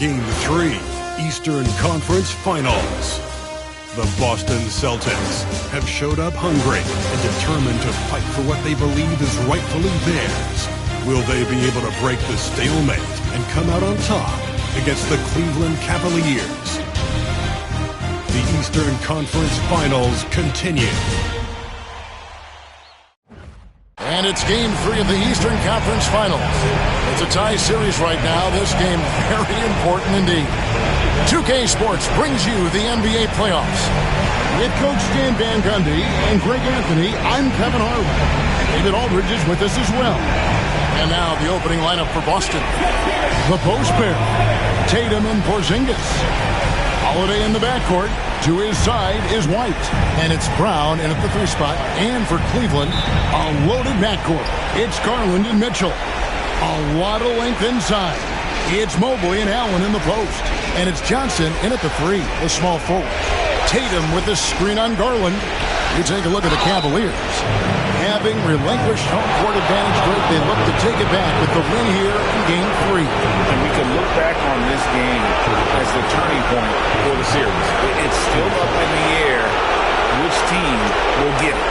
Game 3, Eastern Conference Finals. The Boston Celtics have showed up hungry and determined to fight for what they believe is rightfully theirs. Will they be able to break the stalemate and come out on top against the Cleveland Cavaliers? The Eastern Conference Finals continue. And it's Game 3 of the Eastern Conference Finals. It's a tie series right now. This game very important indeed. 2K Sports brings you the NBA playoffs. With Coach Stan Van Gundy and Greg Anthony, I'm Kevin Harlan. David Aldridge is with us as well. And now the opening lineup for Boston. The post pair, Tatum and Porzingis. Holiday in the backcourt. To his side is White. And it's Brown in at the 3 spot. And for Cleveland, a loaded backcourt. It's Garland and Mitchell. A lot of length inside. It's Mobley and Allen in the post. And it's Johnson in at the 3, the small forward. Tatum with the screen on Garland. You take a look at the Cavaliers. Having relinquished home court advantage, Greg, they look to take it back with the win here in Game 3. And we can look back on this game as the turning point for the series. It's still up in the air which team will get it.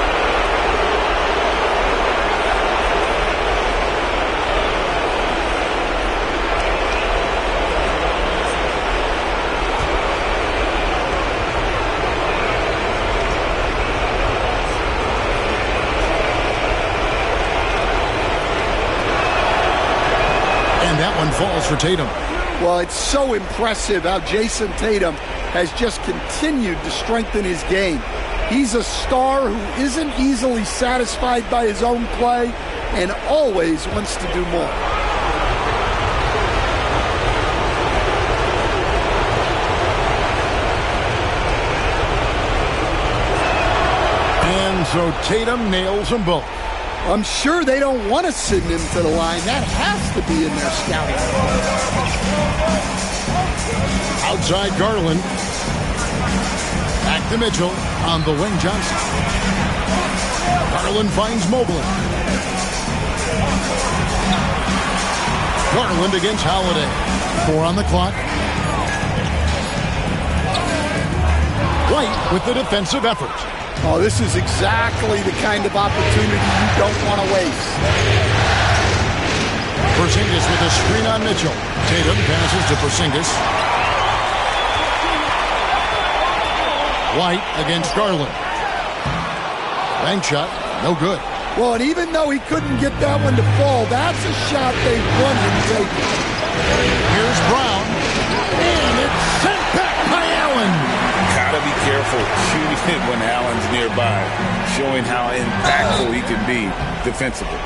That one falls for Tatum. Well, it's so impressive how Jason Tatum has just continued to strengthen his game. He's a star who isn't easily satisfied by his own play and always wants to do more. And so Tatum nails them both. I'm sure they don't want to send him to the line. That has to be in their scouting. Outside Garland. Back to Mitchell on the wing. Johnson. Garland finds Mobley. Garland against Holiday. 4 on the clock. White with the defensive effort. Oh, this is exactly the kind of opportunity you don't want to waste. Porzingis with a screen on Mitchell. Tatum passes to Porzingis. White against Garland. Bank shot, no good. Well, and even though he couldn't get that one to fall, that's a shot they want him taking. Here's Brown. And it's sent back by Allen. Gotta be careful shooting it when Allen's nearby, showing how impactful he can be defensively.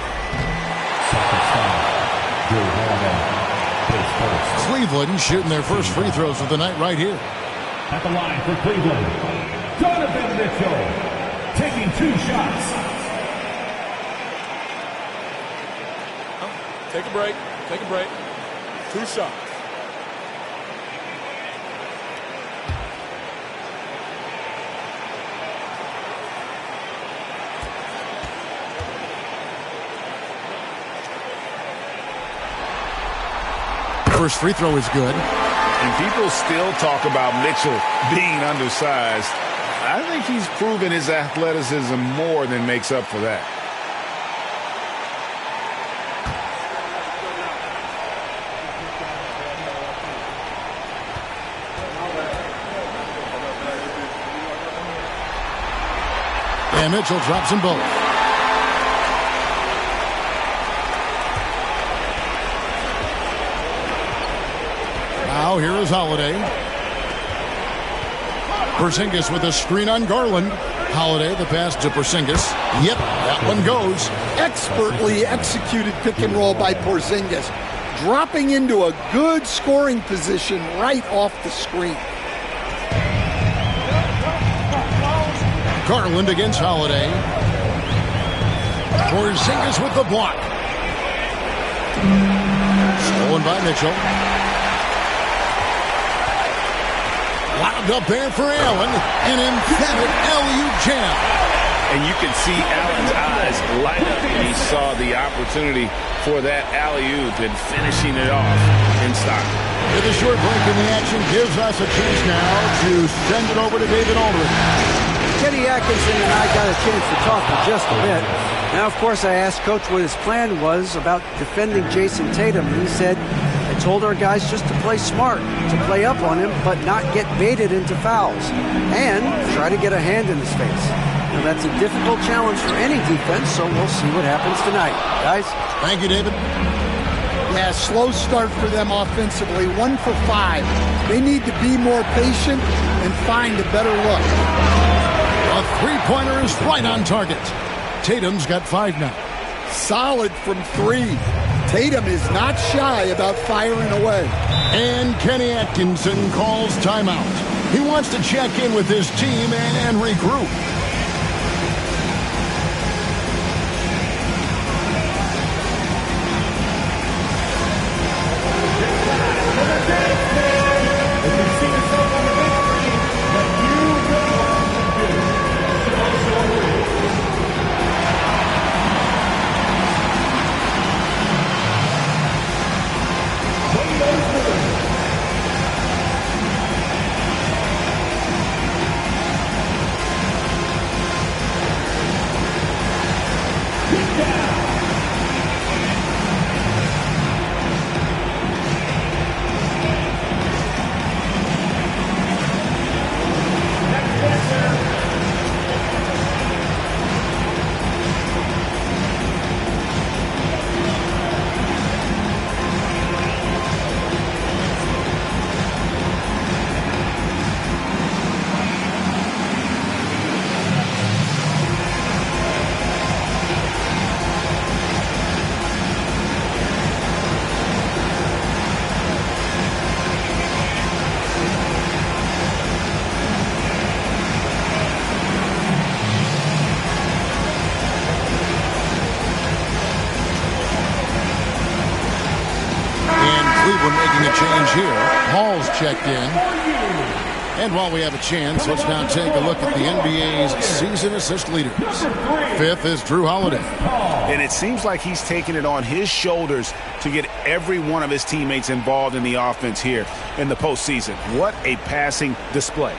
Cleveland shooting their first free throws of the night right here. At the line for Cleveland, Donovan Mitchell taking 2 shots. Take a break. Take a break. 2 shots. First free throw is good. And people still talk about Mitchell being undersized. I think he's proven his athleticism more than makes up for that. And Mitchell drops them both. Now here is Holiday. Porzingis with a screen on Garland. Holiday, the pass to Porzingis. Yep, that one goes. Expertly executed pick and roll by Porzingis, dropping into a good scoring position right off the screen. Garland against Holiday. Porzingis with the block. Stolen by Mitchell. Wound up there for Allen. An emphatic LU jam. And you can see Allen's eyes light up when he saw the opportunity for that alley-oop and finishing it off in style. With a short break in the action gives us a chance now to send it over to David Aldridge. Kenny Atkinson and I got a chance to talk for just a bit. Now, of course, I asked Coach what his plan was about defending Jason Tatum. And he said, I told our guys just to play smart, to play up on him, but not get baited into fouls, and try to get a hand in his face. Now, that's a difficult challenge for any defense, so we'll see what happens tonight. Guys? Thank you, David. Yeah, slow start for them offensively. 1 for 5. They need to be more patient and find a better look. A three-pointer is right on target. Tatum's got 5 now. Solid from 3. Tatum is not shy about firing away. And Kenny Atkinson calls timeout. He wants to check in with his team and regroup. Checked in. And while we have a chance, let's now take a look at the NBA's season assist leaders. 5th is Drew Holiday. And it seems like he's taking it on his shoulders to get every one of his teammates involved in the offense here in the postseason. What a passing display.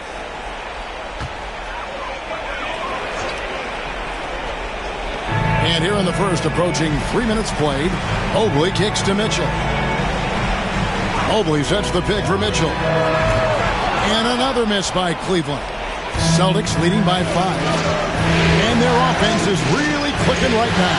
And here in the first, approaching 3 minutes played, Mobley kicks to Mitchell. Mobley sets the pick for Mitchell. And another miss by Cleveland. Celtics leading by 5. And their offense is really clicking right now.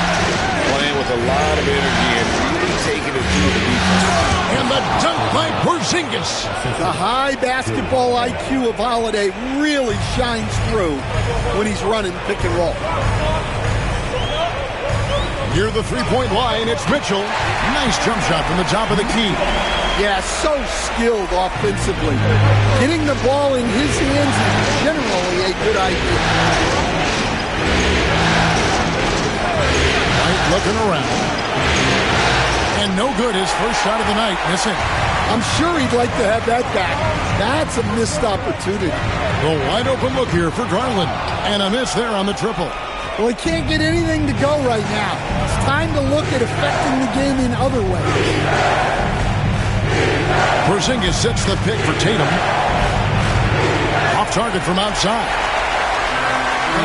Playing with a lot of energy and really taking it through the defense. And the dunk by Porzingis. The high basketball IQ of Holiday really shines through when he's running pick and roll. Near the three-point line, it's Mitchell. Nice jump shot from the top of the key. Yeah, so skilled offensively. Getting the ball in his hands is generally a good idea. White looking around. And no good, his first shot of the night, missing. I'm sure he'd like to have that back. That's a missed opportunity. The wide open look here for Garland. And a miss there on the triple. Well, he can't get anything to go right now. It's time to look at affecting the game in other ways. Porzingis sets the pick for Tatum. Off target from outside.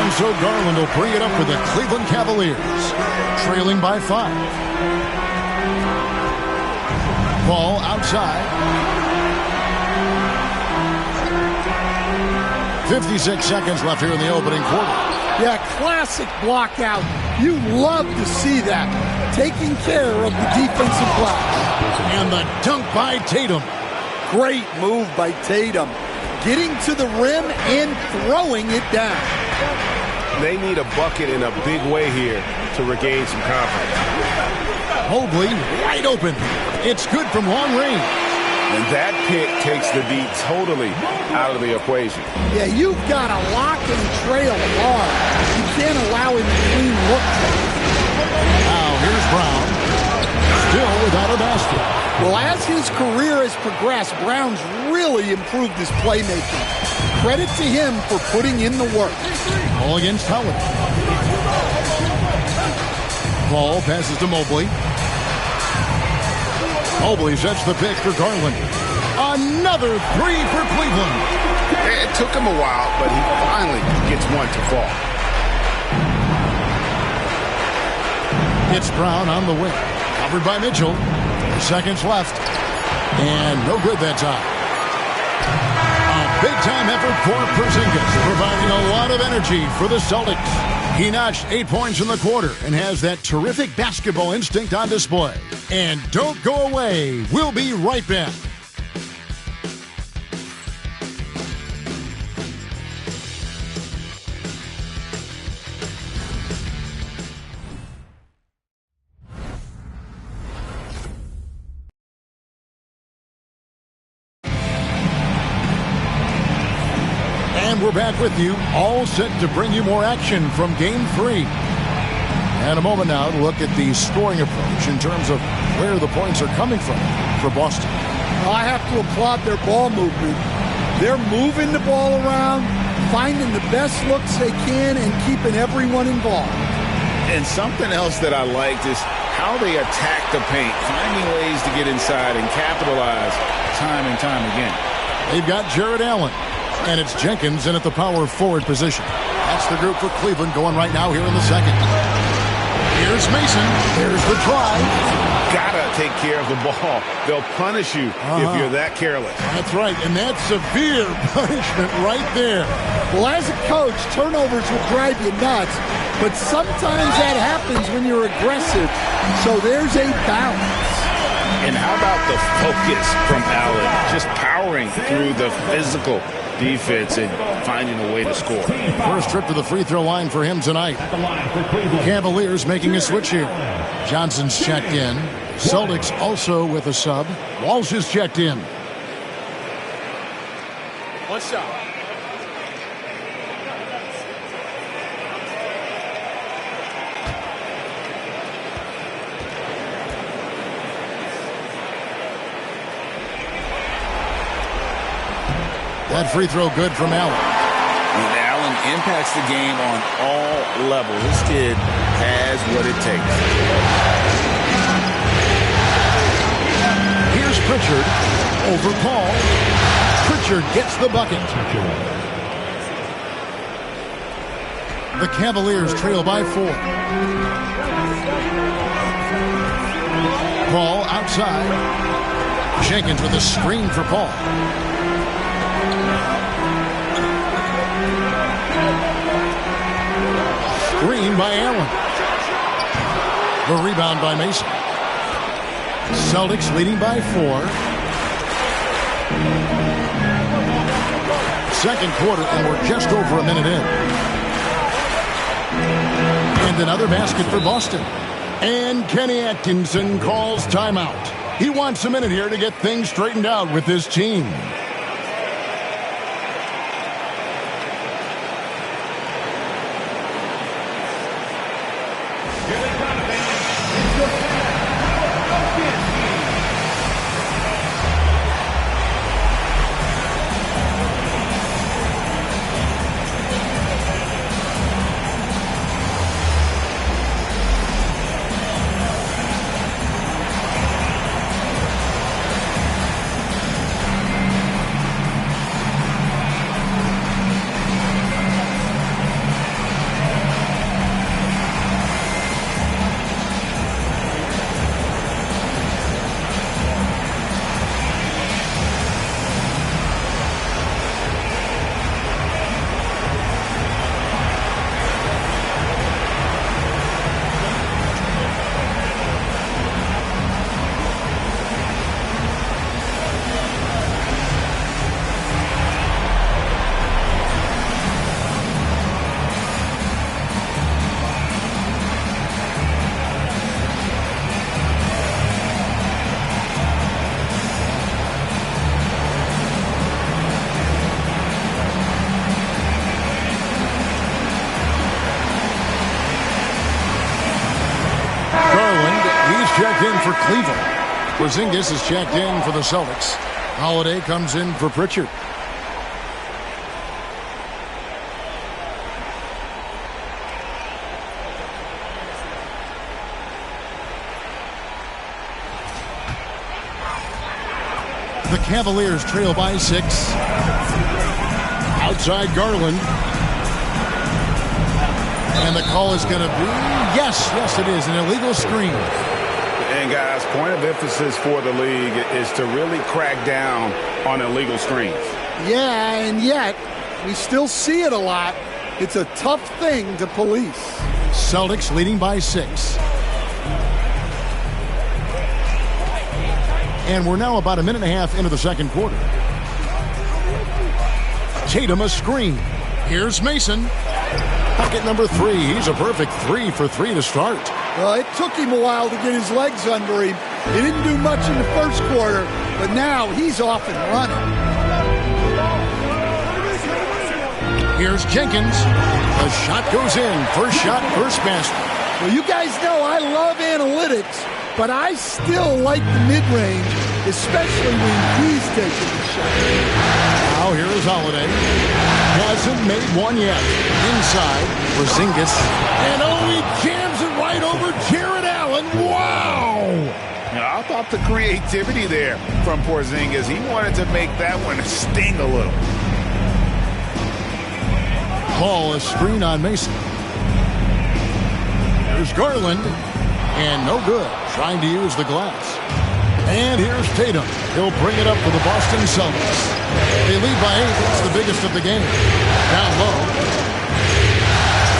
And so Garland will bring it up for the Cleveland Cavaliers. Trailing by 5. Ball outside. 56 seconds left here in the opening quarter. Yeah, classic block out. You love to see that. Taking care of the defensive block. And the dunk by Tatum. Great move by Tatum. Getting to the rim and throwing it down. They need a bucket in a big way here to regain some confidence. Mobley wide open. It's good from long range. And that pick takes the D totally out of the equation. Yeah, you've got to lock and trail hard. You can't allow him to clean look. Now here's Brown. still without a basket. Well, as his career has progressed, Brown's really improved his playmaking. Credit to him for putting in the work. Ball against Howard. Ball passes to Mobley. Mobley sets the pick for Garland. Another three for Cleveland. It took him a while, but he finally gets one to fall. It's Brown on the wing. Covered by Mitchell. 4 seconds left. And no good that time. A big-time effort for Porzingis, providing a lot of energy for the Celtics. He notched 8 points in the quarter and has that terrific basketball instinct on display. And don't go away. We'll be right back. We're back with you, all set to bring you more action from Game 3. And a moment now to look at the scoring approach in terms of where the points are coming from for Boston. Well, I have to applaud their ball movement. They're moving the ball around, finding the best looks they can, and keeping everyone involved. And something else that I liked is how they attack the paint, finding ways to get inside and capitalize time and time again. They've got Jared Allen. And it's Jenkins in at the power forward position. That's the group for Cleveland going right now here in the second. Here's Mason. There's the try. Gotta take care of the ball. They'll punish you if you're that careless. That's right, and that's severe punishment right there. Well, as a coach, turnovers will drive you nuts, but sometimes that happens when you're aggressive. So there's a balance. And how about the focus from Allen? Just powering through the physical defense and finding a way to score. First trip to the free throw line for him tonight. Cavaliers making a switch here. Johnson's checked in. Celtics also with a sub. Walsh is checked in. One shot. That free throw good from Allen. And Allen impacts the game on all levels. This kid has what it takes. Here's Pritchard over Paul. Pritchard gets the bucket. The Cavaliers trail by 4. Paul outside. Jenkins with a screen for Paul. Screen by Allen. The rebound by Mason. Celtics leading by 4. Second quarter, and we're just over a minute in. And another basket for Boston. And Kenny Atkinson calls timeout. He wants a minute here to get things straightened out with his team. for Cleveland. Porzingis is checked in for the Celtics. Holiday comes in for Pritchard. The Cavaliers trail by 6. Outside Garland. And the call is going to be, yes, it is, an illegal screen. And guys, point of emphasis for the league is to really crack down on illegal screens. Yeah, and yet we still see it a lot. It's a tough thing to police. Celtics leading by 6. And we're now about a minute and a half into the second quarter. Tatum a screen. Here's Mason. Bucket number 3. He's a perfect 3 for 3 to start. Well, it took him a while to get his legs under him. He didn't do much in the first quarter, but now he's off and running. Here's Jenkins. The shot goes in. First shot, first basket. Well, you guys know I love analytics, but I still like the mid-range, especially when he's taking the shot. Now here is Holiday. Hasn't made one yet. Inside, Porzingis. And he jams it right over Jared Allen. Wow! Now, I thought the creativity there from Porzingis. He wanted to make that one sting a little. Ball, a screen on Mason. Here's Garland. And no good. Trying to use the glass. And here's Tatum. He'll bring it up for the Boston Celtics. They lead by 8. It's the biggest of the game. Down low.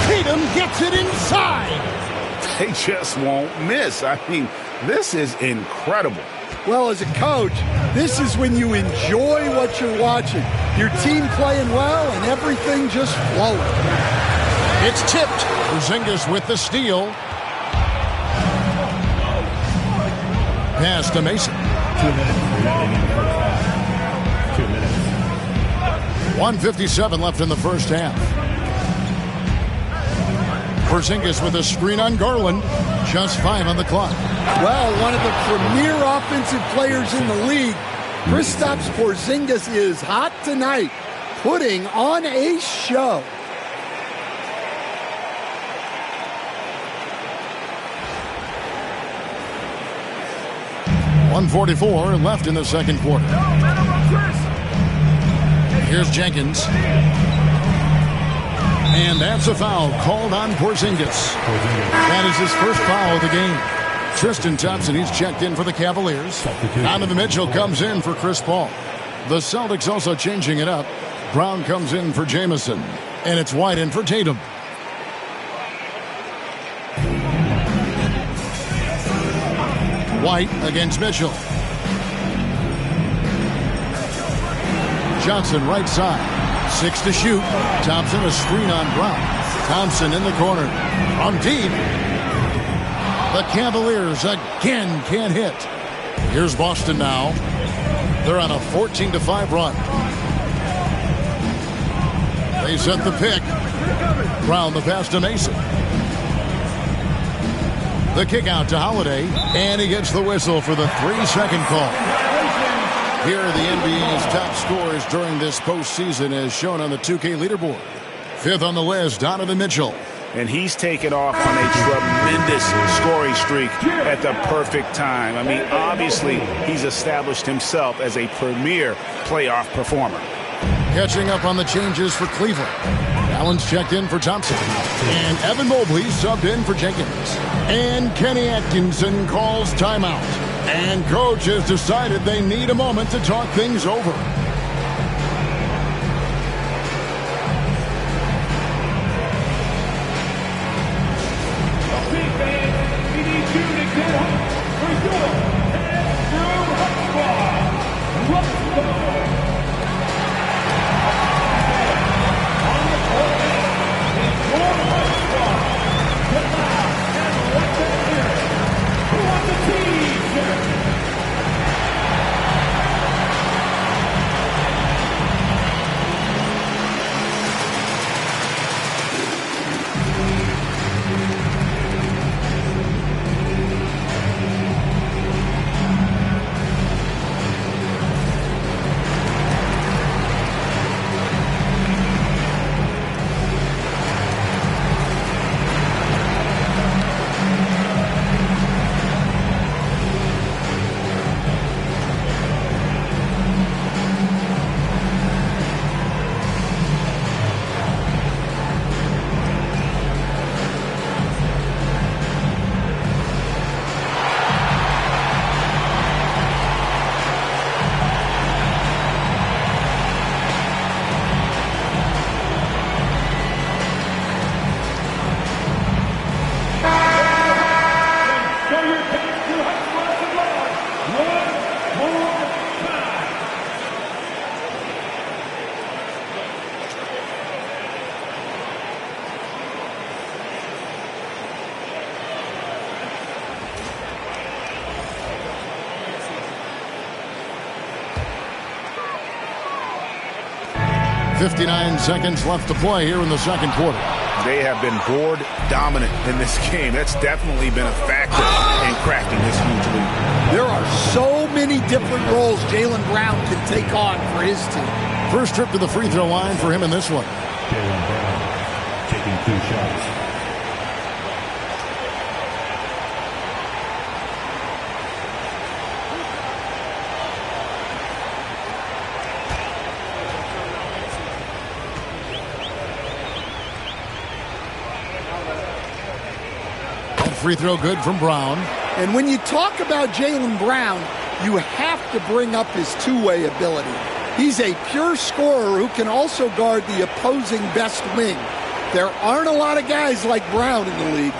Tatum gets it inside. They just won't miss. I mean, this is incredible. Well, as a coach, this is when you enjoy what you're watching. Your team playing well and everything just flowing. It's tipped. Porzingis with the steal. Pass to Mason. 2 minutes remaining in the first half. 2 minutes. 1:57 left in the first half. Porzingis with a screen on Garland. Just 5 on the clock. Well, one of the premier offensive players in the league, Kristaps Porzingis, is hot tonight, putting on a show. .144 left in the second quarter. Here's Jenkins. And that's a foul called on Porzingis. That is his first foul of the game. Tristan Thompson, he's checked in for the Cavaliers. Donovan Mitchell comes in for Chris Paul. The Celtics also changing it up. Brown comes in for Jamison. And it's White in for Tatum. White against Mitchell. Johnson right side. 6 to shoot. Thompson a screen on Brown. Thompson in the corner. On deep. The Cavaliers again can't hit. Here's Boston now. They're on a 14-5 run. They set the pick. Brown the pass to Mason. The kick out to Holiday, and he gets the whistle for the 3-second call. Here are the NBA's top scorers during this postseason as shown on the 2K leaderboard. 5th on the list, Donovan Mitchell. And he's taken off on a tremendous scoring streak at the perfect time. I mean, obviously, he's established himself as a premier playoff performer. Catching up on the changes for Cleveland. Allen's checked in for Thompson. And Evan Mobley subbed in for Jenkins. And Kenny Atkinson calls timeout. And coach has decided they need a moment to talk things over. 59 seconds left to play here in the second quarter. They have been board dominant in this game. That's definitely been a factor in crafting this huge lead. There are so many different roles Jaylen Brown can take on for his team. First trip to the free throw line for him in this one. Jaylen Brown taking 2 shots. Free throw good from Brown. And when you talk about Jaylen Brown, you have to bring up his two-way ability. He's a pure scorer who can also guard the opposing best wing. There aren't a lot of guys like Brown in the league.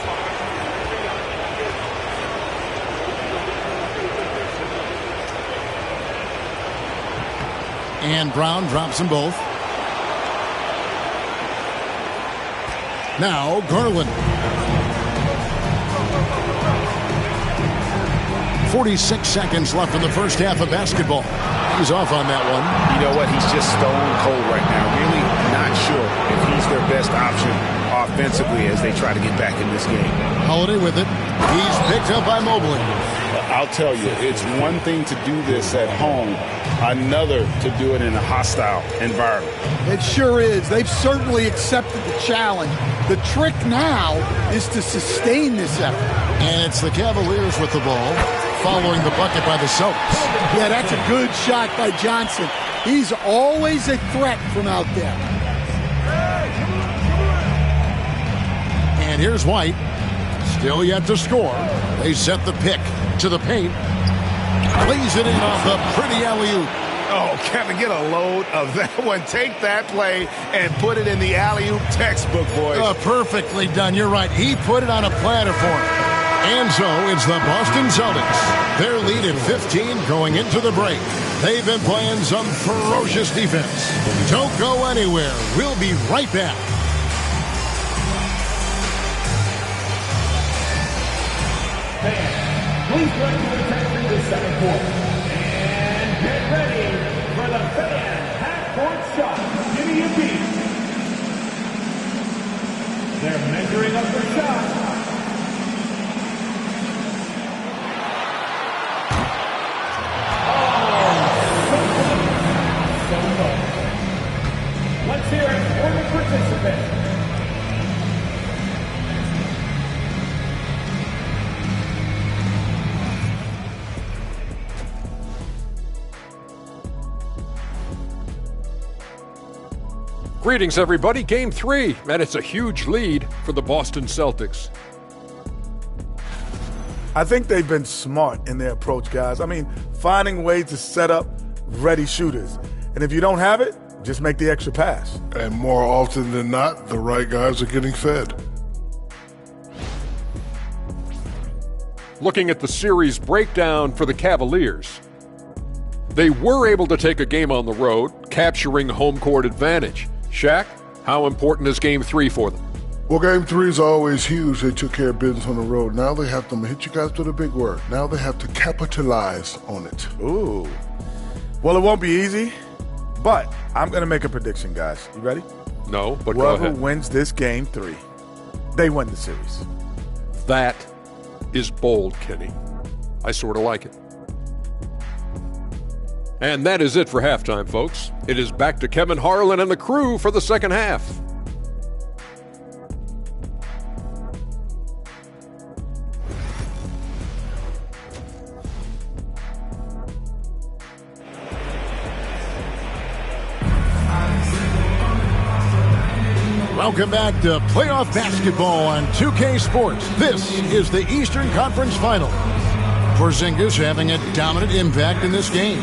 And Brown drops them both. Now Garland. 46 seconds left in the first half of basketball. He's off on that one. You know what? He's just stone cold right now. Really not sure if he's their best option offensively as they try to get back in this game. Holiday with it. He's picked up by Mobley. I'll tell you, it's one thing to do this at home, another to do it in a hostile environment. It sure is. They've certainly accepted the challenge. The trick now is to sustain this effort. And it's the Cavaliers with the ball, following the bucket by the Celtics. Yeah, that's a good shot by Johnson. He's always a threat from out there. And here's White. Still yet to score. They set the pick to the paint. Plays it in off the pretty alley-oop. Oh, Kevin, get a load of that one. Take that play and put it in the alley-oop textbook, boys. Perfectly done. You're right. He put it on a platter for him. And so it's the Boston Celtics. Their lead at 15 going into the break. They've been playing some ferocious defense. Don't go anywhere. We'll be right back. Please bring to attention the second quarter. And get ready for the fan half-court shot. Give me a beat. They're measuring up the shot. Let's hear it for the participants. Greetings, everybody. Game 3, and it's a huge lead for the Boston Celtics. I think they've been smart in their approach, guys. I mean, finding ways to set up ready shooters. And if you don't have it, just make the extra pass. And more often than not, the right guys are getting fed. Looking at the series breakdown for the Cavaliers, they were able to take a game on the road, capturing home court advantage. Shaq, how important is Game 3 for them? Well, Game 3 is always huge. They took care of business on the road. Now they have to hit you guys with a big word. Now they have to capitalize on it. Ooh. Well, it won't be easy, but I'm going to make a prediction, guys. You ready? No, but Whoever go ahead. wins this Game 3, they win the series. That is bold, Kenny. I sort of like it. And that is it for halftime, folks. It is back to Kevin Harlan and the crew for the second half. Welcome back to playoff basketball on 2K Sports. This is the Eastern Conference Final. Porzingis having a dominant impact in this game.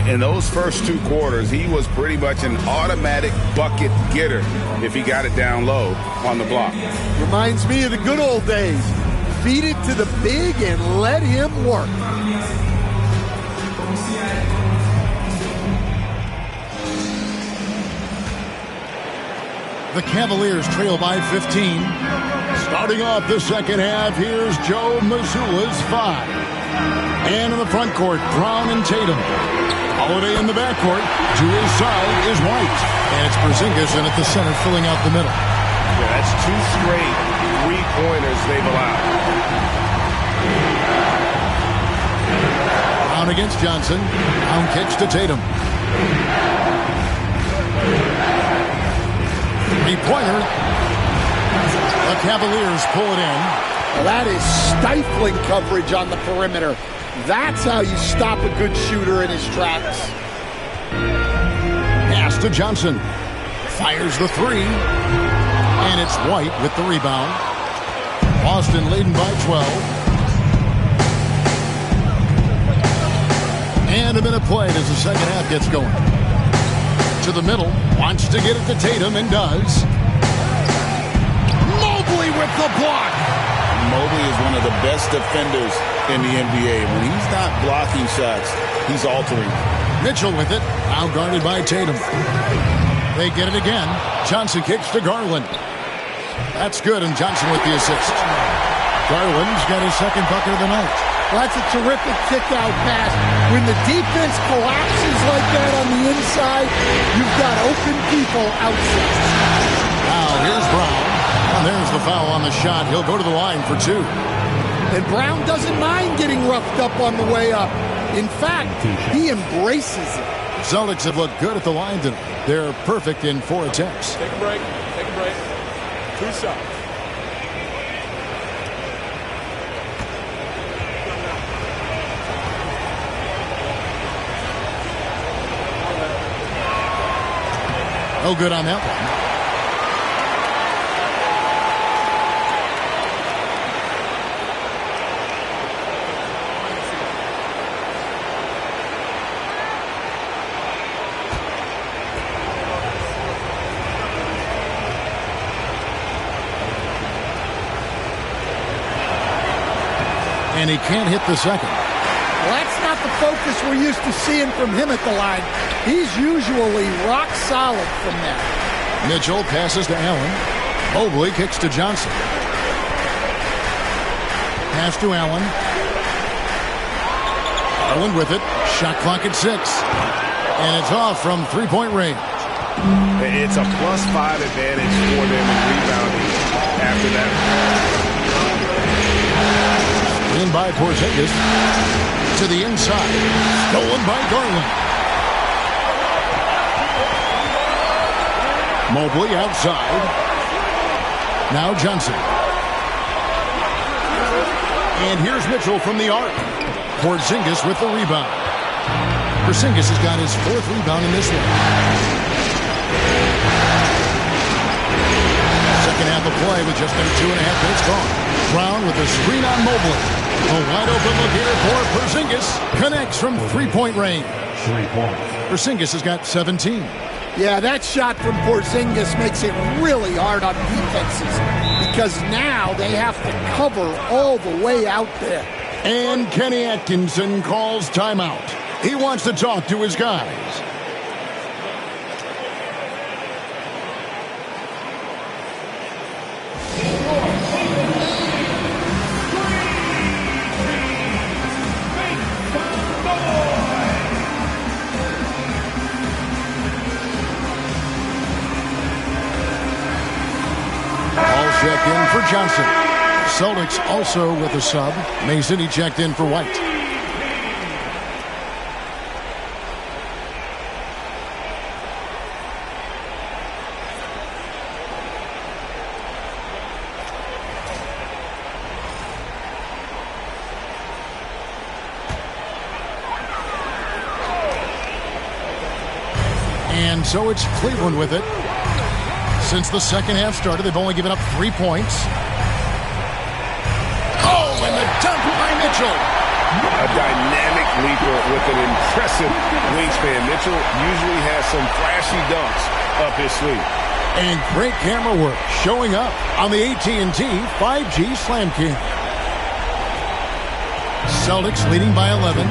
In those first 2 quarters, he was pretty much an automatic bucket getter if he got it down low on the block. Reminds me of the good old days. Feed it to the big and let him work. The Cavaliers trail by 15. Starting off the second half, here's Joe Mazzulla's 5. And in the front court, Brown and Tatum. Holiday in the backcourt. To his side is White. And it's Porzingis in at the center, filling out the middle. Yeah, that's 2 straight three-pointers they've allowed. Brown against Johnson. Brown kicks to Tatum. Three-pointer. The Cavaliers pull it in. That is stifling coverage on the perimeter. That's how you stop a good shooter in his tracks. Pass to Johnson. Fires the three. And it's White with the rebound. Boston leading by 12. And a minute played as the second half gets going. To the middle. Wants to get it to Tatum and does. Mobley with the block. Mobley is one of the best defenders in the NBA. When he's not blocking shots, he's altering. Mitchell with it. Now guarded by Tatum. They get it again. Johnson kicks to Garland. That's good, and Johnson with the assist. Garland's got his second bucket of the night. Well, that's a terrific kick-out pass. When the defense collapses like that on the inside, you've got open people outside. Now here's Brown. And there's the foul on the shot. He'll go to the line for 2. And Brown doesn't mind getting roughed up on the way up. In fact, he embraces it. Celtics have looked good at the line tonight. They're perfect in 4 attempts. Take a break. Take a break. 2 shots. No good on that one. And he can't hit the second. Well, that's not the focus we're used to seeing from him at the line. He's usually rock solid from that. Mitchell passes to Allen. Mobley kicks to Johnson. Pass to Allen. Allen with it. Shot clock at 6. And it's off from three-point range. It's a +5 advantage for them in rebounding after that. In by Porzingis. To the inside. Stolen by Garland. Mobley outside. Now Johnson. And here's Mitchell from the arc. Porzingis with the rebound. Porzingis has got his 4th rebound in this one. Second half of play with just under 2.5 minutes gone. Brown with a screen on Mobley. A wide open look here for Porzingis. Connects from three-point range. 3 points. Porzingis has got 17. Yeah, that shot from Porzingis makes it really hard on defenses because now they have to cover all the way out there. And Kenny Atkinson calls timeout. He wants to talk to his guys. Checked in for Johnson. Celtics also with a sub. Mason, he checked in for White. And so it's Cleveland with it. Since the second half started, they've only given up 3 points. Oh, and the dunk by Mitchell. A dynamic leaper with an impressive wingspan. Mitchell usually has some flashy dunks up his sleeve. And great camera work showing up on the AT&T 5G Slam King. Celtics leading by 11.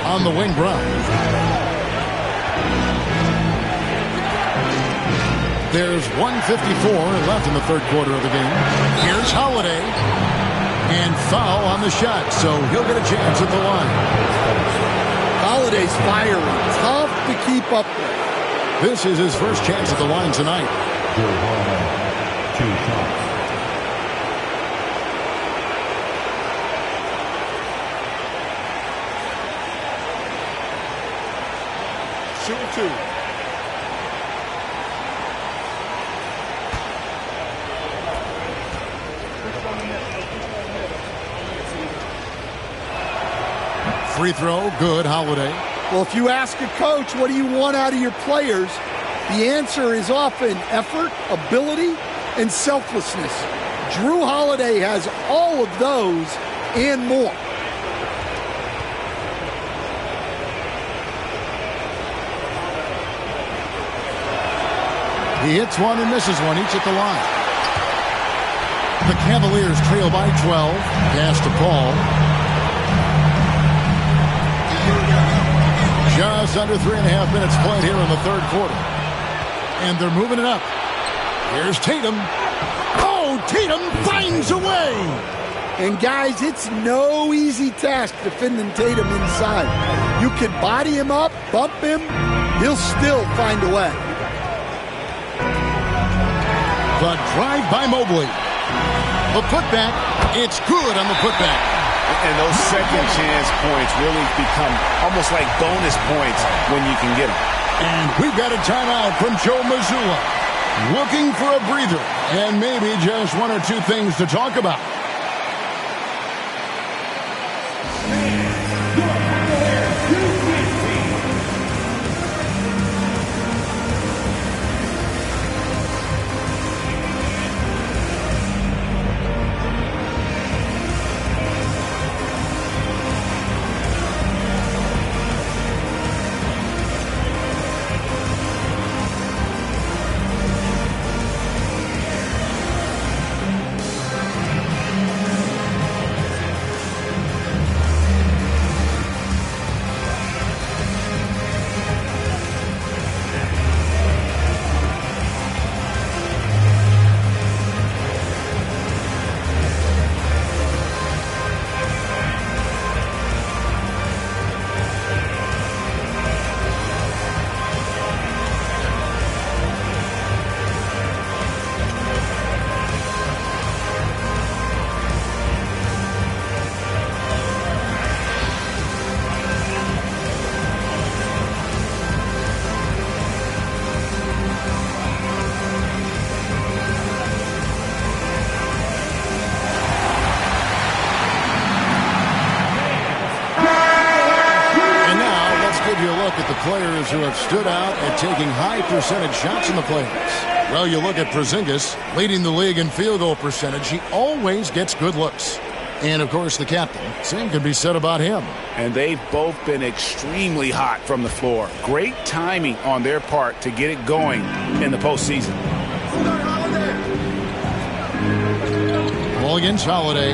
On the wing, Brown. There's 1:54 left in the third quarter of the game. Here's Holiday. And foul on the shot, so he'll get a chance at the line. Holiday's fiery. Tough to keep up with. This is his first chance at the line tonight. Drew Holiday, 2 shots. Shooting 2. Free throw, good, Holiday. Well, if you ask a coach, what do you want out of your players? The answer is often effort, ability, and selflessness. Drew Holiday has all of those and more. He hits one and misses one, each at the line. The Cavaliers trail by 12. Pass to Paul. Just under 3.5 minutes played here in the third quarter. And they're moving it up. Here's Tatum. Oh, Tatum finds a way. And guys, it's no easy task defending Tatum inside. You can body him up, bump him, he'll still find a way. The drive by Mobley. The putback. It's good on the putback. And those second chance points really become almost like bonus points when you can get them. And we've got a timeout from Joe Mazzulla. Looking for a breather and maybe just one or two things to talk about. Players who have stood out at taking high percentage shots in the playoffs. Well, you look at Porzingis, leading the league in field goal percentage. He always gets good looks. And, of course, the captain. Same can be said about him. And they've both been extremely hot from the floor. Great timing on their part to get it going in the postseason. Ball against Holiday.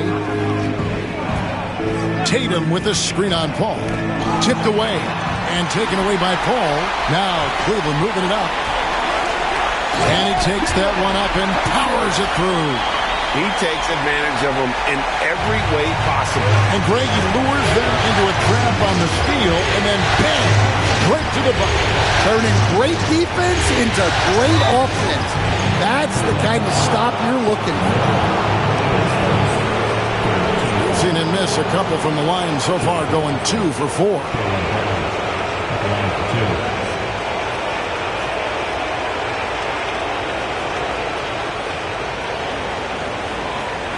Tatum with a screen on Paul. Tipped away. And taken away by Paul. Now Cleveland moving it up. And he takes that one up and powers it through. He takes advantage of them in every way possible. And Gray, he lures them into a trap on the steal, and then bang, right to the bucket. Turning great defense into great offense. That's the kind of stop you're looking for. We've seen him miss a couple from the line so far, going 2 for 4.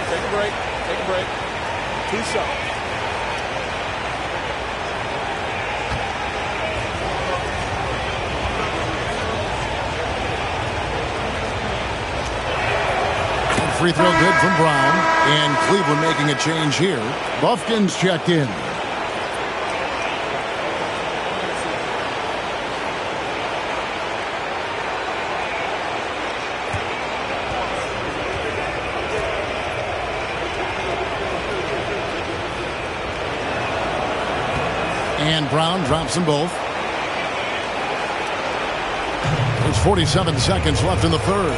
Take a break. Peace up. Free throw good from Brown. And Cleveland making a change here. Buffkin's checked in. And Brown drops them both. There's 47 seconds left in the third.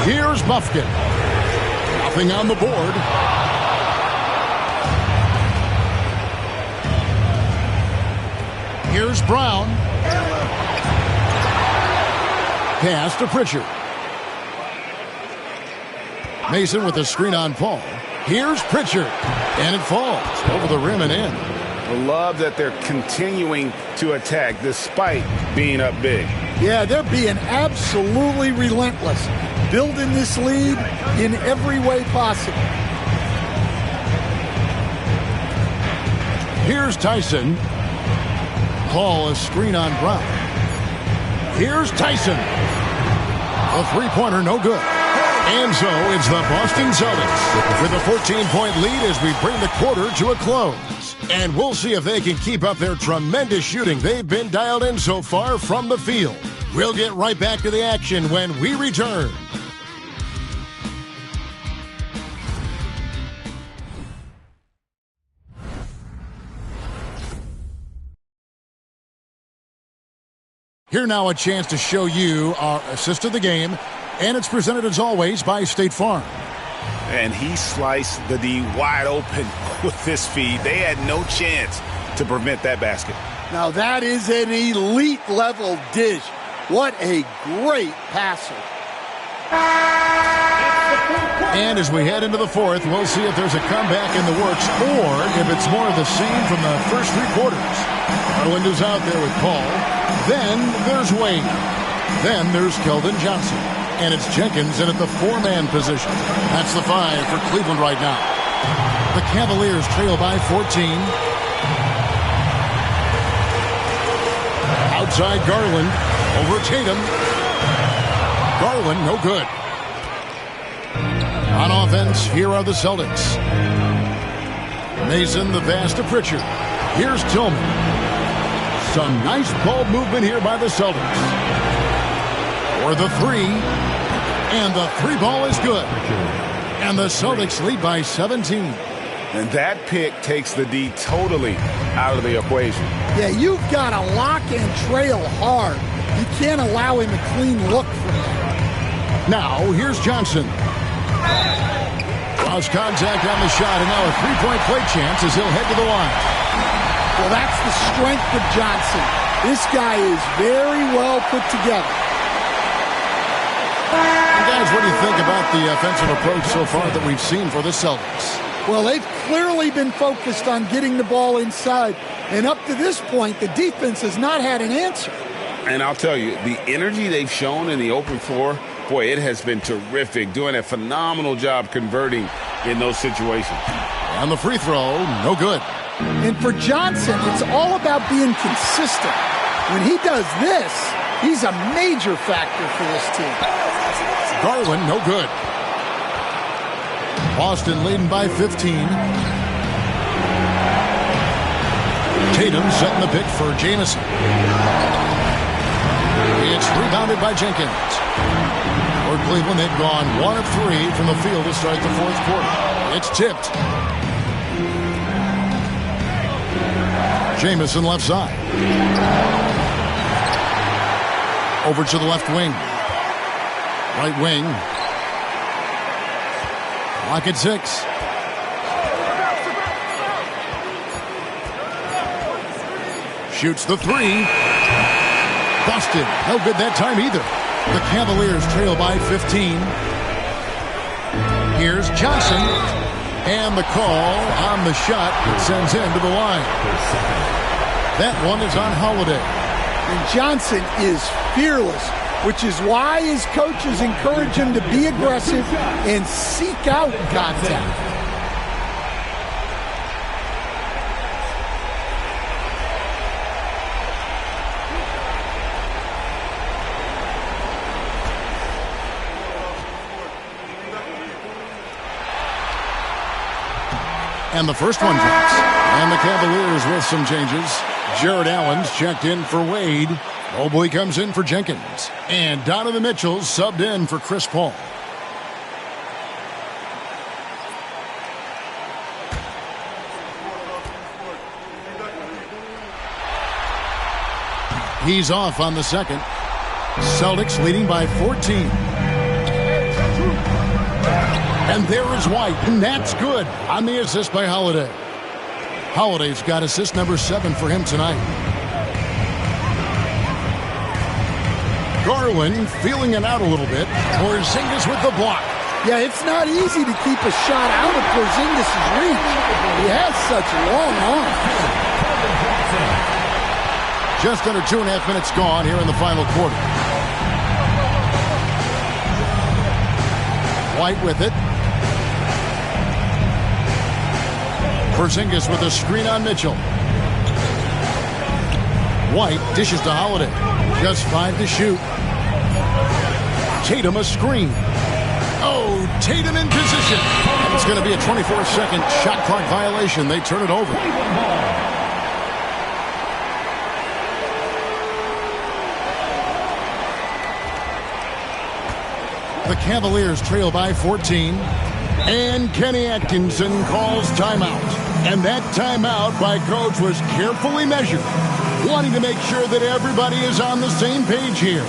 Here's Buffkin. Nothing on the board. Here's Brown. Pass to Pritchard. Mason with a screen on Paul. Here's Pritchard. And it falls over the rim and in. I love that they're continuing to attack despite being up big. Yeah, they're being absolutely relentless, building this lead in every way possible. Here's Tyson. Paul, a screen on Brown. Here's Tyson. A three-pointer, no good. And so it's the Boston Celtics with a 14-point lead as we bring the quarter to a close. And we'll see if they can keep up their tremendous shooting they've been dialed in so far from the field. We'll get right back to the action when we return. Here now a chance to show you our assist of the game, and it's presented as always by State Farm. And he sliced the D wide open with this feed. They had no chance to prevent that basket. Now that is an elite level dish. What a great passer. And as we head into the fourth, we'll see if there's a comeback in the works or if it's more of the same from the first three quarters. Garland is out there with Paul. Then there's Wade. Then there's Keldon Johnson. And it's Jenkins in at the four-man position. That's the 5 for Cleveland right now. The Cavaliers trail by 14. Outside Garland. Over Tatum. Garland, no good. On offense, here are the Celtics. Mason, the pass to Pritchard. Here's Tillman. Some nice ball movement here by the Celtics. For the three. And the three ball is good. And the Celtics lead by 17. And that pick takes the D totally out of the equation. Yeah, you've got to lock and trail hard. You can't allow him a clean look from that. Now, here's Johnson. Lost contact on the shot, and now a three-point play chance as he'll head to the line. Well, that's the strength of Johnson. This guy is very well put together. And guys, what do you think about the offensive approach so far that we've seen for the Celtics? Well, they've clearly been focused on getting the ball inside. And up to this point, the defense has not had an answer. And I'll tell you, the energy they've shown in the open floor, boy, it has been terrific. Doing a phenomenal job converting in those situations. And the free throw, no good. And for Johnson, it's all about being consistent. When he does this, he's a major factor for this team. Garland, no good. Boston leading by 15. Tatum setting the pick for Jamison. It's rebounded by Jenkins. For Cleveland, they've gone 1 of 3 from the field to start the fourth quarter. It's tipped. Jamison left side. Over to the left wing. Right wing. Lock at 6. Shoots the 3. Busted. No good that time either. The Cavaliers trail by 15. Here's Johnson. And the call on the shot that sends him to the line. That one is on Holiday. And Johnson is fearless, which is why his coaches encourage him to be aggressive and seek out contact. And the first one drops. And the Cavaliers with some changes. Jared Allen's checked in for Wade. Mobley comes in for Jenkins. And Donovan Mitchell subbed in for Chris Paul. He's off on the second. Celtics leading by 14. And there is White, and that's good on the assist by Holiday. Holiday's got assist number 7 for him tonight. Garland feeling it out a little bit. Porzingis with the block. Yeah, it's not easy to keep a shot out of Porzingis' reach. He has such long arms. Just under 2.5 minutes gone here in the final quarter. White with it. Porzingis with a screen on Mitchell. White dishes to Holiday. Just 5 to shoot. Tatum a screen. Oh, Tatum in position. And it's going to be a 24-second shot clock violation. They turn it over. The Cavaliers trail by 14. And Kenny Atkinson calls timeout. And that timeout by Coach was carefully measured, wanting to make sure that everybody is on the same page here.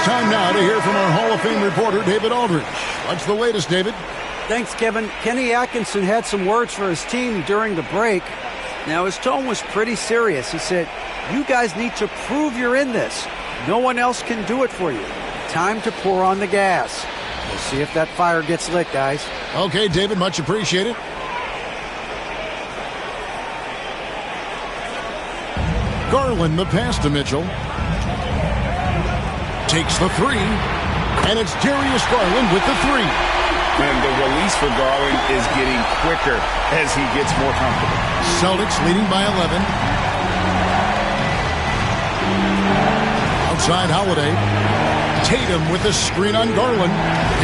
Time now to hear from our Hall of Fame reporter, David Aldridge. What's the latest, David? Thanks, Kevin. Kenny Atkinson had some words for his team during the break. Now, his tone was pretty serious. He said, "You guys need to prove you're in this. No one else can do it for you. Time to pour on the gas." We'll see if that fire gets lit, guys. Okay, David, much appreciated. Garland, the pass to Mitchell. Takes the three, and it's Darius Garland with the three. And the release for Garland is getting quicker as he gets more comfortable. Celtics leading by 11. Outside Holiday. Tatum with the screen on Garland.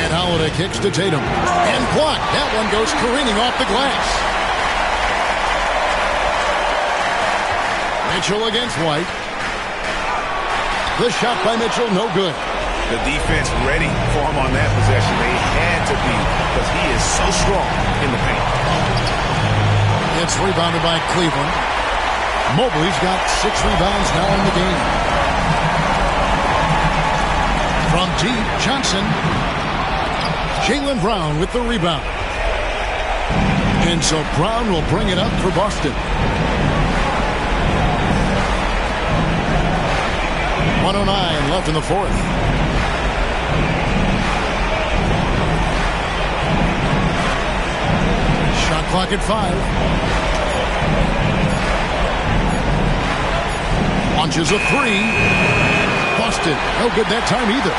And Holiday kicks to Tatum. And blocked. That one goes careening off the glass. Mitchell against White. The shot by Mitchell, no good. The defense ready for him on that possession. They had to be, because he is so strong in the paint. It's rebounded by Cleveland. Mobley's got 6 rebounds now in the game. From deep, Johnson. Jaylen Brown with the rebound. And so Brown will bring it up for Boston. 1:09 left in the fourth. Shot clock at 5. Launches a three. Busted. No good that time either.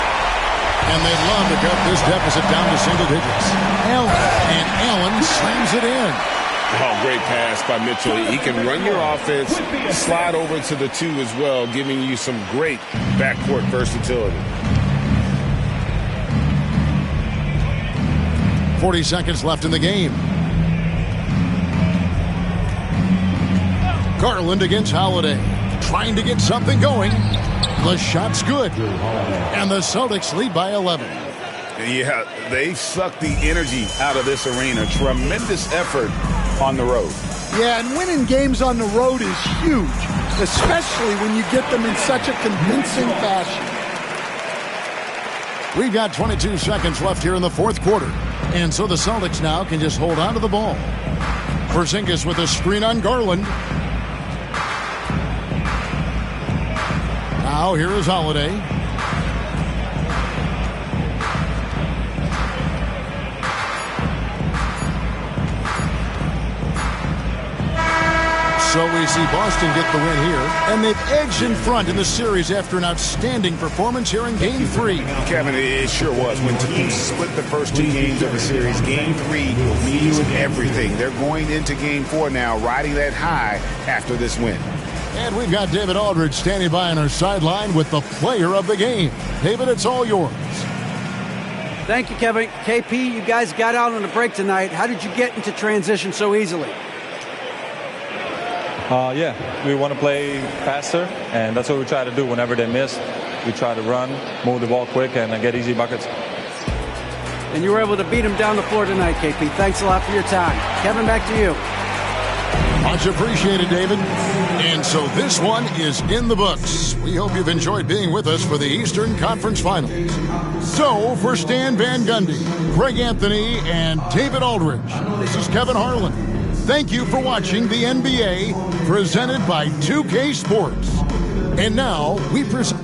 And they'd love to cut this deficit down to single digits. And Allen slams it in. Oh, great pass by Mitchell. He can run your offense, slide over to the 2 as well, giving you some great backcourt versatility. 40 seconds left in the game. Garland against Holiday. Trying to get something going. The shot's good. And the Celtics lead by 11. Yeah, they've sucked the energy out of this arena. Tremendous effort on the road. Yeah, and winning games on the road is huge, especially when you get them in such a convincing fashion. We've got 22 seconds left here in the fourth quarter. And so the Celtics now can just hold on to the ball. Porzingis with a screen on Garland. Now here is Holiday. So we see Boston get the win here, and they've edged in front in the series after an outstanding performance here in Game 3. Kevin, it sure was. When teams split the first 2 games of a series, Game 3 means everything. They're going into Game 4 now, riding that high after this win. And we've got David Aldridge standing by on our sideline with the player of the game. David, it's all yours. Thank you, Kevin. KP, you guys got out on the break tonight. How did you get into transition so easily? Yeah, we want to play faster, and that's what we try to do whenever they miss. We try to run, move the ball quick, and get easy buckets. And you were able to beat them down the floor tonight, KP. Thanks a lot for your time. Kevin, back to you. Much appreciated, David. And so this one is in the books. We hope you've enjoyed being with us for the Eastern Conference Finals. So, for Stan Van Gundy, Greg Anthony, and David Aldridge, this is Kevin Harlan. Thank you for watching the NBA, presented by 2K Sports. And now, we present...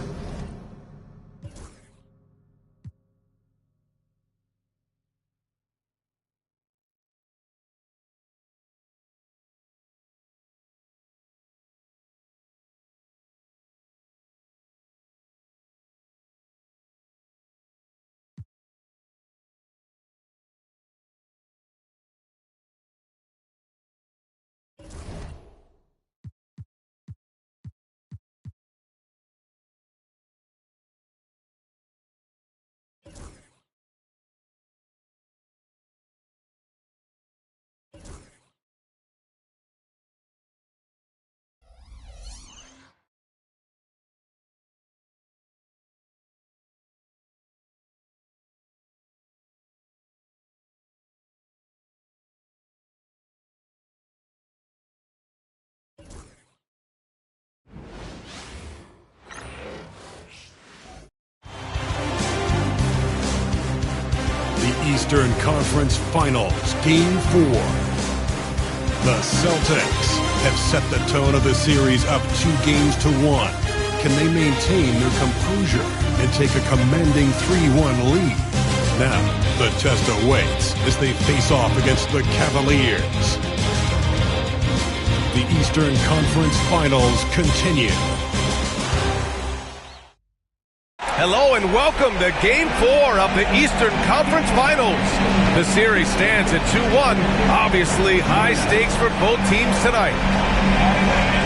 Eastern Conference Finals, Game 4. The Celtics have set the tone of the series up 2-1. Can they maintain their composure and take a commanding 3-1 lead? Now, the test awaits as they face off against the Cavaliers. The Eastern Conference Finals continue. Hello and welcome to Game 4 of the Eastern Conference Finals. The series stands at 2-1. Obviously, high stakes for both teams tonight.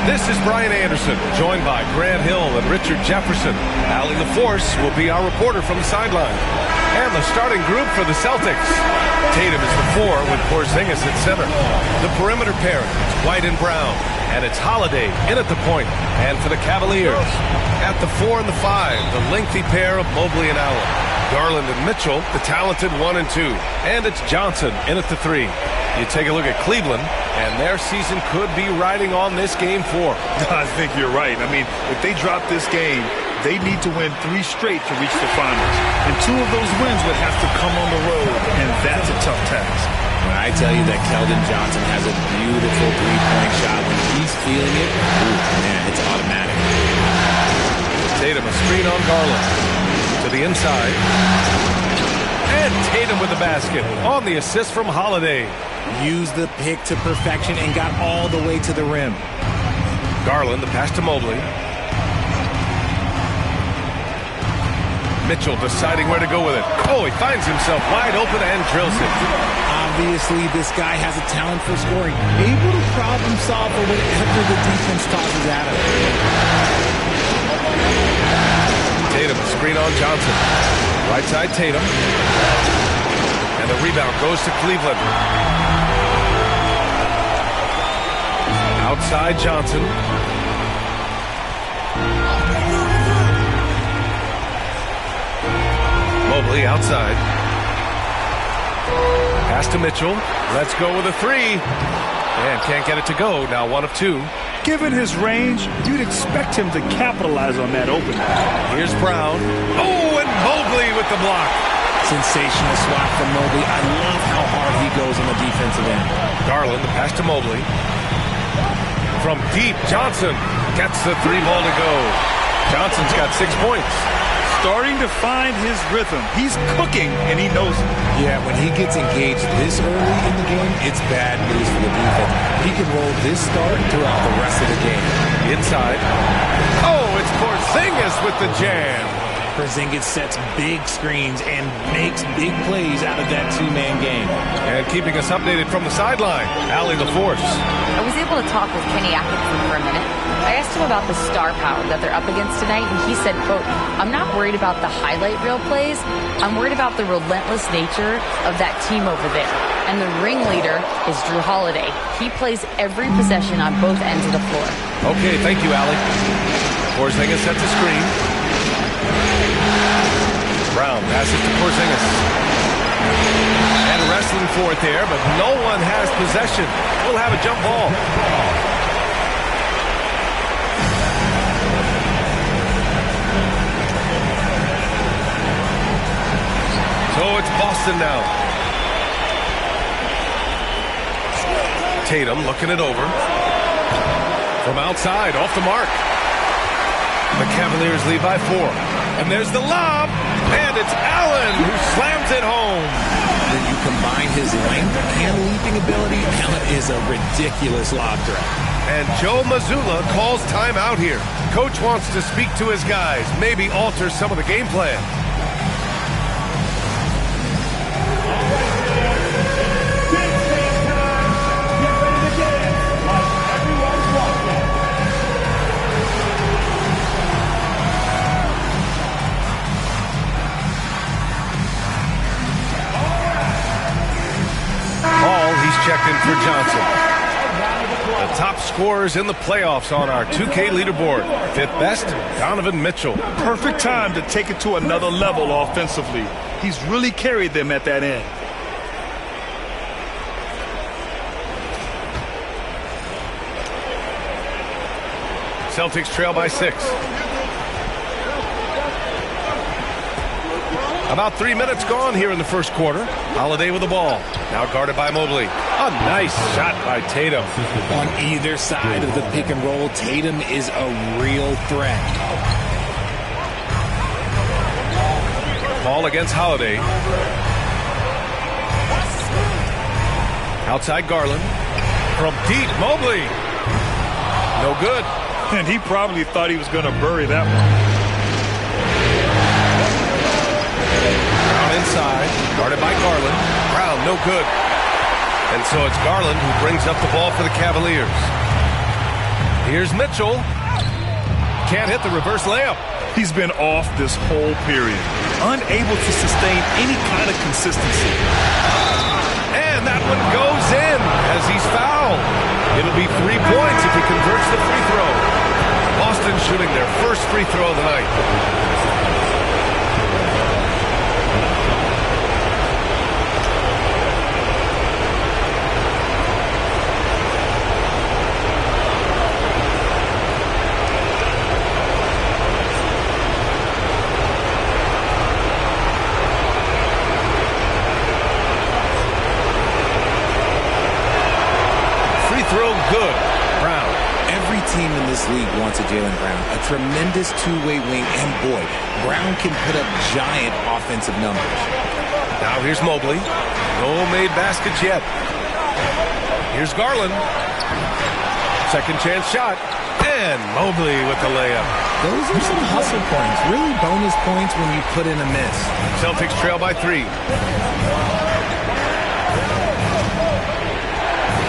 This is Brian Anderson, joined by Grant Hill and Richard Jefferson. Allie LaForce will be our reporter from the sideline. And the starting group for the Celtics. Tatum is the 4 with Porzingis at center. The perimeter pairing, White and Brown. And it's Holiday in at the point. And for the Cavaliers, at the 4 and the 5, the lengthy pair of Mobley and Allen. Garland and Mitchell, the talented 1 and 2. And it's Johnson in at the 3. You take a look at Cleveland, and their season could be riding on this Game 4. I think you're right. I mean, if they drop this game, they need to win 3 straight to reach the finals. And 2 of those wins would have to come on the road, and that's a tough task. When I tell you that Keldon Johnson has a beautiful three-point shot, when he's feeling it, ooh, man, it's automatic. Tatum, a screen on Garland. To the inside. And Tatum with the basket on the assist from Holiday. Used the pick to perfection and got all the way to the rim. Garland, the pass to Mobley. Mitchell deciding where to go with it. Oh, he finds himself wide open and drills it. Obviously, this guy has a talent for scoring. Able to problem solve for whatever the defense tosses at him. Tatum, screen on Johnson. Right side, Tatum. And the rebound goes to Cleveland. Outside, Johnson. Mobley outside. Pass to Mitchell. Let's go with a 3. And can't get it to go. Now 1 of 2. Given his range, you'd expect him to capitalize on that opening. Here's Brown. Oh, and Mobley with the block. Sensational swat from Mobley. I love how hard he goes on the defensive end. Garland, the pass to Mobley. From deep, Johnson gets the 3 ball to go. Johnson's got 6 points. Starting to find his rhythm. He's cooking, and he knows it. Yeah, when he gets engaged this early in the game, it's bad news for the defense. He can roll this start throughout the rest of the game. Inside. Oh, it's Porzingis with the jam. Porzingis sets big screens and makes big plays out of that 2-man game. And keeping us updated from the sideline, Allie LaForce. I was able to talk with Kenny Atkinson for a minute. I asked him about the star power that they're up against tonight, and he said, quote, "I'm not worried about the highlight reel plays. I'm worried about the relentless nature of that team over there. And the ringleader is Drew Holiday. He plays every possession on both ends of the floor." Okay, thank you, Allie. Porzingis sets a screen. Brown passes to Porzingis. And wrestling wrestling for it there, but no one has possession. We'll have a jump ball. So it's Boston now. Tatum looking it over. From outside, off the mark. The Cavaliers lead by 4. And there's the lob. And it's Allen who slams it home. When you combine his length and leaping ability, Allen is a ridiculous lob threat. And Joe Mazzulla calls timeout here. Coach wants to speak to his guys, maybe alter some of the game plan. Checked in for Johnson. The top scorers in the playoffs on our 2K leaderboard. 5th best, Donovan Mitchell. Perfect time to take it to another level offensively. He's really carried them at that end. Celtics trail by 6. About 3 minutes gone here in the first quarter. Holiday with the ball. Now guarded by Mobley. A nice shot by Tatum. On either side of the pick and roll, Tatum is a real threat. Ball against Holiday. Outside Garland. From deep, Mobley. No good. And he probably thought he was going to bury that one. Inside, guarded by Garland. Brown, no good. And so it's Garland who brings up the ball for the Cavaliers. Here's Mitchell. Can't hit the reverse layup. He's been off this whole period. Unable to sustain any kind of consistency. And that one goes in as he's fouled. It'll be 3 points if he converts the free throw. Boston shooting their first free throw of the night. Good. Brown. Every team in this league wants a Jaylen Brown, a tremendous two-way wing, and boy, Brown can put up giant offensive numbers. Now here's Mobley. No made baskets yet. Here's Garland. Second chance shot. And Mobley with the layup. Those are some hustle points, really bonus points when you put in a miss. Celtics trail by 3.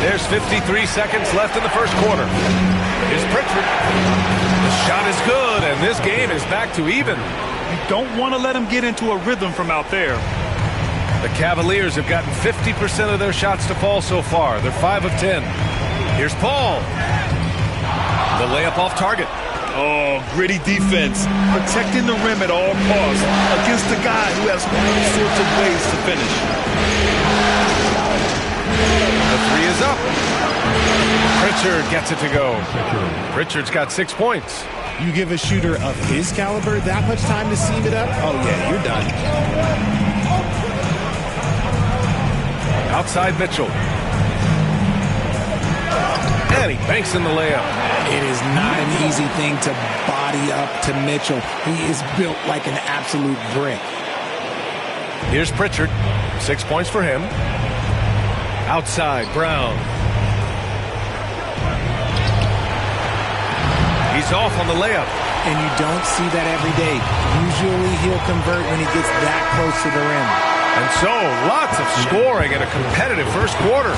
There's 53 seconds left in the first quarter. Here's Pritchard. The shot is good, and this game is back to even. You don't want to let him get into a rhythm from out there. The Cavaliers have gotten 50% of their shots to fall so far. They're 5 of 10. Here's Paul. The layup off target. Oh, gritty defense. Protecting the rim at all costs against a guy who has all sorts of ways to finish. The 3 is up. Pritchard gets it to go. Pritchard's got 6 points. You give a shooter of his caliber that much time to seam it up? Oh, yeah, you're done. Outside Mitchell. And he banks in the layup. It is not an easy thing to body up to Mitchell. He is built like an absolute brick. Here's Pritchard. 6 points for him. Outside, Brown. He's off on the layup. And you don't see that every day. Usually he'll convert when he gets that close to the rim. And so, lots of scoring in a competitive first quarter.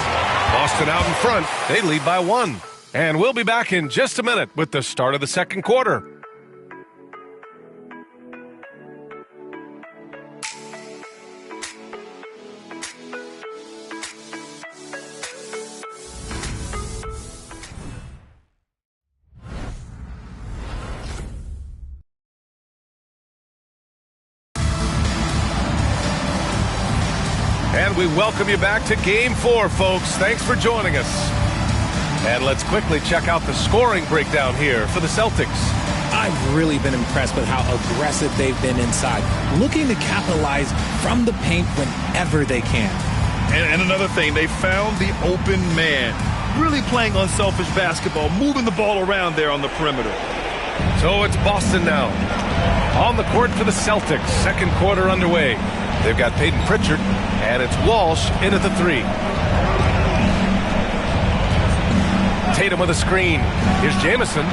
Boston out in front. They lead by 1. And we'll be back in just a minute with the start of the second quarter. And we welcome you back to Game 4, folks. Thanks for joining us. And let's quickly check out the scoring breakdown here for the Celtics. I've really been impressed with how aggressive they've been inside, looking to capitalize from the paint whenever they can. And another thing, they found the open man. Really playing unselfish basketball, moving the ball around there on the perimeter. So it's Boston now. On the court for the Celtics. Second quarter underway. They've got Peyton Pritchard, and it's Walsh in at the 3. Tatum with a screen. Here's Jamison.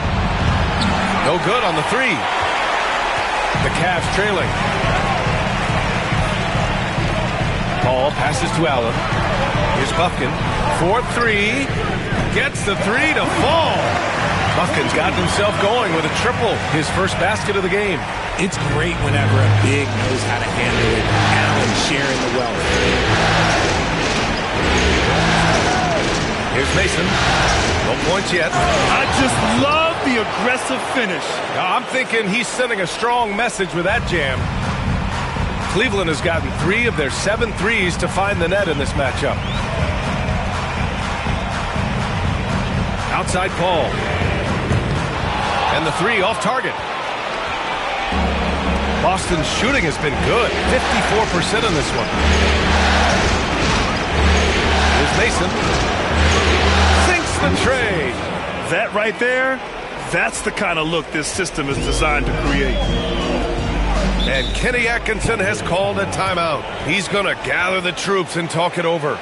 No good on the 3. The Cavs trailing. Ball passes to Allen. Here's Buffkin. 4-3. Gets the 3 to fall. Buffkin's gotten himself going with a triple. His first basket of the game. It's great whenever a big knows how to handle it. Allen sharing the wealth. Here's Mason. No points yet. I just love the aggressive finish. I'm thinking he's sending a strong message with that jam. Cleveland has gotten 3 of their 7 threes to find the net in this matchup. Outside Paul. And the 3 off target. Boston's shooting has been good. 54% in this one. Here's Mason. Sinks the tray. That right there, that's the kind of look this system is designed to create. And Kenny Atkinson has called a timeout. He's going to gather the troops and talk it over.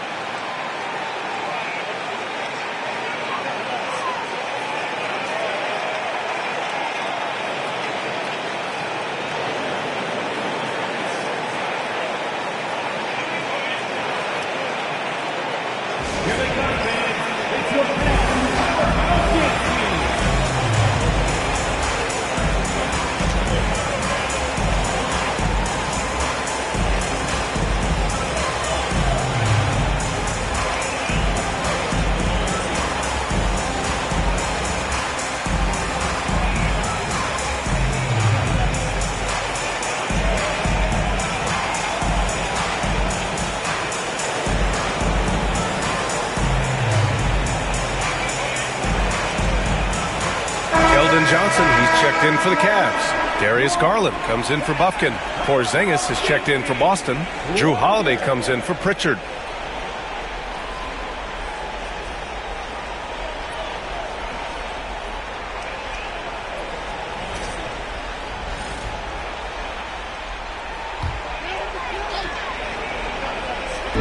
Johnson, he's checked in for the Cavs. Darius Garland comes in for Buffkin. Porzingis has checked in for Boston. Drew Holiday comes in for Pritchard.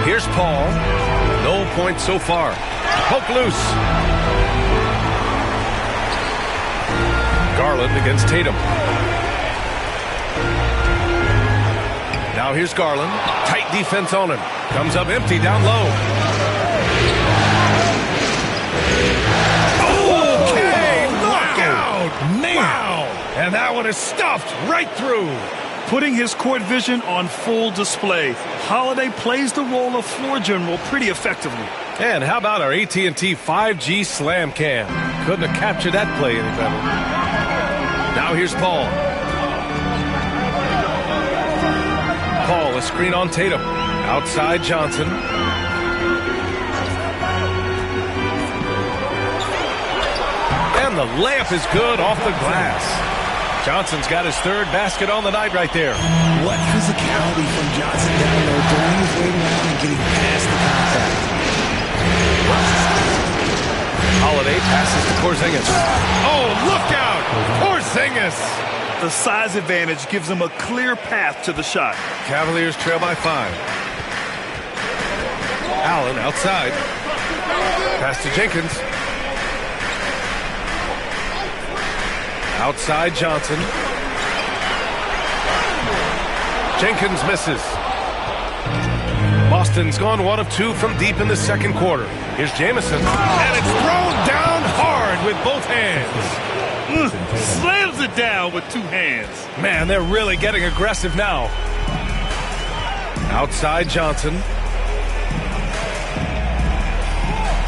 Here's Paul. No points so far. Poke loose. Garland against Tatum. Now here's Garland. Tight defense on him. Comes up empty down low. Okay, knockout! Man! Wow! And that one is stuffed right through. Putting his court vision on full display. Holiday plays the role of floor general pretty effectively. And how about our AT&T 5G Slam Cam? Couldn't have captured that play any better. Now here's Paul. Paul, a screen on Tatum. Outside Johnson. And the layup is good off the glass. Johnson's got his 3rd basket on the night right there. What physicality from Johnson down low, throwing his weight around and getting past the contact. Holiday passes to Porzingis. Oh, look out! Porzingis! The size advantage gives him a clear path to the shot. Cavaliers trail by 5. Allen outside. Pass to Jenkins. Outside Johnson. Jenkins misses. Boston's gone 1 of 2 from deep in the second quarter. Here's Jamison. And it's thrown down hard with both hands. Slams it down with 2 hands. Man, they're really getting aggressive now. Outside Johnson.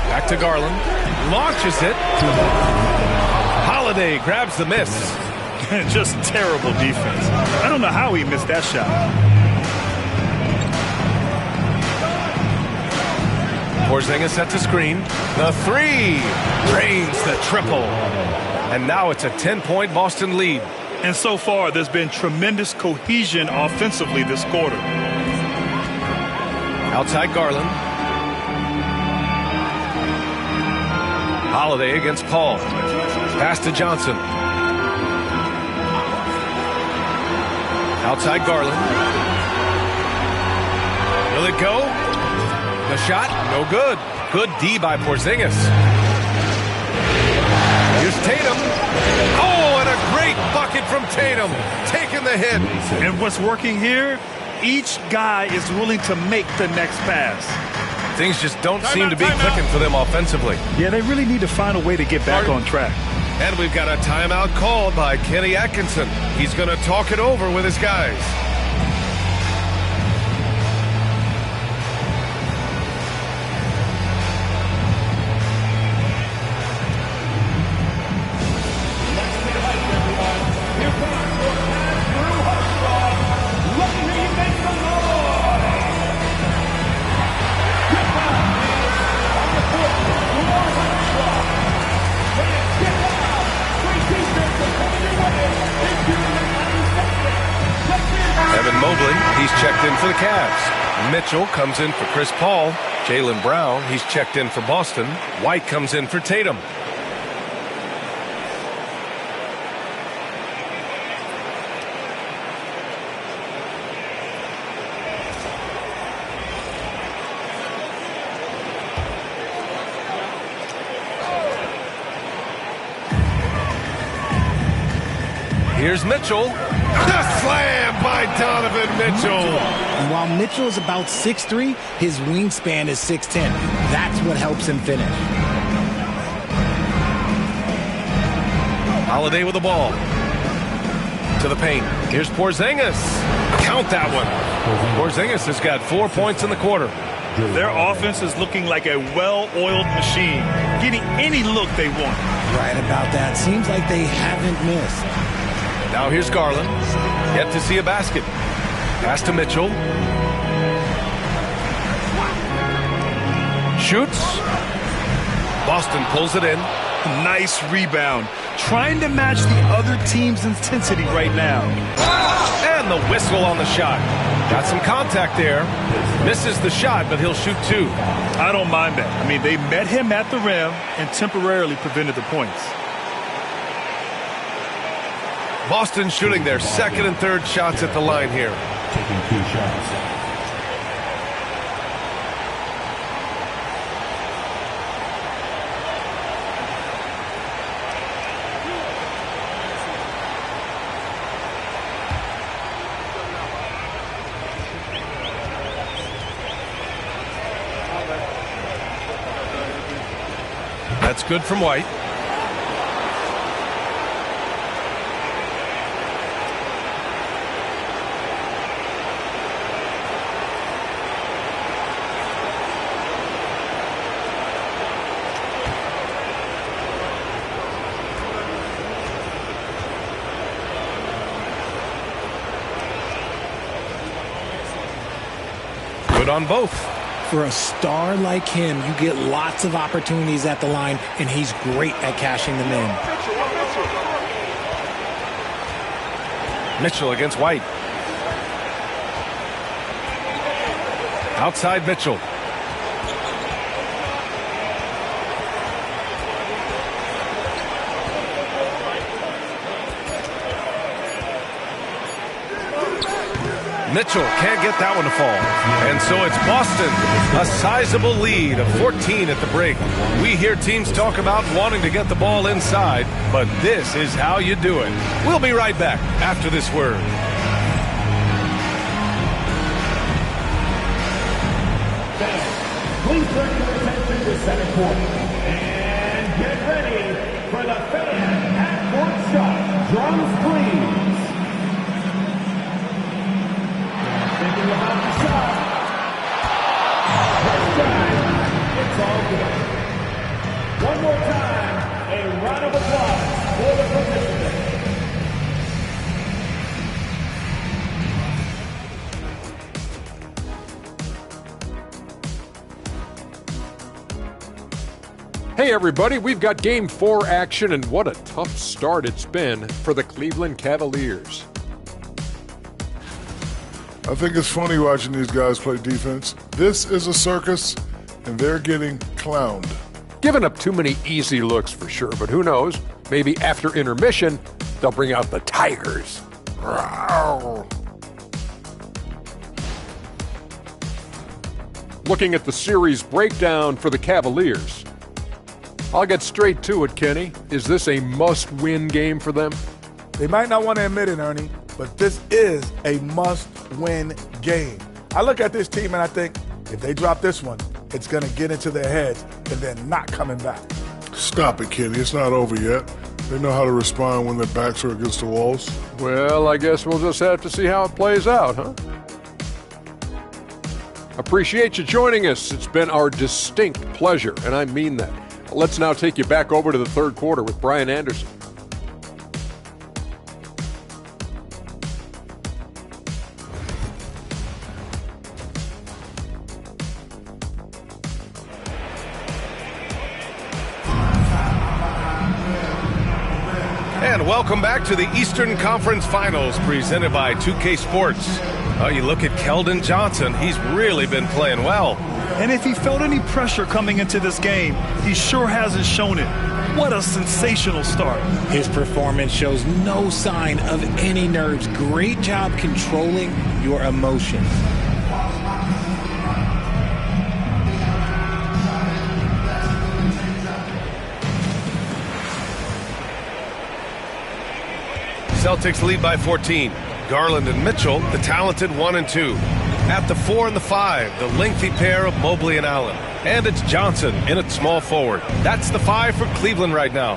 Back to Garland. Launches it. Holiday grabs the miss. Just terrible defense. I don't know how he missed that shot. Porzingis sets a screen. The three drains the triple. And now it's a 10-point Boston lead. And so far, there's been tremendous cohesion offensively this quarter. Outside Garland. Holiday against Paul. Pass to Johnson. Outside Garland. Will it go? The shot, no good. Good D by Porzingis. Here's Tatum. Oh, and a great bucket from Tatum. Taking the hit. And what's working here? Each guy is willing to make the next pass. Things just don't seem to be clicking for them offensively. Yeah, they really need to find a way to get back on track. And we've got a timeout called by Kenny Atkinson. He's going to talk it over with his guys. He's checked in for the Cavs. Mitchell comes in for Chris Paul. Jaylen Brown, he's checked in for Boston. White comes in for Tatum. Here's Mitchell. The slam by Donovan Mitchell. And while Mitchell is about 6'3", his wingspan is 6'10". That's what helps him finish. Holiday with the ball. To the paint. Here's Porzingis. Count that one. Porzingis has got 4 points in the quarter. Their offense is looking like a well-oiled machine, getting any look they want. Right about that. Seems like they haven't missed. Now here's Garland. Yet to see a basket. Pass to Mitchell. Shoots. Boston pulls it in. Nice rebound. Trying to match the other team's intensity right now. And the whistle on the shot. Got some contact there. Misses the shot, but he'll shoot two. I don't mind that. I mean, they met him at the rim and temporarily prevented the points. Boston shooting their second and third shots at the line here. Taking 2 shots. That's good from White. Good on both. For a star like him, you get lots of opportunities at the line, and he's great at cashing them in. Mitchell against White. Outside Mitchell. Mitchell can't get that one to fall. And so it's Boston, a sizable lead of 14 at the break. We hear teams talk about wanting to get the ball inside, but this is how you do it. We'll be right back after this word. Please turn your attention to center court. And get ready for the fan half-court shot. Drums, please. Thinking about the shot. First time, it's all good. One more time, a round of applause for the participants. Hey everybody, we've got Game 4 action, and what a tough start it's been for the Cleveland Cavaliers. I think it's funny watching these guys play defense. This is a circus, and they're getting clowned. Giving up too many easy looks for sure, but who knows? Maybe after intermission, they'll bring out the Tigers. Rawr. Looking at the series breakdown for the Cavaliers. I'll get straight to it, Kenny. Is this a must-win game for them? They might not want to admit it, Ernie, but this is a must-win game. I look at this team and I think if they drop this one, it's going to get into their heads and they're not coming back. Stop it, Kenny. It's not over yet. They know how to respond when their backs are against the walls. Well, I guess we'll just have to see how it plays out, huh? Appreciate you joining us. It's been our distinct pleasure, and I mean that. Let's now take you back over to the third quarter with Brian Anderson. And welcome back to the Eastern Conference Finals presented by 2K Sports. You look at Keldon Johnson. He's really been playing well. And if he felt any pressure coming into this game, he sure hasn't shown it. What a sensational start. His performance shows no sign of any nerves. Great job controlling your emotions. Celtics lead by 14. Garland and Mitchell, the talented 1 and 2. At the 4 and the 5, the lengthy pair of Mobley and Allen. And it's Johnson in at small forward. That's the 5 for Cleveland right now.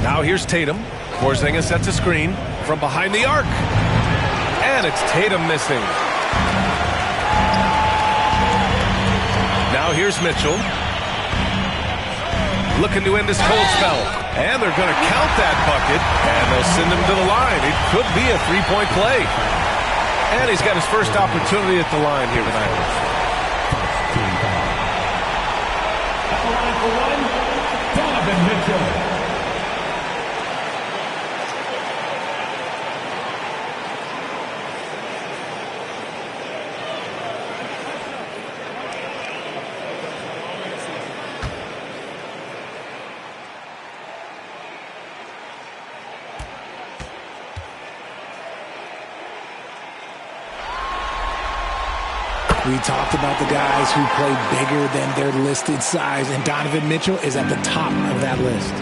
Now here's Tatum. Porzingis sets a screen from behind the arc. And it's Tatum missing. Now here's Mitchell. Looking to end this cold spell. And they're going to count that bucket. And they'll send him to the line. It could be a three-point play. And he's got his first opportunity at the line here tonight. At the line for one, Donovan Mitchell. We talked about the guys who play bigger than their listed size, and Donovan Mitchell is at the top of that list.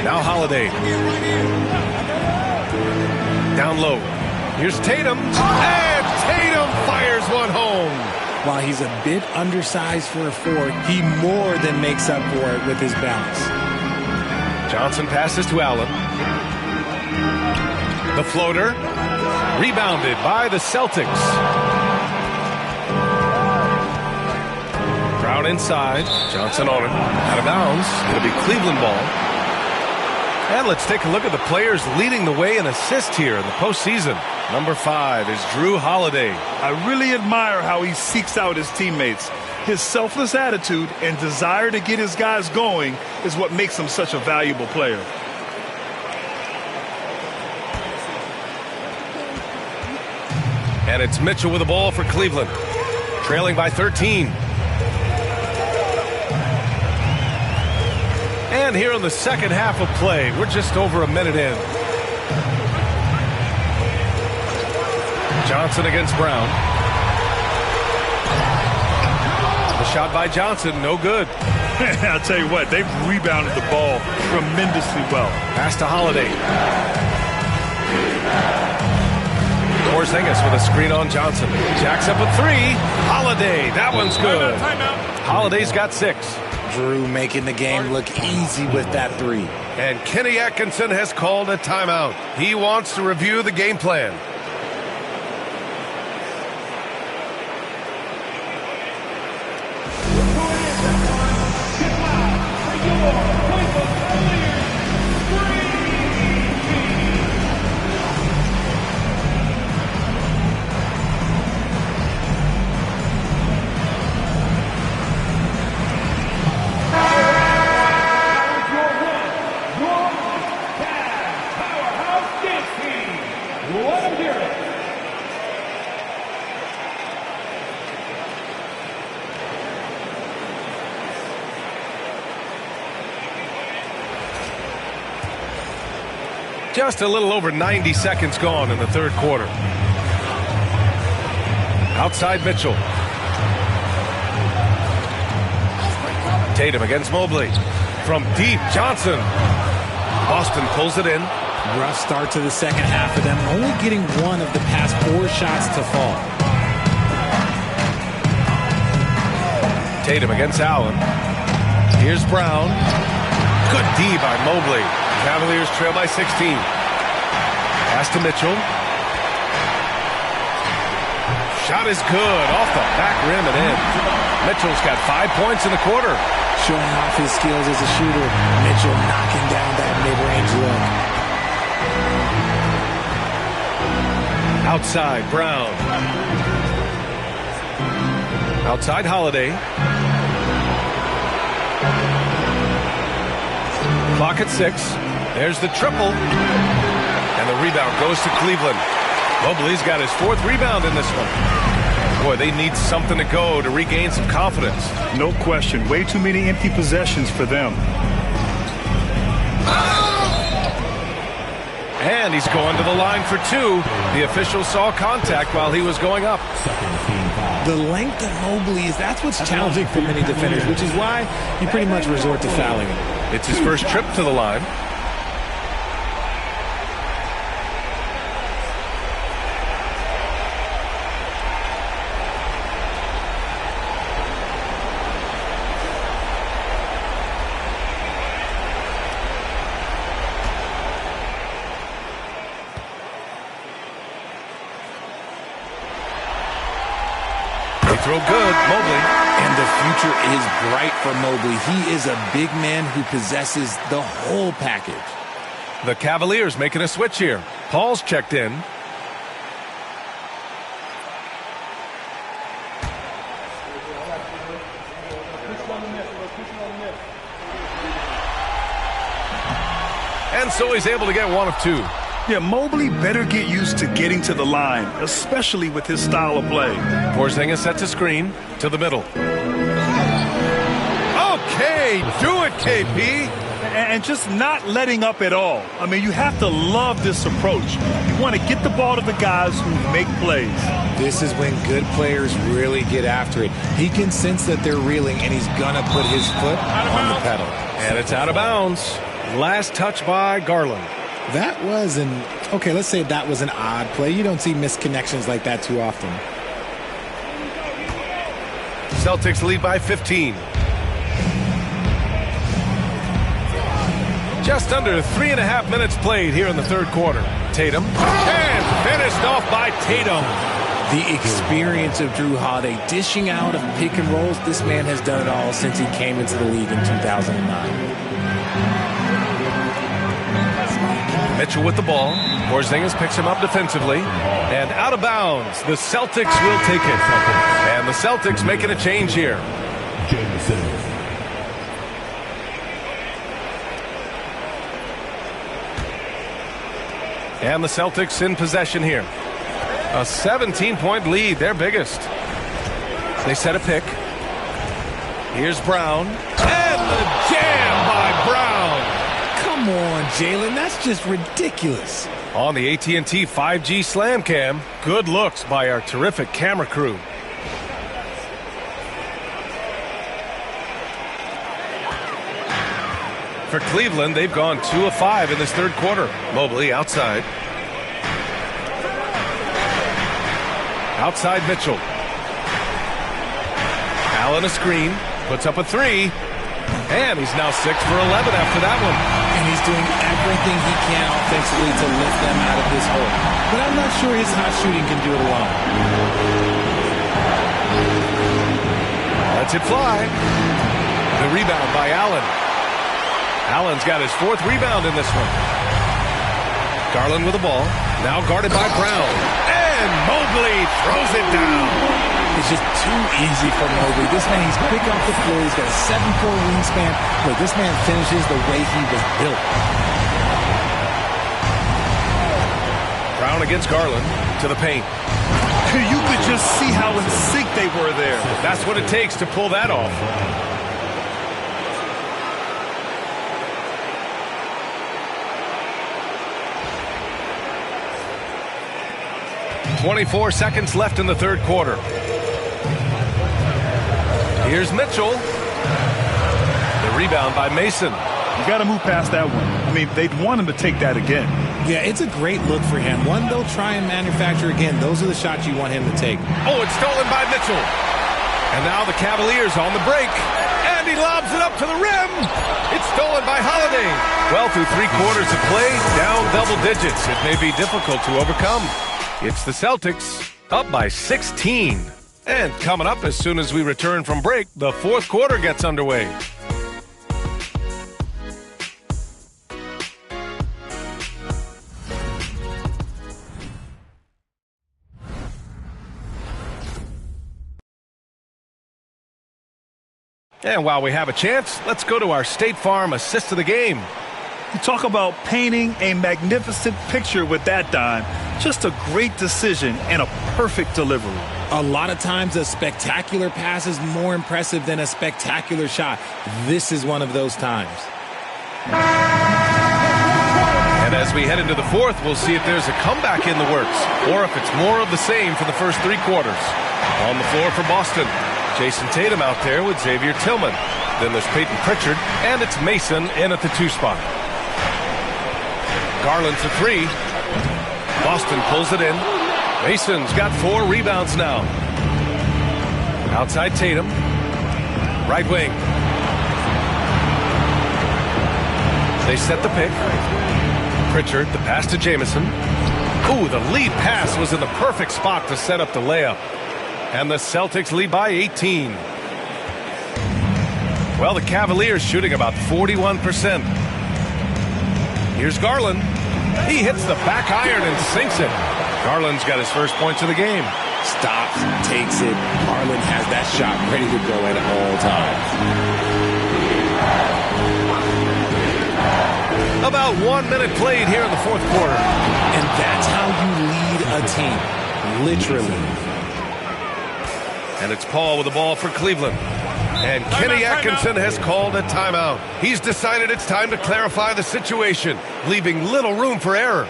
Now Holiday. Down low. Here's Tatum. And Tatum fires one home. While he's a bit undersized for a forward, he more than makes up for it with his balance. Johnson passes to Allen. The floater. Rebounded by the Celtics. Brown inside. Johnson on it. Out of bounds. It'll be Cleveland ball. And let's take a look at the players leading the way in assists here in the postseason. Number 5 is Drew Holiday. I really admire how he seeks out his teammates. His selfless attitude and desire to get his guys going is what makes him such a valuable player. And it's Mitchell with the ball for Cleveland. Trailing by 13. And here in the second half of play, we're just over a minute in. Johnson against Brown. The shot by Johnson, no good. I'll tell you what, they've rebounded the ball tremendously well. Pass to Holiday. Porzingis with a screen on Johnson. Jacks up a 3. Holiday, that one's good. Holiday's got 6. Drew making the game look easy with that 3. And Kenny Atkinson has called a timeout. He wants to review the game plan. Just a little over 90 seconds gone in the third quarter. Outside Mitchell. Tatum against Mobley. From deep, Johnson. Boston pulls it in. Rough start to the second half for them, only getting one of the past 4 shots to fall. Tatum against Allen. Here's Brown. Good D by Mobley. Cavaliers trail by 16. Pass to Mitchell. Shot is good. Off the back rim and in. Mitchell's got 5 points in the quarter. Showing off his skills as a shooter. Mitchell knocking down that mid-range look. Outside, Brown. Outside, Holiday. Clock at 6. There's the triple. And the rebound goes to Cleveland. Mobley's got his 4th rebound in this one. Boy, they need something to go to regain some confidence. No question. Way too many empty possessions for them. And he's going to the line for 2. The official saw contact while he was going up. The length of Mobley that's what's challenging for many defenders, which is why you pretty much resort to fouling him. It's his first trip to the line. Throw good, Mobley. And the future is bright for Mobley. He is a big man who possesses the whole package. The Cavaliers making a switch here. Paul's checked in. And so he's able to get 1 of 2. Yeah, Mobley better get used to getting to the line, especially with his style of play. Porzingis sets a screen to the middle. Okay, do it, KP. And just not letting up at all. I mean, you have to love this approach. You want to get the ball to the guys who make plays. This is when good players really get after it. He can sense that they're reeling, and he's going to put his foot on the pedal. And it's out of bounds. Last touch by Garland. That was let's say that was an odd play. You don't see misconnections like that too often. Celtics lead by 15. Just under 3.5 minutes played here in the third quarter. Tatum. And finished off by Tatum. The experience of Drew Holiday dishing out of pick and rolls. This man has done it all since he came into the league in 2009. Mitchell with the ball. Porzingis picks him up defensively. And out of bounds. The Celtics will take it. And the Celtics making a change here. And the Celtics in possession here. A 17-point lead, their biggest. They set a pick. Here's Brown. And the jam by Brown. Come on, Jalen. That's just ridiculous. On the AT&T 5G Slam Cam, good looks by our terrific camera crew. For Cleveland, they've gone 2 of 5 in this third quarter. Mobley outside. Outside Mitchell. Allen a screen. Puts up a 3. And he's now 6 for 11 after that one. And he's doing everything he can offensively to lift them out of this hole. But I'm not sure his hot shooting can do it alone. Lets it fly. The rebound by Allen. Allen's got his 4th rebound in this one. Garland with the ball. Now guarded by Brown. And Mobley throws it down. It's just too easy for Mobley. This man, he's quick off the floor. He's got a 7'4" wingspan. But this man finishes the way he was built. Brown against Garland to the paint. You could just see how in sync they were there. That's what it takes to pull that off. 24 seconds left in the third quarter. Here's Mitchell. The rebound by Mason. You got to move past that one. I mean, they'd want him to take that again. Yeah, it's a great look for him. One they'll try and manufacture again. Those are the shots you want him to take. Oh, it's stolen by Mitchell. And now the Cavaliers on the break. And he lobs it up to the rim. It's stolen by Holiday. Well, through 3 quarters of play, down double digits. It may be difficult to overcome. It's the Celtics up by 16. And coming up as soon as we return from break, the fourth quarter gets underway. And while we have a chance, let's go to our State Farm assist of the game. You talk about painting a magnificent picture with that, Don. Just a great decision and a perfect delivery. A lot of times a spectacular pass is more impressive than a spectacular shot. This is one of those times. And as we head into the fourth, we'll see if there's a comeback in the works or if it's more of the same for the first 3 quarters. On the floor for Boston, Jason Tatum out there with Xavier Tillman. Then there's Peyton Pritchard, and it's Mason in at the 2 spot. Garland for 3. Boston pulls it in. Mason's got 4 rebounds now. Outside Tatum. Right wing. They set the pick. Pritchard, the pass to Jamison. Ooh, the lead pass was in the perfect spot to set up the layup. And the Celtics lead by 18. Well, the Cavaliers shooting about 41%. Here's Garland. He hits the back iron and sinks it. Garland's got his first points of the game. Stops, takes it. Garland has that shot ready to go at all times. About 1 minute played here in the fourth quarter. And that's how you lead a team. Literally. And it's Paul with the ball for Cleveland. And Kenny Atkinson has called a timeout. He's decided it's time to clarify the situation, leaving little room for error.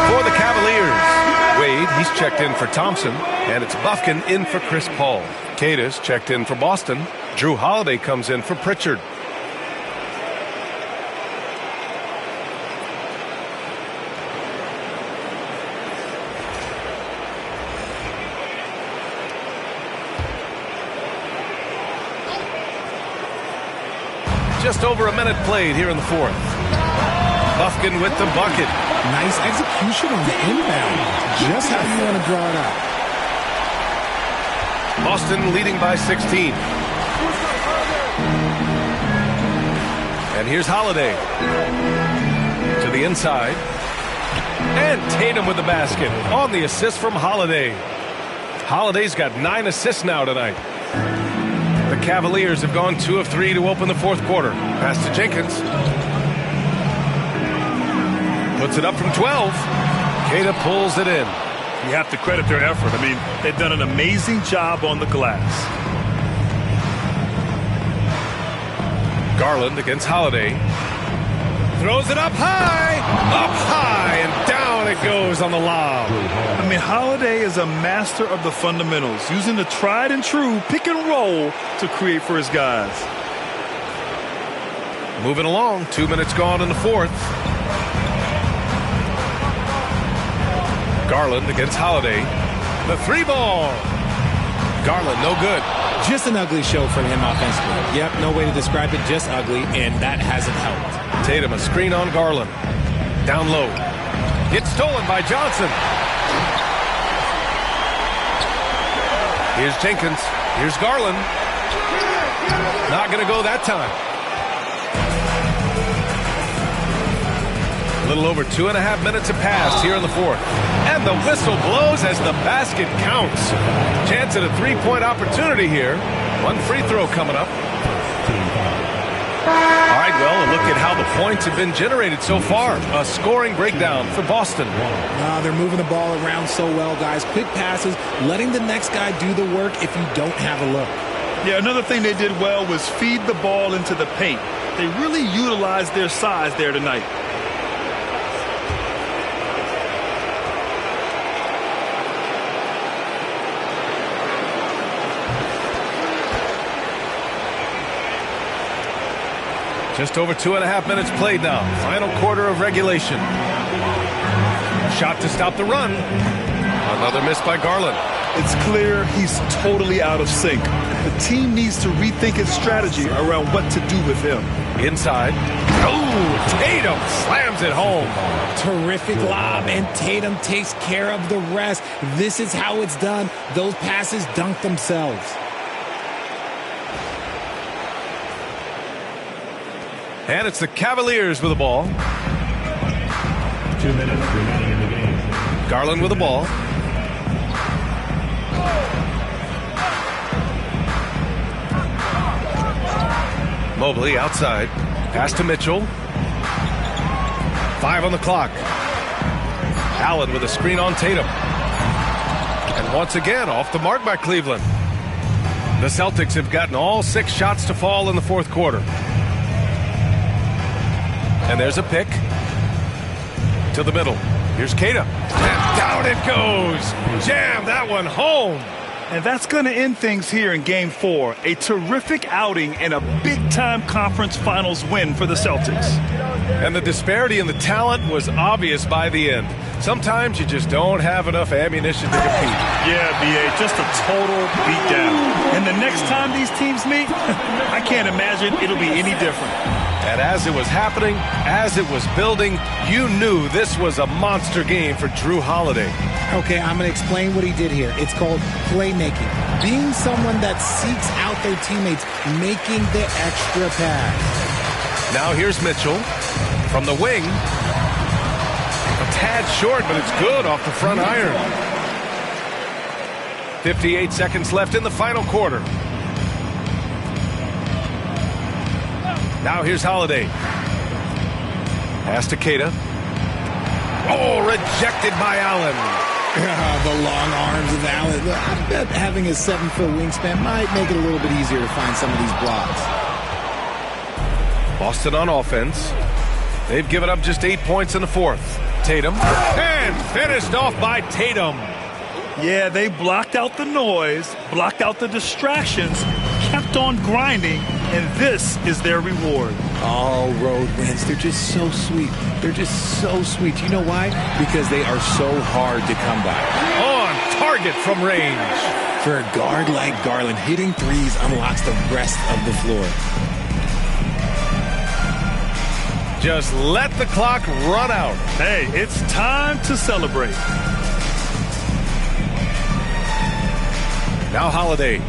For the Cavaliers, Wade, he's checked in for Thompson, and it's Bufkin in for Chris Paul. Cadis checked in for Boston. Drew Holiday comes in for Pritchard. Just over a minute played here in the fourth. Bufkin with the bucket. Nice execution on the inbound. Just how you want to draw it out. Boston leading by 16. And here's Holiday. To the inside. And Tatum with the basket on the assist from Holiday. Holiday's got 9 assists now tonight. The Cavaliers have gone 2 of 3 to open the fourth quarter. Pass to Jenkins. Puts it up from 12. Queta pulls it in. You have to credit their effort. I mean, they've done an amazing job on the glass. Garland against Holiday. Throws it up high, and down it goes on the lob. I mean, Holiday is a master of the fundamentals, using the tried and true pick and roll to create for his guys. Moving along, 2 minutes gone in the fourth. Garland against Holiday. The 3-ball. Garland, no good. Just an ugly show from him offensively. Yep, no way to describe it, just ugly, and that hasn't helped. Tatum, a screen on Garland. Down low. It's stolen by Johnson. Here's Jenkins. Here's Garland. Not going to go that time. A little over 2.5 minutes have passed here in the fourth. And the whistle blows as the basket counts. Chance at a 3-point opportunity here. One free throw coming up. All right, well, a look at how the points have been generated so far. A scoring breakdown for Boston. They're moving the ball around so well, guys. Quick passes, letting the next guy do the work if you don't have a look. Yeah, another thing they did well was feed the ball into the paint. They really utilized their size there tonight. Just over 2.5 minutes played now. Final quarter of regulation. Shot to stop the run. Another miss by Garland. It's clear he's totally out of sync. The team needs to rethink its strategy around what to do with him. Inside. Oh, Tatum slams it home. Terrific lob, and Tatum takes care of the rest. This is how it's done. Those passes dunk themselves. And it's the Cavaliers with the ball. 2 minutes remaining in the game. Garland with the ball. Mobley outside. Pass to Mitchell. 5 on the clock. Allen with a screen on Tatum. And once again, off the mark by Cleveland. The Celtics have gotten all 6 shots to fall in the fourth quarter. And there's a pick to the middle. Here's Keita. And down it goes. Jam that one home. And that's going to end things here in Game 4. A terrific outing and a big-time conference finals win for the Celtics. And the disparity in the talent was obvious by the end. Sometimes you just don't have enough ammunition to compete. Yeah, B.A., just a total beatdown. And the next time these teams meet, I can't imagine it'll be any different. And as it was happening, as it was building, you knew this was a monster game for Drew Holiday. Okay, I'm going to explain what he did here. It's called playmaking. Being someone that seeks out their teammates, making the extra pass. Now here's Mitchell from the wing. A tad short, but it's good off the front iron. 58 seconds left in the final quarter. Now here's Holiday. Pass to Keita. Oh, rejected by Allen. The long arms of Allen. I bet having a 7-foot wingspan might make it a little bit easier to find some of these blocks. Boston on offense. They've given up just 8 points in the fourth. Tatum. And finished off by Tatum. Yeah, they blocked out the noise, blocked out the distractions, kept on grinding, and this is their reward. All road wins. They're just so sweet. They're just so sweet. You know why? Because they are so hard to come by. On target from range. For a guard like Garland, hitting threes unlocks the rest of the floor. Just let the clock run out. Hey, it's time to celebrate. Now Holiday.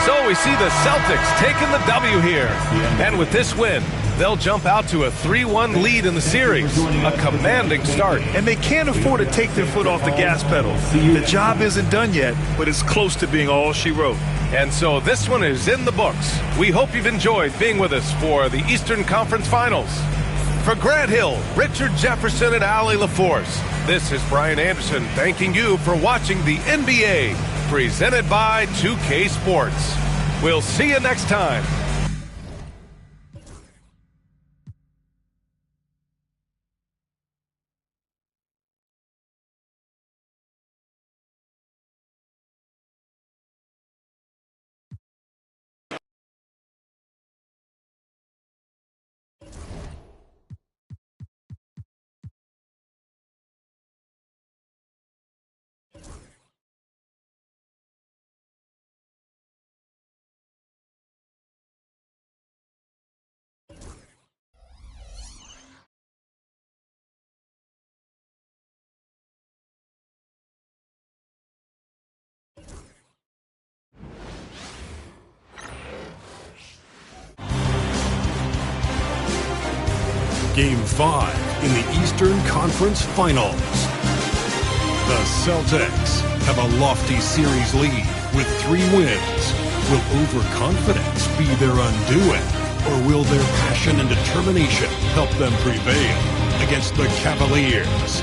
So we see the Celtics taking the W here. And with this win, they'll jump out to a 3-1 lead in the series. A commanding start. And they can't afford to take their foot off the gas pedal. The job isn't done yet, but it's close to being all she wrote. And so this one is in the books. We hope you've enjoyed being with us for the Eastern Conference Finals. For Grant Hill, Richard Jefferson, and Allie LaForce, this is Brian Anderson thanking you for watching the NBA, presented by 2K Sports. We'll see you next time. Game 5 in the Eastern Conference Finals. The Celtics have a lofty series lead with 3 wins. Will overconfidence be their undoing, or will their passion and determination help them prevail against the Cavaliers?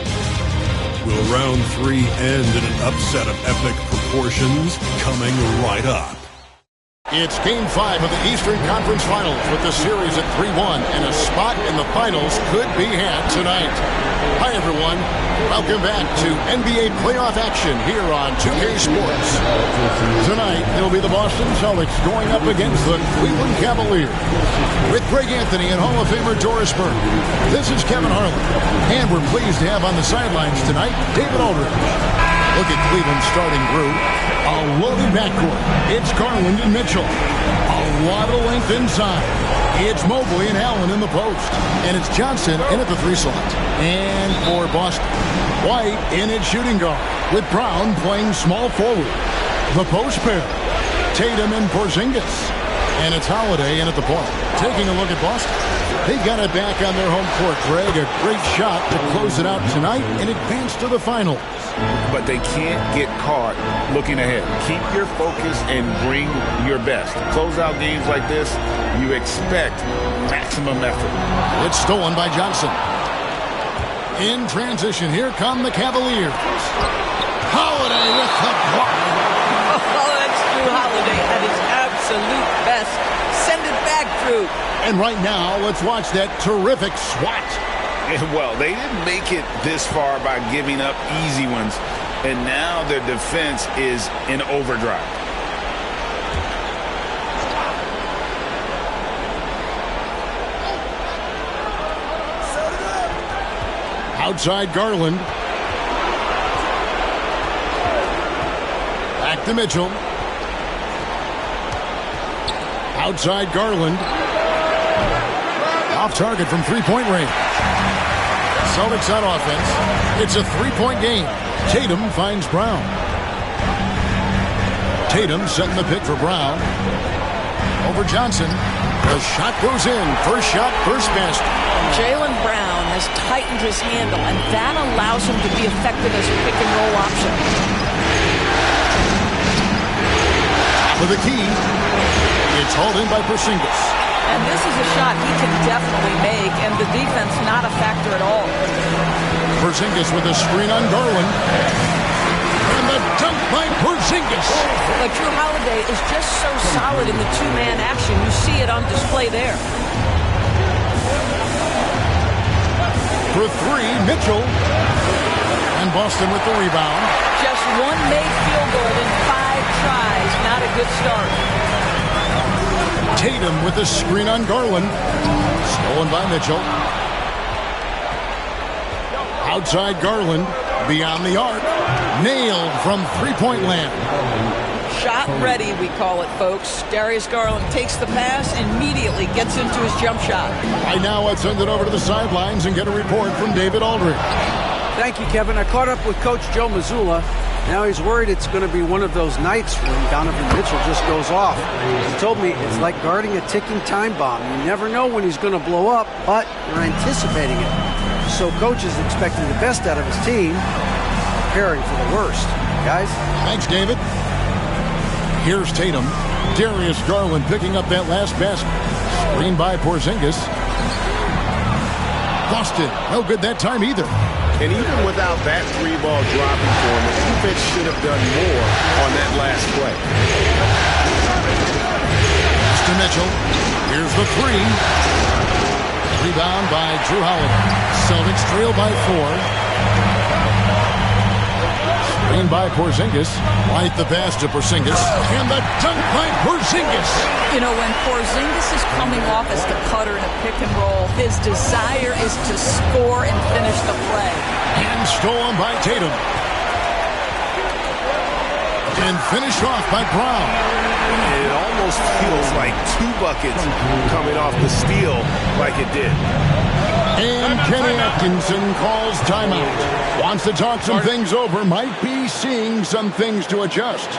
Will round 3 end in an upset of epic proportions? Coming right up. It's Game 5 of the Eastern Conference Finals with the series at 3-1, and a spot in the finals could be had tonight. Hi, everyone. Welcome back to NBA playoff action here on 2K Sports. Tonight, it'll be the Boston Celtics going up against the Cleveland Cavaliers. With Greg Anthony and Hall of Famer Doris Burke, this is Kevin Harlan. And we're pleased to have on the sidelines tonight David Aldridge. Look at Cleveland starting group. A loaded backcourt. It's Garland and Mitchell. A lot of length inside. It's Mobley and Allen in the post. And it's Johnson in at the 3 slot. And for Boston, White in at shooting guard, with Brown playing small forward. The post pair, Tatum and Porzingis. And it's Holiday in at the point. Taking a look at Boston. They've got it back on their home court, Greg. A great shot to close it out tonight and advance to the finals. But they can't get caught looking ahead. Keep your focus and bring your best. Close out games like this, you expect maximum effort. It's stolen by Johnson. In transition, here come the Cavaliers. Holiday with the block. Oh, that's Drew Holiday at his absolute best. Send it back, Drew. And right now, let's watch that terrific swat. Well, they didn't make it this far by giving up easy ones, and now their defense is in overdrive. Outside Garland. Back to Mitchell. Outside Garland. Off target from three-point range. Celtics on offense. It's a 3-point game. Tatum finds Brown. Tatum setting the pick for Brown. Over Johnson. The shot goes in. First shot, first basket. Jaylen Brown has tightened his handle, and that allows him to be effective as a pick-and-roll option. For the key, it's hauled in by Porzingis. And this is a shot he can definitely make, and the defense not a factor at all. Porzingis with a screen on Garland. And the dunk by Porzingis. But Drew Holiday is just so solid in the two-man action. You see it on display there. For 3, Mitchell. And Boston with the rebound. Just one made field goal in 5 tries. Not a good start. Tatum with the screen on Garland. Stolen by Mitchell. Outside Garland. Beyond the arc. Nailed from three-point land. Shot ready, we call it, folks. Darius Garland takes the pass, immediately gets into his jump shot. Right now, let's send it over to the sidelines and get a report from David Aldridge. Thank you, Kevin. I caught up with Coach Joe Mazzulla. Now he's worried it's going to be one of those nights when Donovan Mitchell just goes off. He told me it's like guarding a ticking time bomb. You never know when he's going to blow up, but you're anticipating it. So Coach is expecting the best out of his team, preparing for the worst. Guys? Thanks, David. Here's Tatum. Darius Garland picking up that last basket. Screened by Porzingis. Boston, no good that time either. And even without that 3-ball dropping for him, the defense should have done more on that last play. To Mitchell. Here's the 3. Rebound by Drew Holiday. Celtics trail by 4. Screen by Porzingis. Right the pass to Porzingis. And the dunk by Porzingis. You know, when Porzingis is coming off as the cutter in a pick and roll, his desire is to score and finish the play. And stolen by Tatum. And finished off by Brown. It almost feels like 2 buckets coming off the steal like it did. And Kenny Atkinson calls timeout. Wants to talk some things over. Might be seeing some things to adjust.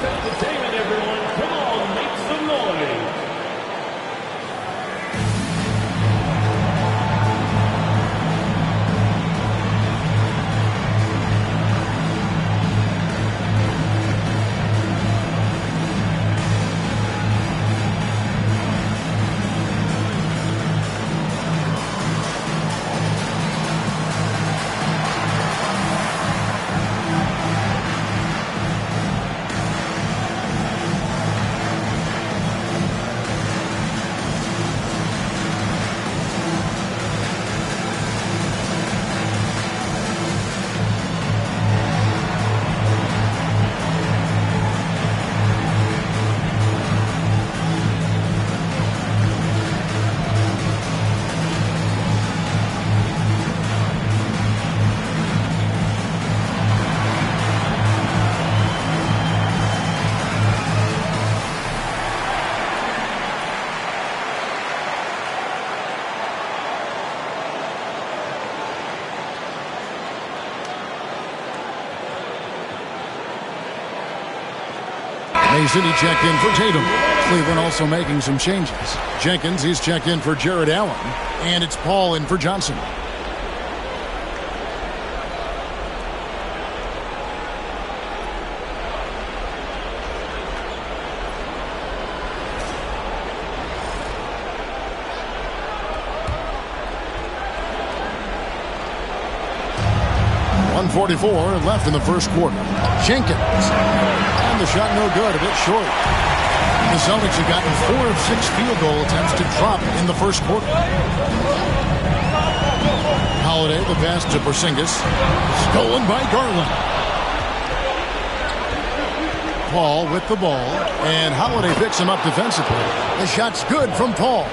Entertainment, everyone. Mason, he checked in for Tatum. Cleveland also making some changes. Jenkins, he's checked in for Jared Allen. And it's Paul in for Johnson. .44 left in the first quarter. Jenkins. And the shot no good, a bit short. The Celtics have gotten 4 of 6 field goal attempts to drop in the first quarter. Holiday, the pass to Porzingis. Stolen by Garland. Paul with the ball. And Holiday picks him up defensively. The shot's good from Paul.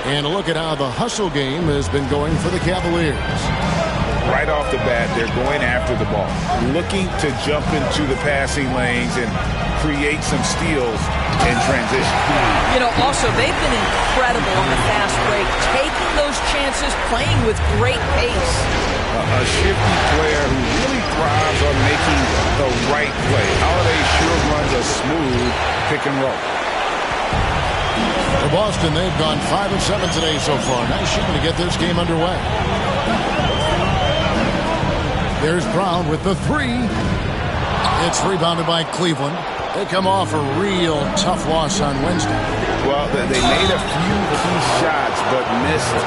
And a look at how the hustle game has been going for the Cavaliers. Right off the bat, they're going after the ball, looking to jump into the passing lanes and create some steals in transition. You know, also, they've been incredible on the fast break, taking those chances, playing with great pace. A shifty player who really thrives on making the right play. Holiday sure runs a smooth pick and roll. For Boston, they've gone 5 of 7 today so far. Nice shooting to get this game underway. There's Brown with the 3. It's rebounded by Cleveland. They come off a real tough loss on Wednesday. Well, they made a few key shots, but missed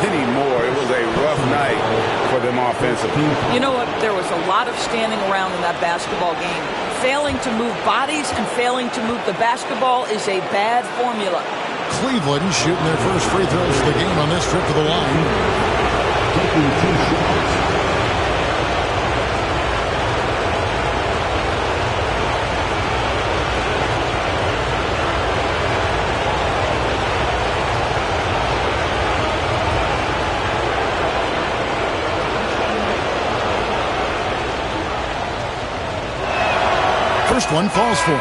many more. It was a rough night for them offensively. You know what? There was a lot of standing around in that basketball game. Failing to move bodies and failing to move the basketball is a bad formula. Cleveland shooting their first free throws of the game on this trip to the line. Taking 2 shots. First one falls for him.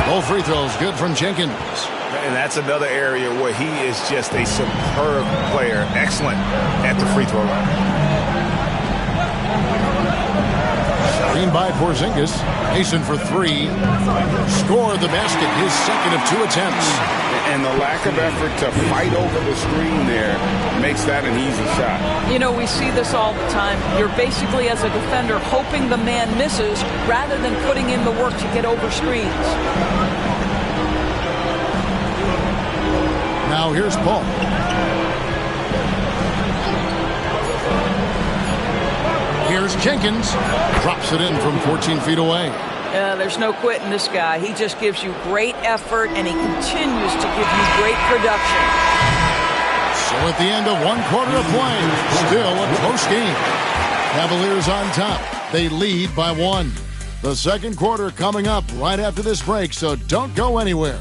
Both free throws good from Jenkins. And that's another area where he is just a superb player. Excellent at the free throw line. Screen by Porzingis. Mason for 3. Score the basket. His second of 2 attempts. And the lack of effort to fight over the screen there makes that an easy shot. You know, we see this all the time. You're basically, as a defender, hoping the man misses rather than putting in the work to get over screens. Now here's Paul. Here's Jenkins. Drops it in from 14 feet away. There's no quitting this guy. He just gives you great effort, and he continues to give you great production. So at the end of 1 quarter of play, still a close game. Cavaliers on top. They lead by 1. The second quarter coming up right after this break, so don't go anywhere.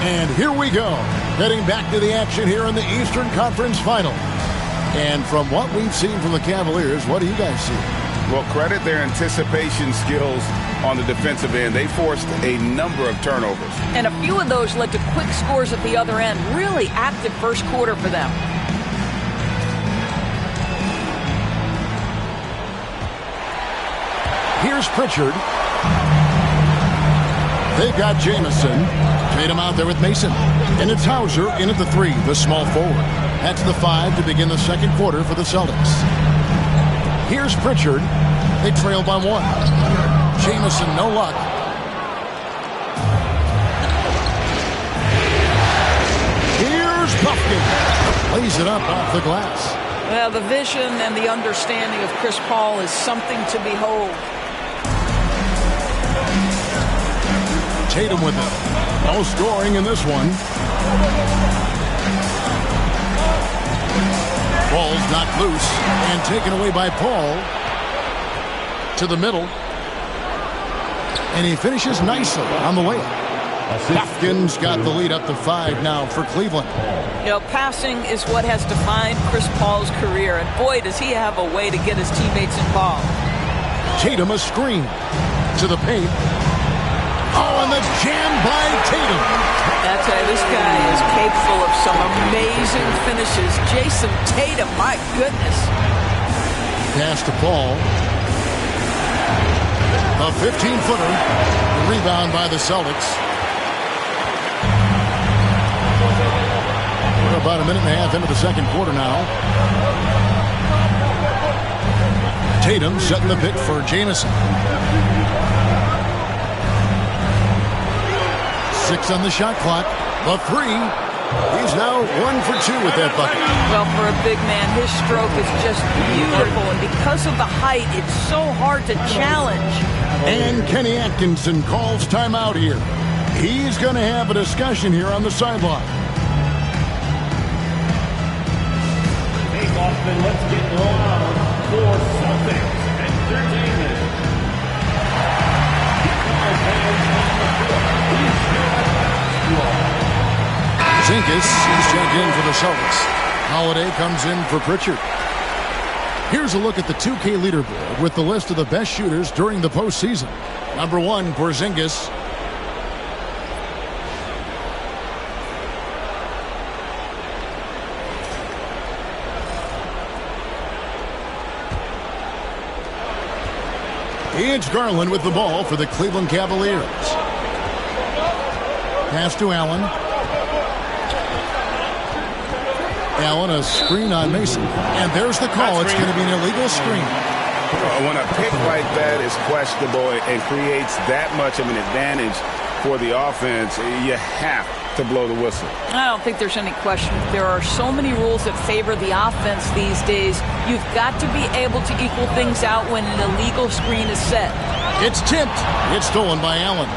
And here we go, heading back to the action here in the Eastern Conference Final. And from what we've seen from the Cavaliers, what do you guys see? Well, credit their anticipation skills on the defensive end. They forced a number of turnovers. And a few of those led to quick scores at the other end. Really active first quarter for them. Here's Pritchard. They've got Jamison. Tatum out there with Mason. And it's Hauser in at the 3, the small forward. That's the 5 to begin the second quarter for the Celtics. Here's Pritchard. They trail by 1. Jamison, no luck. Here's Buffkin. Lays it up off the glass. Well, the vision and the understanding of Chris Paul is something to behold. Tatum with it. No scoring in this one. Ball's knocked loose and taken away by Paul. To the middle. And he finishes nicely on the layup. Hopkins got the lead up to 5 now for Cleveland. You know, passing is what has defined Chris Paul's career, and boy, does he have a way to get his teammates involved. Tatum a screen to the paint. Oh, and the jam by Tatum. I tell you, this guy is capable of some amazing finishes. Jason Tatum, my goodness. Pass to Paul. A 15-footer. Rebound by the Celtics. We're about a minute and a half into the second quarter now. Tatum setting the pick for Jamison. 6 on the shot clock. The 3. He's now 1 for 2 with that bucket. Well, for a big man, his stroke is just beautiful. And because of the height, it's so hard to challenge. And Kenny Atkinson calls timeout here. He's going to have a discussion here on the sideline. Hey, Boston, let's get loud for Celtics Entertainment. Zinkis is checked in for the Celtics. Holiday comes in for Pritchard. Here's a look at the 2K leaderboard with the list of the best shooters during the postseason. Number 1, Porzingis. It's Garland with the ball for the Cleveland Cavaliers. Pass to Allen. Allen, a screen on Mason. And there's the call. It's going to be an illegal screen. When a pick like that is questionable and creates that much of an advantage for the offense, you have to blow the whistle. I don't think there's any question. There are so many rules that favor the offense these days. You've got to be able to equal things out when an illegal screen is set. It's tipped. It's stolen by Allen.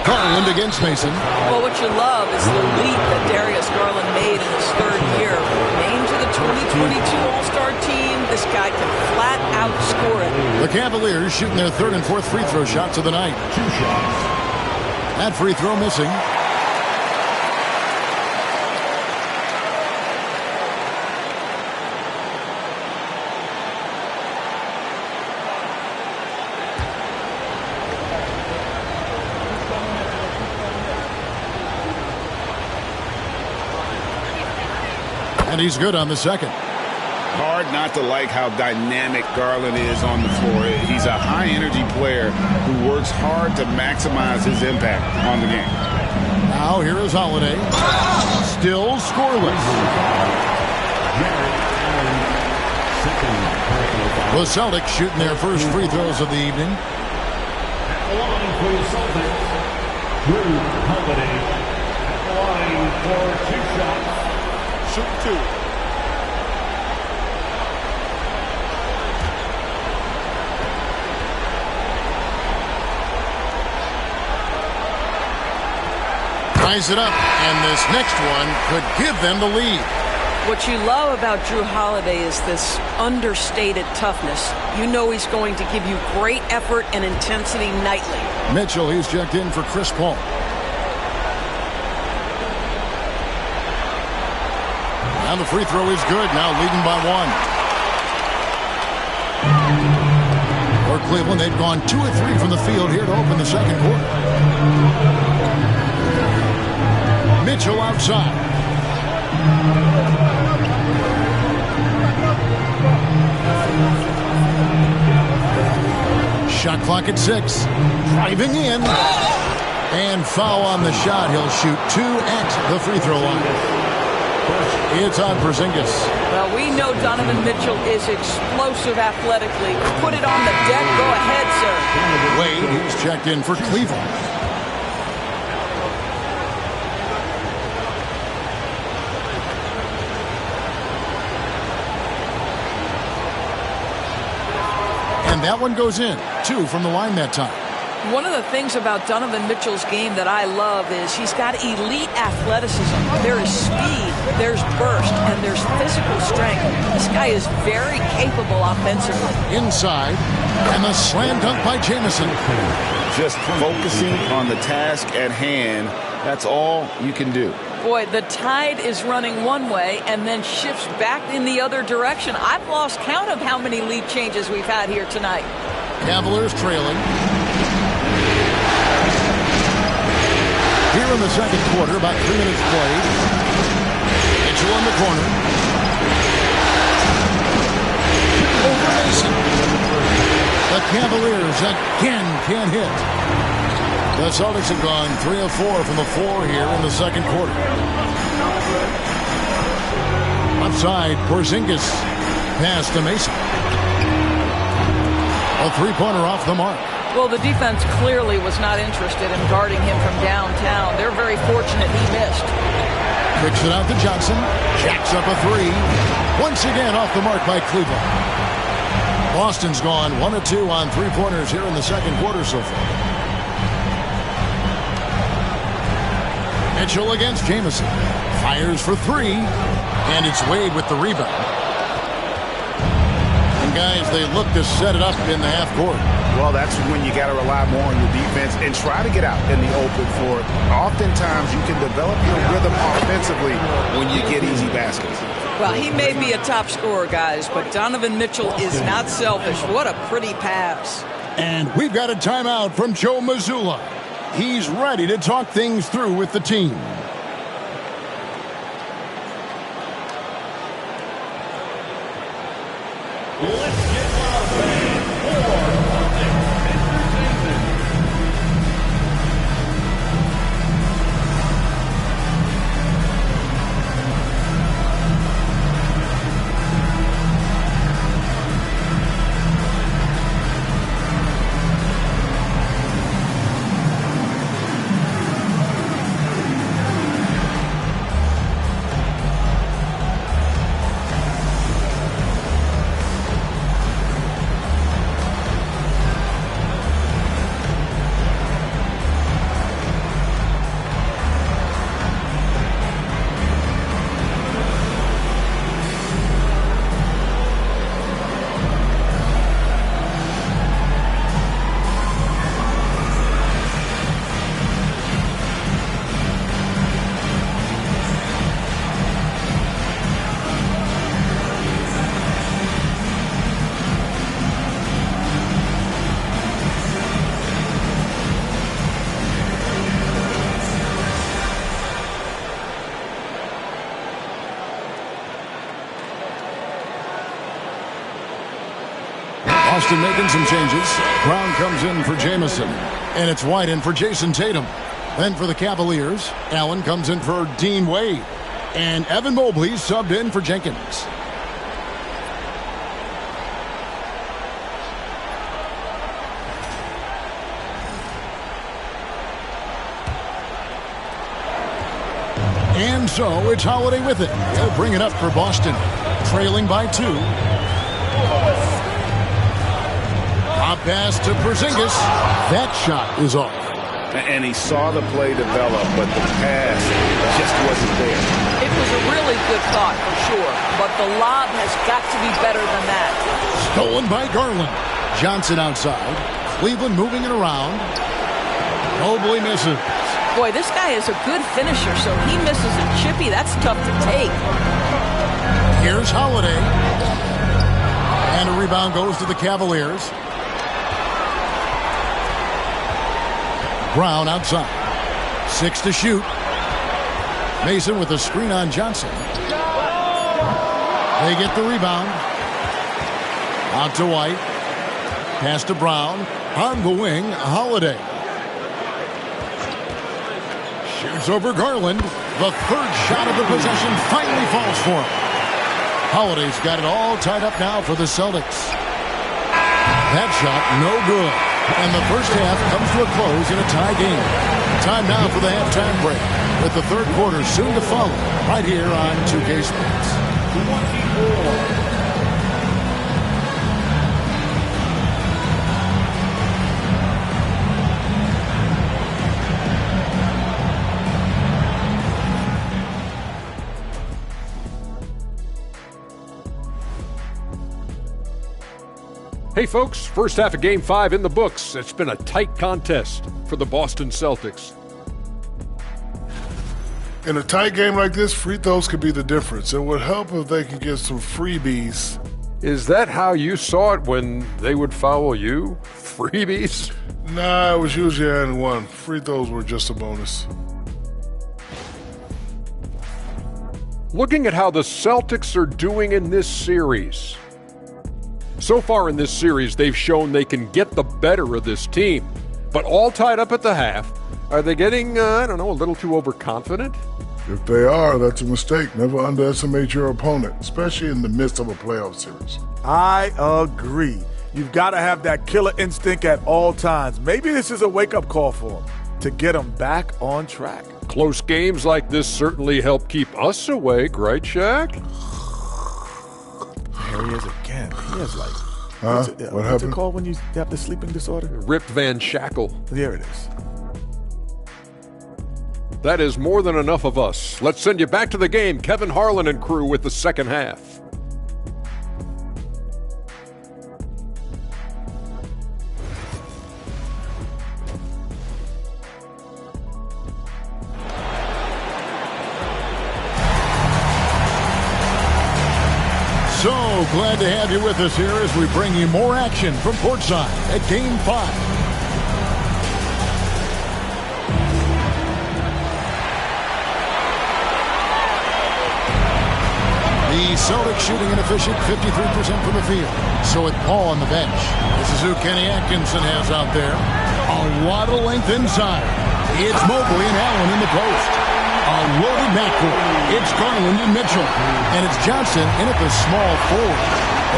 Garland against Mason. Well, what you love is the leap that Darius Garland made in his 3rd year. Named to the 2022 All-Star team, this guy can flat out score it. The Cavaliers shooting their 3rd and 4th free throw shots of the night. 2 shots. That free throw missing. And he's good on the second. Hard not to like how dynamic Garland is on the floor. He's a high-energy player who works hard to maximize his impact on the game. Now here is Holiday. Still scoreless. The Celtics shooting their first free throws of the evening. At the line for the Celtics, Drew Holiday. At the line for 2 shots. Shoot 2. Ties it up, and this next one could give them the lead. What you love about Drew Holiday is this understated toughness. You know he's going to give you great effort and intensity nightly. Mitchell, he's checked in for Chris Paul. And the free throw is good, now leading by 1. For Cleveland, they've gone 2 of 3 from the field here to open the second quarter. Mitchell outside. Shot clock at 6. Driving in. And foul on the shot. He'll shoot 2 at the free throw line. It's on Porzingis. Well, we know Donovan Mitchell is explosive athletically. Put it on the deck. Go ahead, sir. Wade, he's checked in for Cleveland. And that one goes in. 2 from the line that time. One of the things about Donovan Mitchell's game that I love is he's got elite athleticism. There is speed, there's burst, and there's physical strength. This guy is very capable offensively. Inside, and the slam dunk by Jamison. Just focusing on the task at hand, that's all you can do. Boy, the tide is running one way and then shifts back in the other direction. I've lost count of how many lead changes we've had here tonight. Cavaliers trailing. Here in the second quarter, about 3 minutes played. Mitchell in the corner. Over Mason. The Cavaliers again can't hit. The Celtics have gone 3 of 4 from the floor here in the second quarter. Outside, Porzingis. Pass to Mason. A three-pointer off the mark. Well, the defense clearly was not interested in guarding him from downtown. They're very fortunate he missed. Kicks it out to Johnson. Jacks up a three. Once again off the mark by Cleveland. Boston's gone 1 of 2 on three-pointers here in the second quarter so far. Mitchell against Jamison. Fires for three. And it's Wade with the rebound. And guys, they look to set it up in the half court. Well, that's when you got to rely more on your defense and try to get out in the open for it. Oftentimes, you can develop your rhythm offensively when you get easy baskets. Well, he may be a top scorer, guys, but Donovan Mitchell is not selfish. What a pretty pass. And we've got a timeout from Joe Mazzulla. He's ready to talk things through with the team. Boston making some changes. Brown comes in for Jamison. And it's White in for Jason Tatum. Then for the Cavaliers, Allen comes in for Dean Wade. And Evan Mobley subbed in for Jenkins. And so it's Holiday with it. He'll bring it up for Boston. Trailing by 2. Hop pass to Porzingis. That shot is off. And he saw the play develop, but the pass just wasn't there. It was a really good thought for sure, but the lob has got to be better than that. Stolen by Garland. Johnson outside. Cleveland moving it around. Mobley misses. Boy, this guy is a good finisher, so he misses a chippy. That's tough to take. Here's Holiday. And a rebound goes to the Cavaliers. Brown outside. 6 to shoot. Mason with a screen on Johnson. They get the rebound. Out to White. Pass to Brown. On the wing, Holiday. Shoots over Garland. The third shot of the possession finally falls for him. Holiday's got it all tied up now for the Celtics. That shot, no good. And the first half comes to a close in a tie game. Time now for the halftime break, with the third quarter soon to follow, right here on 2K Sports. Hey folks, first half of Game 5 in the books. It's been a tight contest for the Boston Celtics. In a tight game like this, free throws could be the difference. It would help if they could get some freebies. Is that how you saw it when they would foul you? Freebies? Nah, it was usually and one. Free throws were just a bonus. Looking at how the Celtics are doing in this series. So far in this series, they've shown they can get the better of this team. But all tied up at the half, are they getting, a little too overconfident? If they are, that's a mistake. Never underestimate your opponent, especially in the midst of a playoff series. I agree. You've got to have that killer instinct at all times. Maybe this is a wake-up call for them to get them back on track. Close games like this certainly help keep us awake, right, Shaq? There he is again. He has what what's happened? it called when you have the sleeping disorder? Rip Van Shackle. There it is. That is more than enough of us. Let's send you back to the game. Kevin Harlan and crew with the second half. So glad to have you with us here as we bring you more action from courtside at Game 5. The Celtics shooting an efficient 53% from the field. So with Paul on the bench, this is who Kenny Atkinson has out there. A lot of length inside. It's Mobley and Allen in the post. A loaded backcourt. It's Garland and Mitchell. And it's Johnson in at the small forward.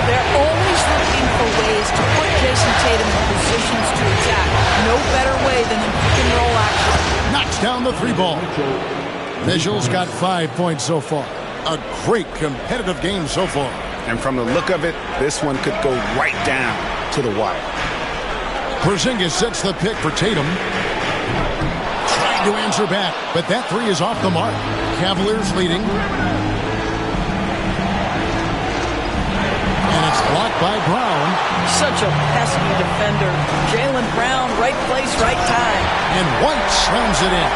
They're always looking for ways to put Jason Tatum in positions to attack. No better way than in pick and roll action. Knocks down the three ball. Mitchell's got 5 points so far. A great competitive game so far. And from the look of it, this one could go right down to the wire. Porzingis sets the pick for Tatum. Trying to answer back, but that three is off the mark. Cavaliers leading. And it's blocked by Brown. Such a pesky defender. Jaylen Brown, right place, right time. And White slams it in.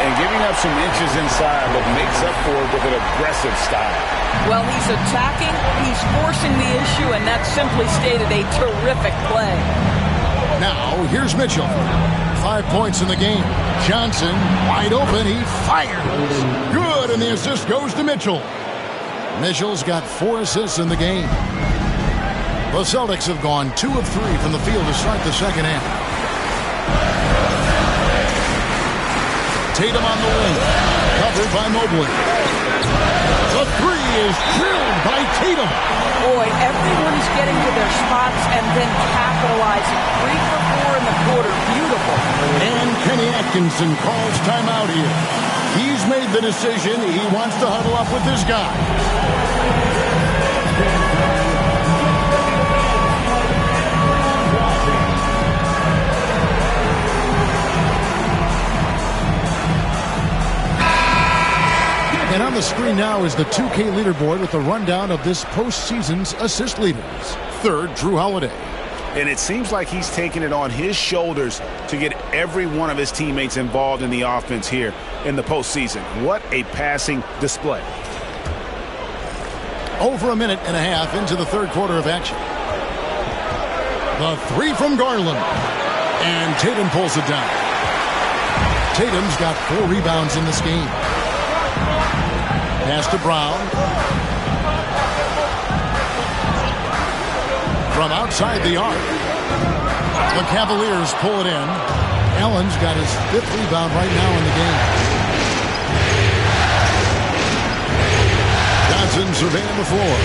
And giving up some inches inside, but makes up for it with an aggressive style. Well, he's attacking, he's forcing the issue, and that simply stated a terrific play. Now, here's Mitchell. 5 points in the game. Johnson, wide open, he fires. Good, and the assist goes to Mitchell. Mitchell's got 4 assists in the game. The Celtics have gone 2 of 3 from the field to start the second half. Tatum on the wing, covered by Mobley. The three is drilled by Tatum. Boy, everyone's getting to their spots and then capitalizing. 3 for 4 in the quarter. Beautiful. And Kenny Atkinson calls timeout here. He's made the decision. He wants to huddle up with this guy. And on the screen now is the 2K leaderboard with a rundown of this postseason's assist leaders. Third, Drew Holiday. And it seems like he's taking it on his shoulders to get every one of his teammates involved in the offense here in the postseason. What a passing display. Over a minute and a half into the third quarter of action. The three from Garland. And Tatum pulls it down. Tatum's got 4 rebounds in this game. Pass to Brown. From outside the arc. The Cavaliers pull it in. Allen's got his 5th rebound right now in the game. Johnson surveying the floor.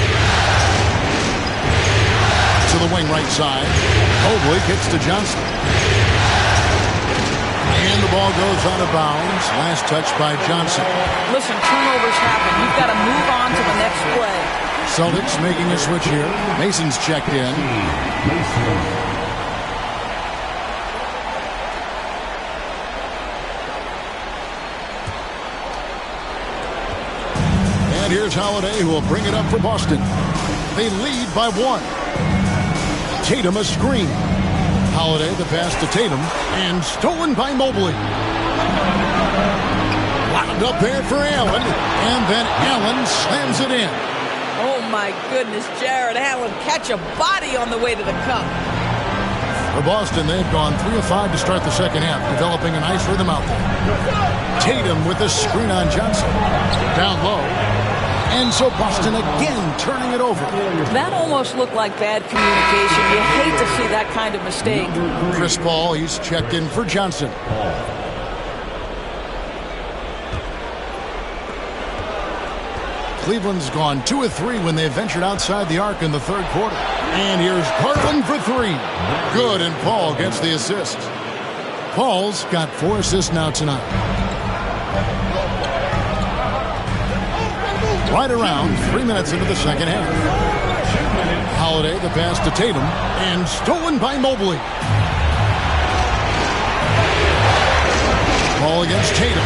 To the wing right side. Mobley kicks to Johnson. And the ball goes out of bounds. Last touch by Johnson. Listen, turnovers happen. You've got to move on to the next play. Celtics making a switch here. Mason's checked in. And here's Holiday, who will bring it up for Boston. They lead by 1. Tatum a screen. Holiday the pass to Tatum, and stolen by Mobley. Wound up there for Allen, and then Allen slams it in. Oh, my goodness, Jared Allen catch a body on the way to the cup. For Boston, they've gone 3 of 5 to start the second half, developing a nice rhythm out there. Tatum with the screen on Johnson. Down low. And so Boston again turning it over. That almost looked like bad communication. You hate to see that kind of mistake. Chris Paul, he's checked in for Johnson. Cleveland's gone 2 of 3 when they ventured outside the arc in the third quarter. And here's Garland for 3. Good, and Paul gets the assist. Paul's got 4 assists now tonight. Right around 3 minutes into the second half. Holiday the pass to Tatum, and stolen by Mobley. Ball against Tatum.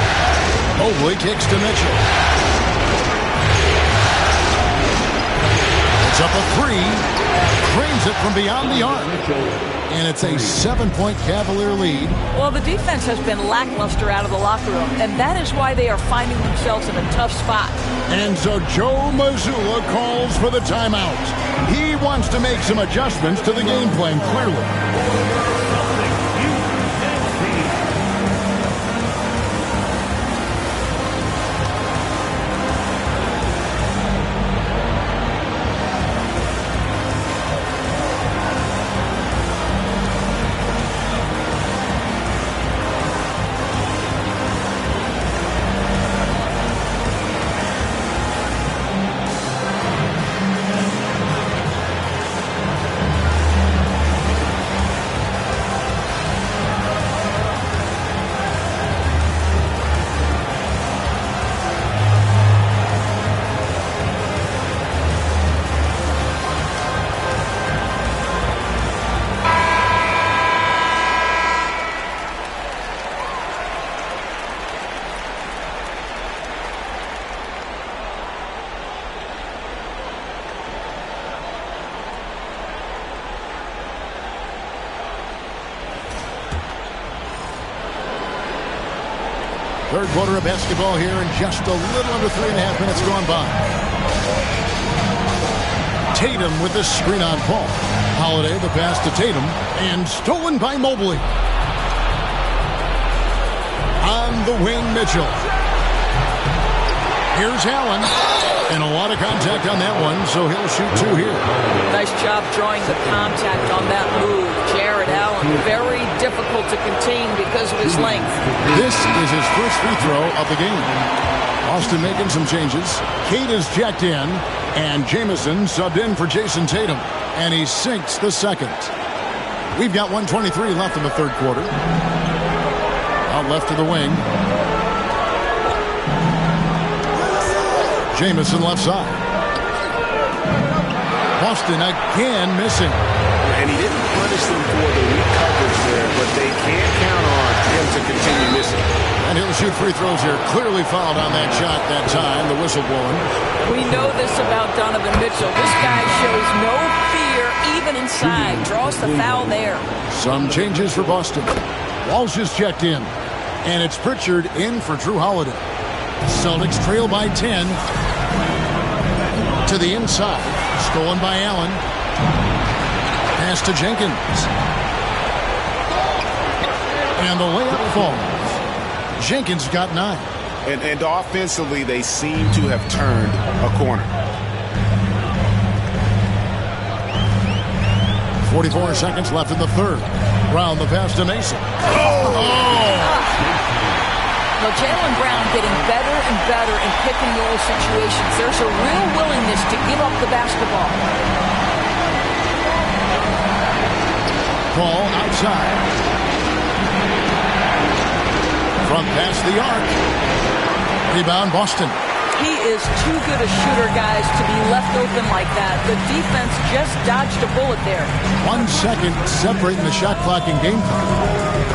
Mobley kicks to Mitchell. It's up a 3. Cranes it from beyond the arc. And it's a 7-point Cavalier lead. Well, the defense has been lackluster out of the locker room, and that is why they are finding themselves in a tough spot. And so Joe Mazzulla calls for the timeout. He wants to make some adjustments to the game plan, clearly. Third quarter of basketball here, and just a little under 3.5 minutes gone by. Tatum with the screen on Paul. Holiday the pass to Tatum, and stolen by Mobley. On the wing, Mitchell. Here's Allen, and a lot of contact on that one, so he'll shoot 2 here. Nice job drawing the contact on that move. Jared Allen, very difficult to contain because of his length. This is his first free throw of the game. Boston making some changes. Cade is checked in, and Jamison subbed in for Jason Tatum, and he sinks the second. We've got 1:23 left in the third quarter. Out left to the wing. Jamison left side. Boston again missing. And he didn't punish them for the weak coverage there, but they can't count on him to continue missing. And he'll shoot free throws here. Clearly fouled on that shot that time, the whistle blowing. We know this about Donovan Mitchell. This guy shows no fear even inside. Draws the foul there. Some changes for Boston. Walsh is checked in. And it's Pritchard in for Drew Holiday. Celtics trail by 10. To the inside. Stolen by Allen. Pass to Jenkins. And the layup falls. Jenkins got 9. And offensively, they seem to have turned a corner. 44 seconds left in the third. Brown the pass to Mason. Now, Jaylen Brown getting better and better in pick-and-roll situations. There's a real willingness to give up the basketball. Ball outside. From past the arc. Rebound Boston. He is too good a shooter, guys, to be left open like that. The defense just dodged a bullet there. 1 second separating the shot clock and game time.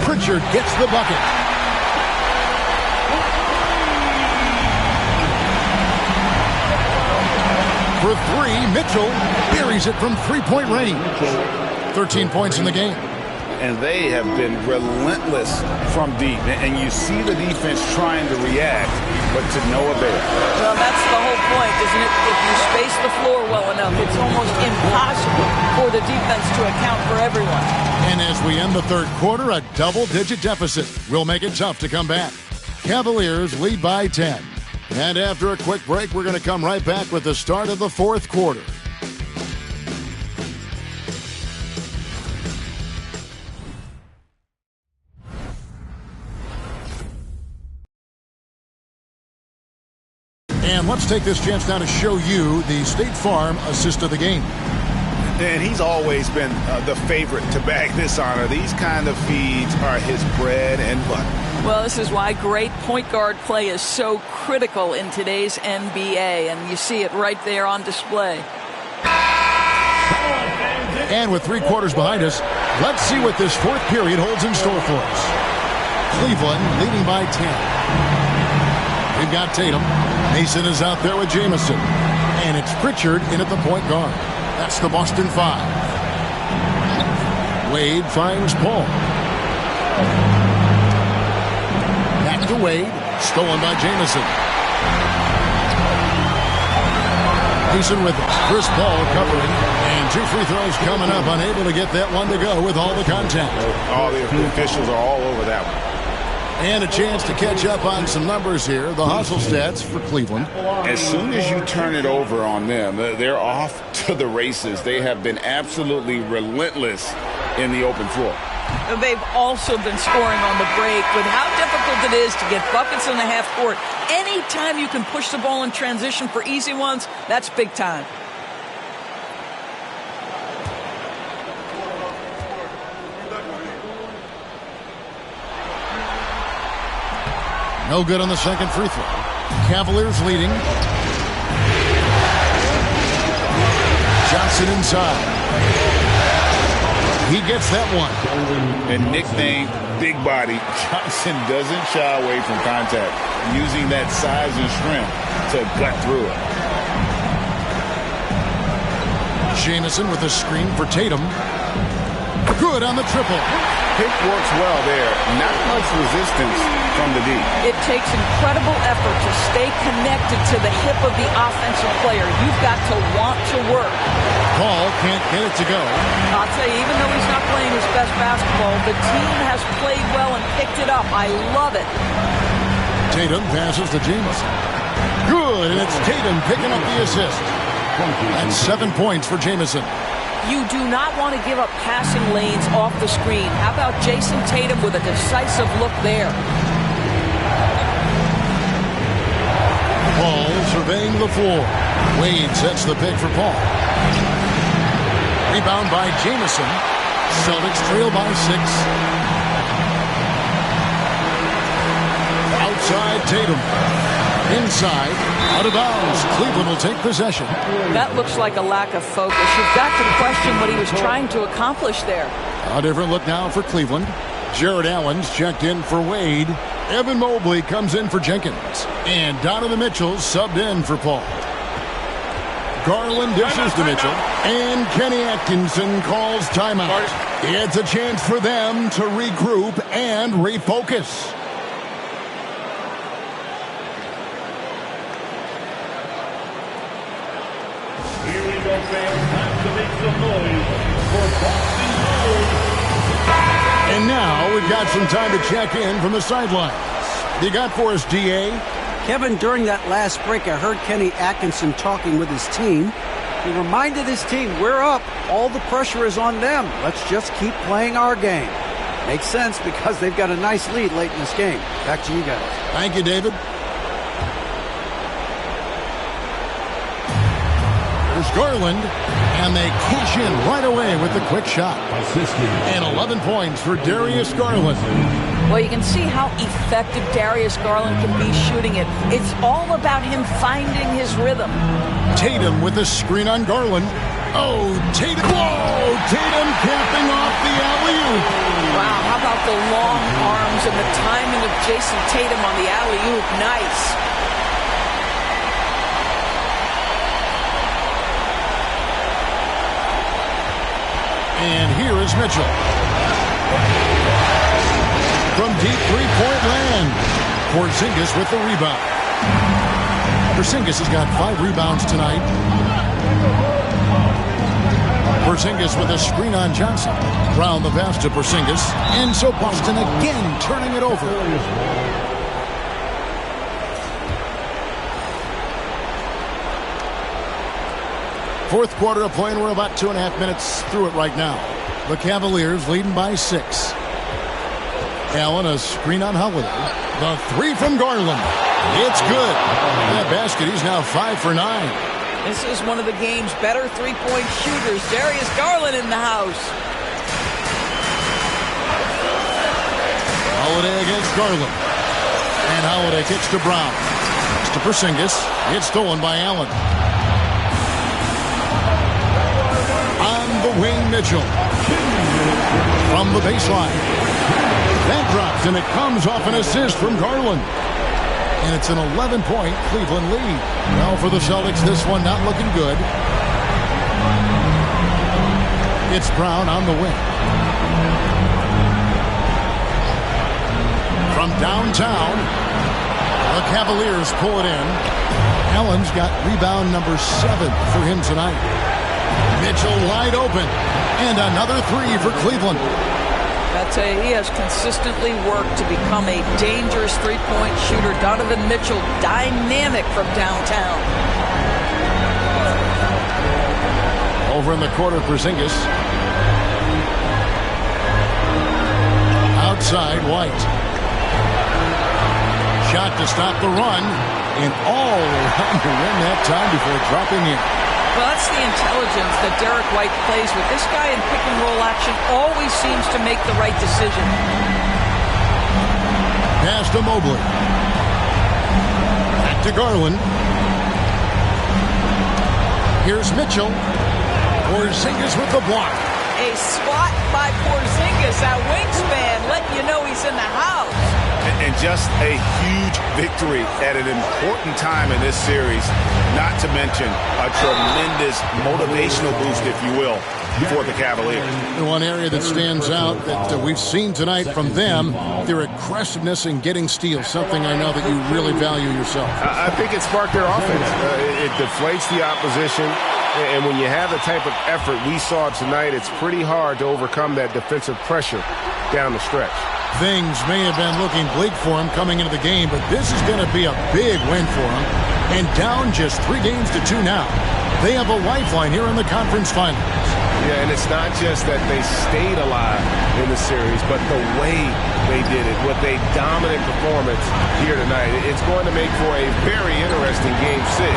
Pritchard gets the bucket. for three. Mitchell buries it from three-point range. 13 points in the game. And they have been relentless from deep. And you see the defense trying to react, but to no avail. Well, that's the whole point, isn't it? If you space the floor well enough, it's almost impossible for the defense to account for everyone. And as we end the third quarter, a double-digit deficit will make it tough to come back. Cavaliers lead by 10. And after a quick break, we're going to come right back with the start of the fourth quarter. And let's take this chance now to show you the State Farm assist of the game. And he's always been the favorite to bag this honor. These kind of feeds are his bread and butter. Well, this is why great point guard play is so critical in today's NBA, and you see it right there on display. And with 3 quarters behind us, let's see what this fourth period holds in store for us. Cleveland leading by 10. We've got Tatum. Mason is out there with Jamison. And it's Pritchard in at the point guard. That's the Boston 5. Wade finds Paul. Back to Wade. Stolen by Jamison. Mason with it. Chris Paul covering. And 2 free throws coming up. Unable to get that one to go with all the contact. All the officials are all over that one. And a chance to catch up on some numbers here. The hustle stats for Cleveland. As soon as you turn it over on them, they're off to the races. They have been absolutely relentless in the open floor. They've also been scoring on the break with how difficult it is to get buckets in the half court. Anytime you can push the ball in transition for easy ones, that's big time. No good on the second free throw. Cavaliers leading. Johnson inside. He gets that one. And nicknamed Big Body, Johnson doesn't shy away from contact, using that size and strength to gut through it. Jamison with a screen for Tatum. Good on the triple. Pick works well there. Not much resistance from the D. It takes incredible effort to stay connected to the hip of the offensive player. You've got to want to work. Paul can't get it to go. I'll tell you, even though he's not playing his best basketball, the team has played well and picked it up. I love it. Tatum passes to Jamison. Good, and it's Tatum picking up the assist. That's 7 points for Jamison. You do not want to give up passing lanes off the screen. How about Jason Tatum with a decisive look there? Paul surveying the floor. Wade sets the pick for Paul. Rebound by Jamison. Celtics trail by 6. Outside Tatum. Inside, out of bounds. Cleveland will take possession. That looks like a lack of focus. You've got to question what he was trying to accomplish there. A different look now for Cleveland. Jared Allen's checked in for Wade. Evan Mobley comes in for Jenkins. And Donovan Mitchell subbed in for Paul. Garland dishes to Mitchell. And Kenny Atkinson calls timeout. It's a chance for them to regroup and refocus. And now we've got some time to check in from the sidelines. You got for us, D.A.? Kevin, during that last break, I heard Kenny Atkinson talking with his team. He reminded his team, we're up. All the pressure is on them. Let's just keep playing our game. Makes sense because they've got a nice lead late in this game. Back to you guys. Thank you, David. There's Garland, and they cash in right away with the quick shot. And 11 points for Darius Garland. Well, you can see how effective Darius Garland can be shooting it. It's all about him finding his rhythm. Tatum with a screen on Garland. Oh, Tatum. Whoa, Tatum capping off the alley-oop. Wow, how about the long arms and the timing of Jason Tatum on the alley-oop. Nice. And here is Mitchell. From deep three-point land. Porzingis with the rebound. Porzingis has got 5 rebounds tonight. Porzingis with a screen on Johnson. Round the pass to Porzingis. And so Boston again turning it over. Fourth quarter of play, and we're about 2.5 minutes through it right now. The Cavaliers leading by 6. Allen, a screen on Holiday. The 3 from Garland. It's good. That basket, he's now 5 for 9. This is one of the game's better three-point shooters. Darius Garland in the house. Holiday against Garland. And Holiday kicks to Brown. It's to Porzingis. It's stolen by Allen. On the wing, Mitchell. From the baseline. That drops, and it comes off an assist from Garland. And it's an 11-point Cleveland lead. Well, for the Celtics, this one not looking good. It's Brown on the wing. From downtown, the Cavaliers pull it in. Allen's got rebound number 7 for him tonight. Mitchell wide open. And another 3 for Cleveland. I tell you, he has consistently worked to become a dangerous three-point shooter. Donovan Mitchell, dynamic from downtown. Over in the corner, Porzingis. Outside, White. Shot to stop the run. And all around the rim that time before dropping in. Well, that's the intelligence that Derek White plays with. This guy in pick-and-roll action always seems to make the right decision. Pass to Mobley. Back to Garland. Here's Mitchell. Porzingis with the block. A swat by Porzingis, that wingspan, letting you know he's in the house. And just a huge victory at an important time in this series, not to mention a tremendous motivational boost, if you will, for the Cavaliers. The one area that stands out that we've seen tonight from them, their aggressiveness in getting steals, something I know that you really value yourself. I think it sparked their offense. It deflates the opposition. And when you have the type of effort we saw tonight, it's pretty hard to overcome that defensive pressure down the stretch. Things may have been looking bleak for him coming into the game, but this is going to be a big win for him. And down just 3 games to 2 now. They have a lifeline here in the conference finals. Yeah, and it's not just that they stayed alive in the series, but the way they did it with a dominant performance here tonight. It's going to make for a very interesting Game 6,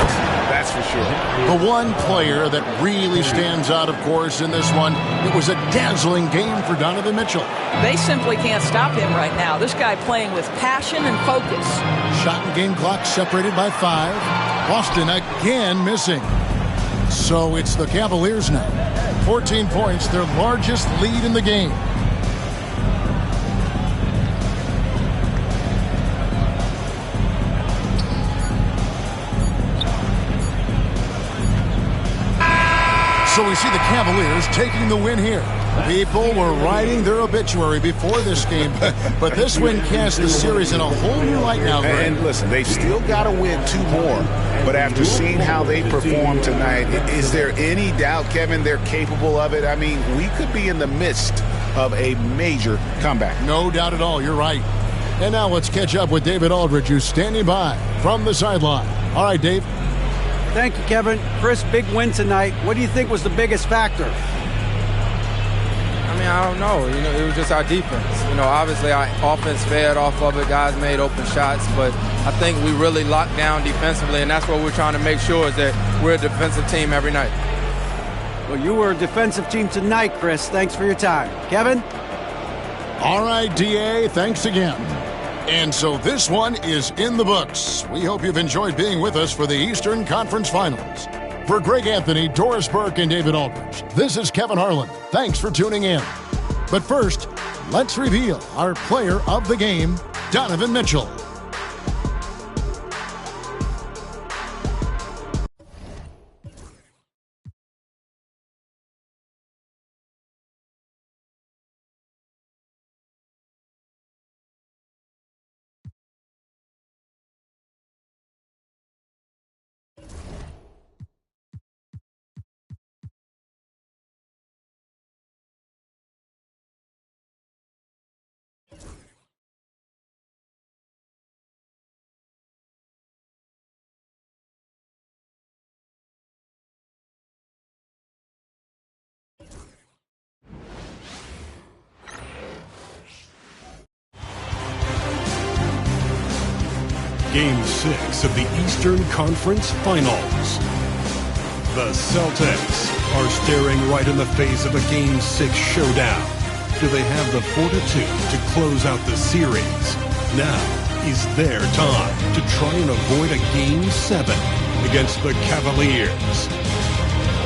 that's for sure. The one player that really stands out, of course, in this one, it was a dazzling game for Donovan Mitchell. They simply can't stop him right now. This guy playing with passion and focus. Shot and game clock separated by 5. Boston again missing. So it's the Cavaliers now. 14 points, their largest lead in the game. So we see the Cavaliers taking the win here. People were writing their obituary before this game, but this win casts the series in a whole new light now. And listen, they've still got to win 2 more, but after seeing how they performed tonight, is there any doubt, Kevin, they're capable of it? I mean, we could be in the midst of a major comeback. No doubt at all, you're right. And now let's catch up with David Aldridge, who's standing by from the sideline. All right, Dave. Thank you, Kevin. Chris, big win tonight. What do you think was the biggest factor? I mean, I don't know. It was just our defense. Obviously our offense fed off of it. Guys made open shots, but I think we really locked down defensively, and that's what we're trying to make sure is that we're a defensive team every night. Well, you were a defensive team tonight, Chris. Thanks for your time. Kevin? All right, DA, thanks again. And so this one is in the books. We hope you've enjoyed being with us for the Eastern Conference Finals. For Greg Anthony, Doris Burke, and David Aldridge, this is Kevin Harlan. Thanks for tuning in. But first, let's reveal our player of the game, Donovan Mitchell. Game 6 of the Eastern Conference Finals. The Celtics are staring right in the face of a Game 6 showdown. Do they have the fortitude to close out the series? Now is their time to try and avoid a Game 7 against the Cavaliers.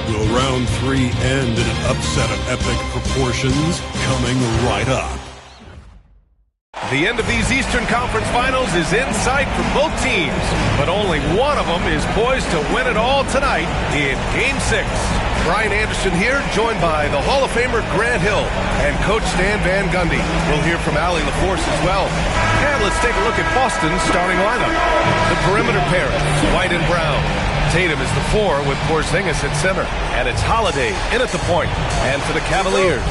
Will round 3 end in an upset of epic proportions? Coming right up. The end of these Eastern Conference Finals is in sight for both teams, but only one of them is poised to win it all tonight in Game 6. Brian Anderson here, joined by the Hall of Famer Grant Hill and Coach Stan Van Gundy. We'll hear from Allie LaForce as well. And let's take a look at Boston's starting lineup. The perimeter pair, White and Brown. Tatum is the 4 with Porzingis at center. And it's Holiday in at the point. And for the Cavaliers,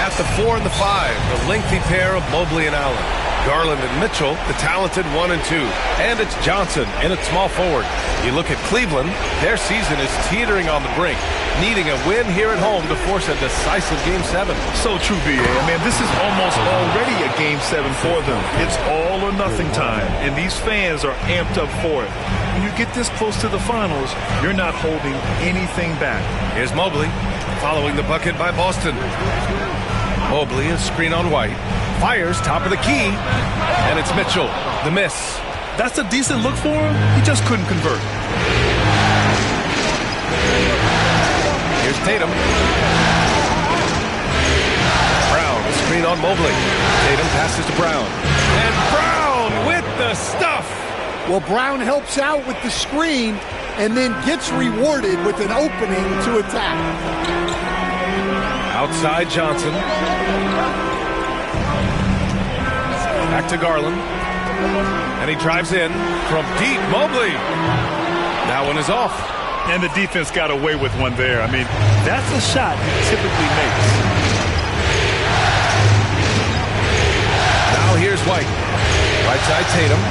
at the 4 and the 5, the lengthy pair of Mobley and Allen. Garland and Mitchell, the talented 1 and 2. And it's Johnson in at small forward. You look at Cleveland, their season is teetering on the brink, needing a win here at home to force a decisive Game 7. So true, B.A. I mean, this is almost already a Game 7 for them. It's all or nothing time, and these fans are amped up for it. When you get this close to the finals, you're not holding anything back. Here's Mobley, following the bucket by Boston. Mobley, a screen on White. Fires top of the key, and it's Mitchell. The miss. That's a decent look for him. He just couldn't convert. Here's Tatum. Brown, a screen on Mobley. Tatum passes to Brown. And Brown with the stuff. Well, Brown helps out with the screen and then gets rewarded with an opening to attack. Outside Johnson. Back to Garland. And he drives in from deep. Mobley. That one is off. And the defense got away with one there. I mean, that's a shot he typically makes. Now here's White. Right side Tatum.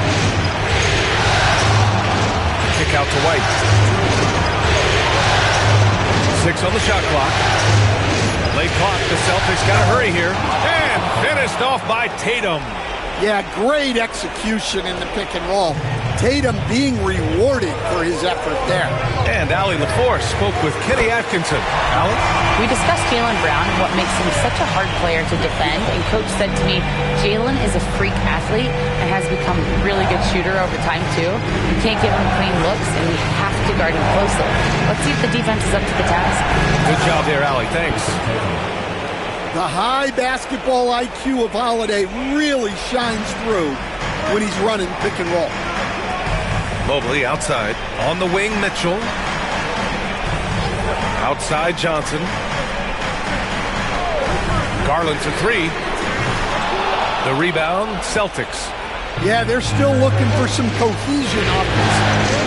Kick out to White. 6 on the shot clock. Late clock. The Celtics got to hurry here. And finished off by Tatum. Yeah, great execution in the pick and roll. Tatum being rewarded for his effort there. And Allie LaForce spoke with Kenny Atkinson. Allie? We discussed Jaylen Brown and what makes him such a hard player to defend. And Coach said to me, Jaylen is a freak athlete and has become a really good shooter over time, too. You can't give him clean looks, and we have to guard him closely. Let's see if the defense is up to the task. Good job there, Allie. Thanks. The high basketball IQ of Holiday really shines through when he's running pick and roll. Mobley outside. On the wing, Mitchell. Outside, Johnson. Garland for 3. The rebound, Celtics. Yeah, they're still looking for some cohesion offensively.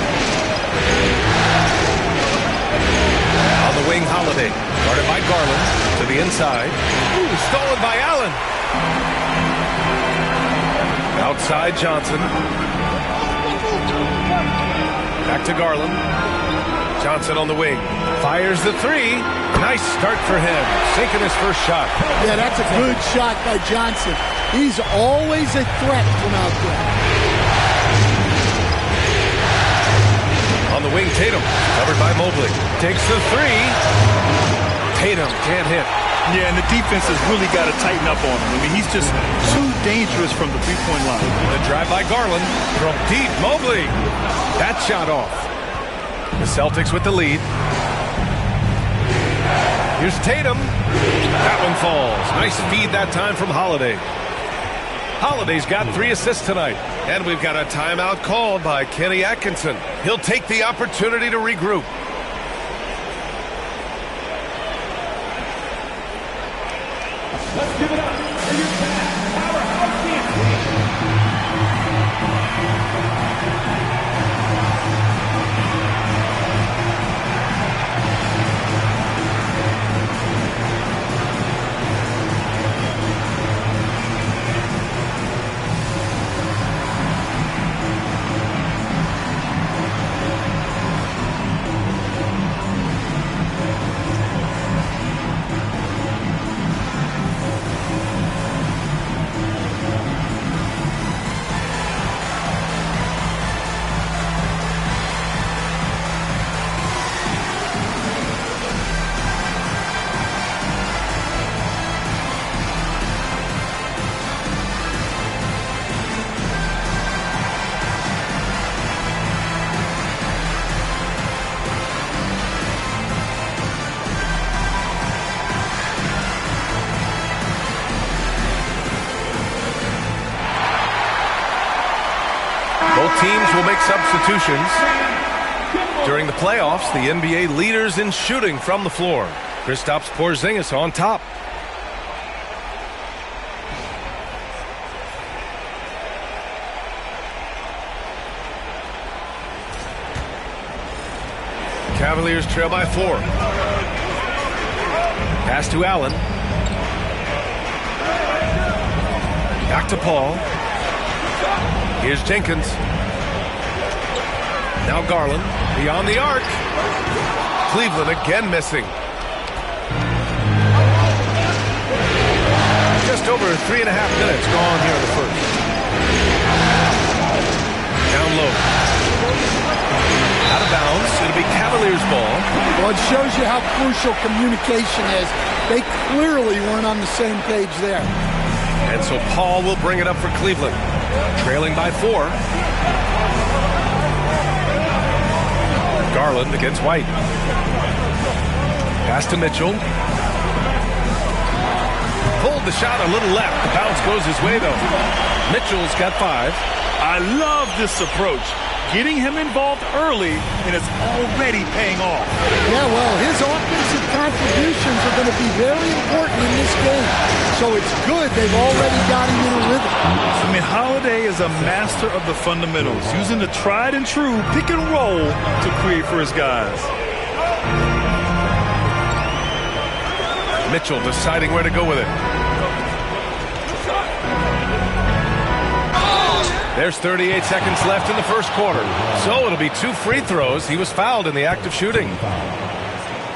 On the wing, Holiday. Guarded by Garland to the inside. Ooh, stolen by Allen. Outside, Johnson. Back to Garland. Johnson on the wing. Fires the 3. Nice start for him. Sinking his first shot. Yeah, that's a good shot by Johnson. He's always a threat from out there. On the wing, Tatum. Covered by Mobley. Takes the 3. Tatum can't hit. Yeah, and the defense has really got to tighten up on him. I mean, he's just too dangerous from the three-point line. The drive by Garland from deep. Mobley. That shot off. The Celtics with the lead. Here's Tatum. That one falls. Nice feed that time from Holiday. Holiday's got 3 assists tonight. And we've got a timeout called by Kenny Atkinson. He'll take the opportunity to regroup. Let's give it up for your powerhouse champion. teams will make substitutions. During the playoffs, the NBA leaders in shooting from the floor. Kristaps Porzingis on top. Cavaliers trail by 4. Pass to Allen. Back to Paul. Here's Jenkins. Now Garland beyond the arc. Cleveland again missing. Just over 3.5 minutes gone here in the first. Down low. Out of bounds. It'll be Cavaliers ball. Well, it shows you how crucial communication is. They clearly weren't on the same page there. And so Paul will bring it up for Cleveland. Trailing by 4. Garland against White. Pass to Mitchell. Pulled the shot a little left. The bounce goes his way, though. Mitchell's got 5. I love this approach. Getting him involved early, and it's already paying off. Yeah, well, his offensive contributions are going to be very important in this game. So it's good they've already got him in a rhythm. I mean, Holiday is a master of the fundamentals, using the tried and true pick and roll to create for his guys. Mitchell deciding where to go with it. There's 38 seconds left in the first quarter. So it'll be 2 free throws. He was fouled in the act of shooting.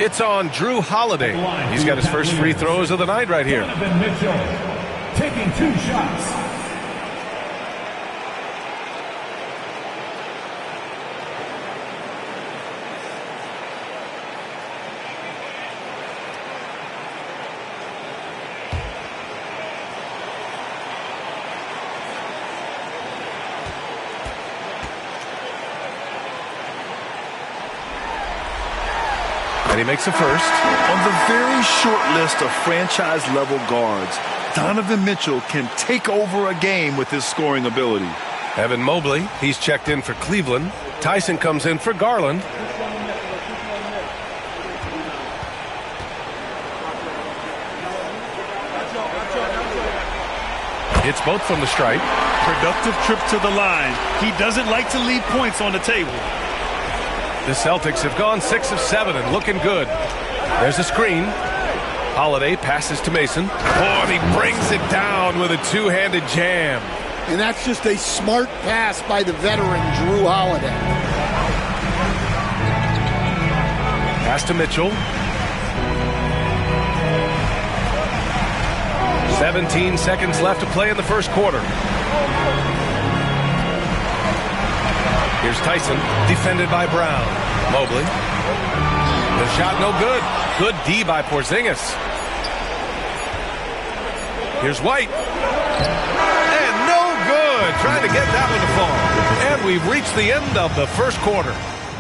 It's on Drew Holiday. He's got his first free throws of the night right here. Mitchell taking 2 shots. And he makes a first. On the very short list of franchise-level guards, Donovan Mitchell can take over a game with his scoring ability. Evan Mobley, he's checked in for Cleveland. Tyson comes in for Garland. It's both from the stripe. Productive trip to the line. He doesn't like to leave points on the table. The Celtics have gone 6 of 7 and looking good. There's a screen. Holiday passes to Mason. Oh, and he brings it down with a two-handed jam. And that's just a smart pass by the veteran, Drew Holiday. Pass to Mitchell. 17 seconds left to play in the first quarter. Here's Tyson, defended by Brown. Mobley. The shot no good. Good D by Porzingis. Here's White. And no good. Trying to get that one to fall. And we've reached the end of the first quarter.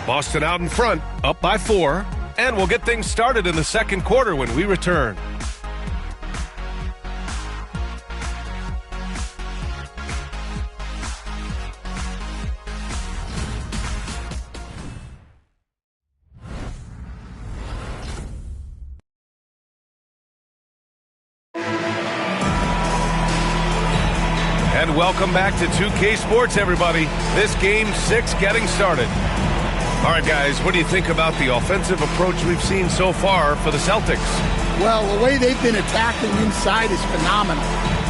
Boston out in front, up by 4. And we'll get things started in the second quarter when we return. And welcome back to 2K Sports, everybody. This game 6 getting started. All right, guys, what do you think about the offensive approach we've seen so far for the Celtics? Well, the way they've been attacking inside is phenomenal.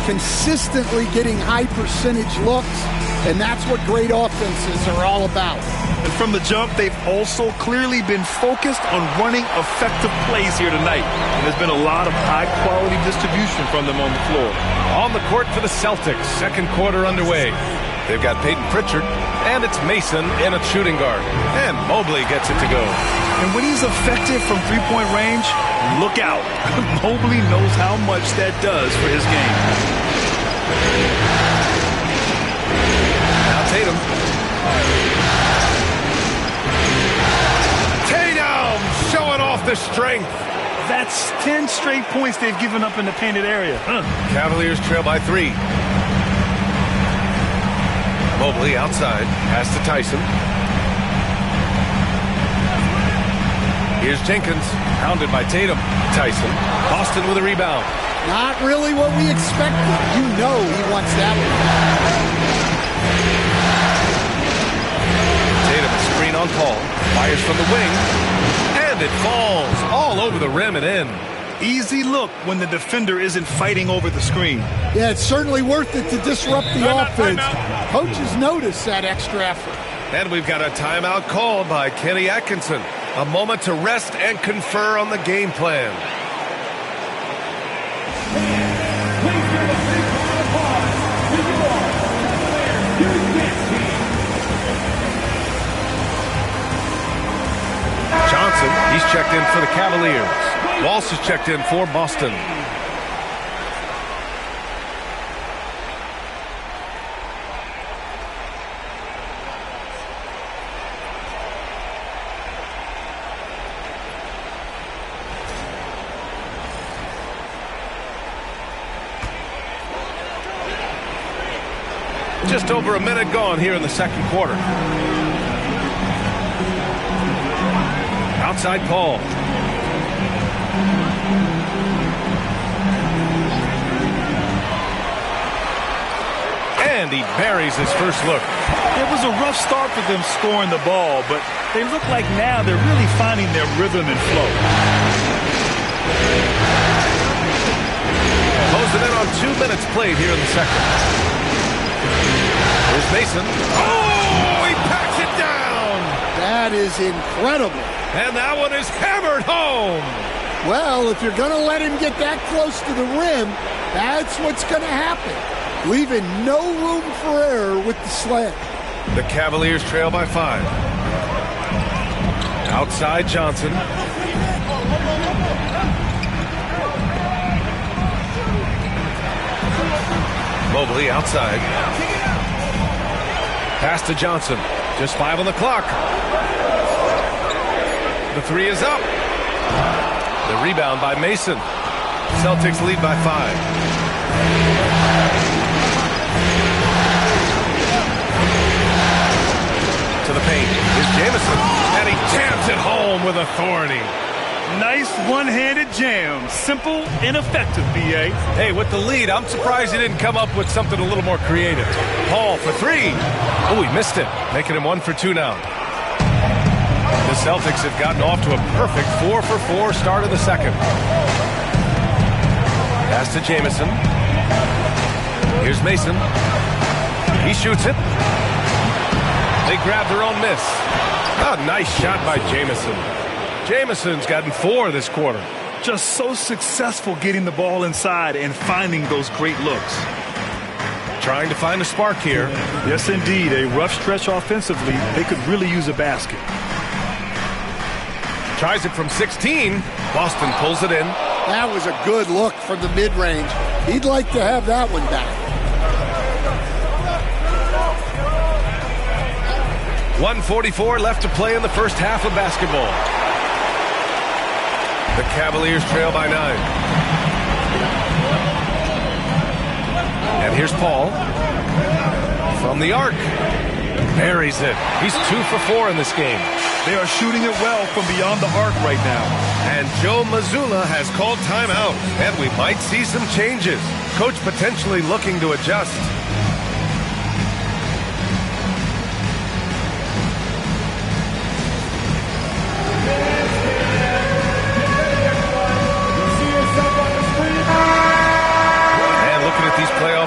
Consistently getting high percentage looks, and that's what great offenses are all about. And from the jump, they've also clearly been focused on running effective plays here tonight. And there's been a lot of high-quality distribution from them on the floor. On the court for the Celtics, second quarter underway. They've got Peyton Pritchard, and it's Mason in a shooting guard. And Mobley gets it to go. And when he's effective from three-point range, look out. Mobley knows how much that does for his game. Now Tatum. Tatum showing off the strength. That's 10 straight points they've given up in the painted area. Cavaliers trail by 3. Mobley outside. Pass to Tyson. Here's Jenkins. Pounded by Tatum. Tyson. Boston with a rebound. Not really what we expected. You know he wants that one. Tatum, a screen on Paul. Fires from the wing. And it falls all over the rim and in. Easy look when the defender isn't fighting over the screen. Yeah, it's certainly worth it to disrupt the offense. Coaches notice that extra effort. And we've got a timeout called by Kenny Atkinson. A moment to rest and confer on the game plan. Johnson, he's checked in for the Cavaliers. Walsh is checked in for Boston. Just over a minute gone here in the second quarter. Outside Paul. And he buries his first look. It was a rough start for them scoring the ball, but they look like now they're really finding their rhythm and flow. Closing in on 2 minutes played here in the second. Here's Mason. Oh, he packs it down. That is incredible. And that one is hammered home. Well, if you're going to let him get that close to the rim, that's what's going to happen. Leaving no room for error with the slam. The Cavaliers trail by 5. Outside Johnson. Mobley outside. Pass to Johnson. Just 5 on the clock. The 3 is up. The rebound by Mason. Celtics lead by 5. To the paint is Jamison, and he jams it home with authority. Nice one-handed jam. Simple and effective, B.A. Hey, with the lead, I'm surprised he didn't come up with something a little more creative. Paul for 3. Oh, he missed it, making him 1 for 2 now. The Celtics have gotten off to a perfect 4 for 4 start of the second. Pass to Jamison. Here's Mason. He shoots it. They grab their own miss. Oh, nice shot by Jamison. Jamison's gotten 4 this quarter. Just so successful getting the ball inside and finding those great looks. Trying to find a spark here. Yes, indeed. A rough stretch offensively. They could really use a basket. Tries it from 16. Boston pulls it in. That was a good look from the mid-range. He'd like to have that one back. 1:44 left to play in the first half of basketball. The Cavaliers trail by 9. And here's Paul. From the arc. Buries it. He's 2 for 4 in this game. They are shooting it well from beyond the arc right now. And Joe Mazzulla has called timeout. And we might see some changes. Coach potentially looking to adjust.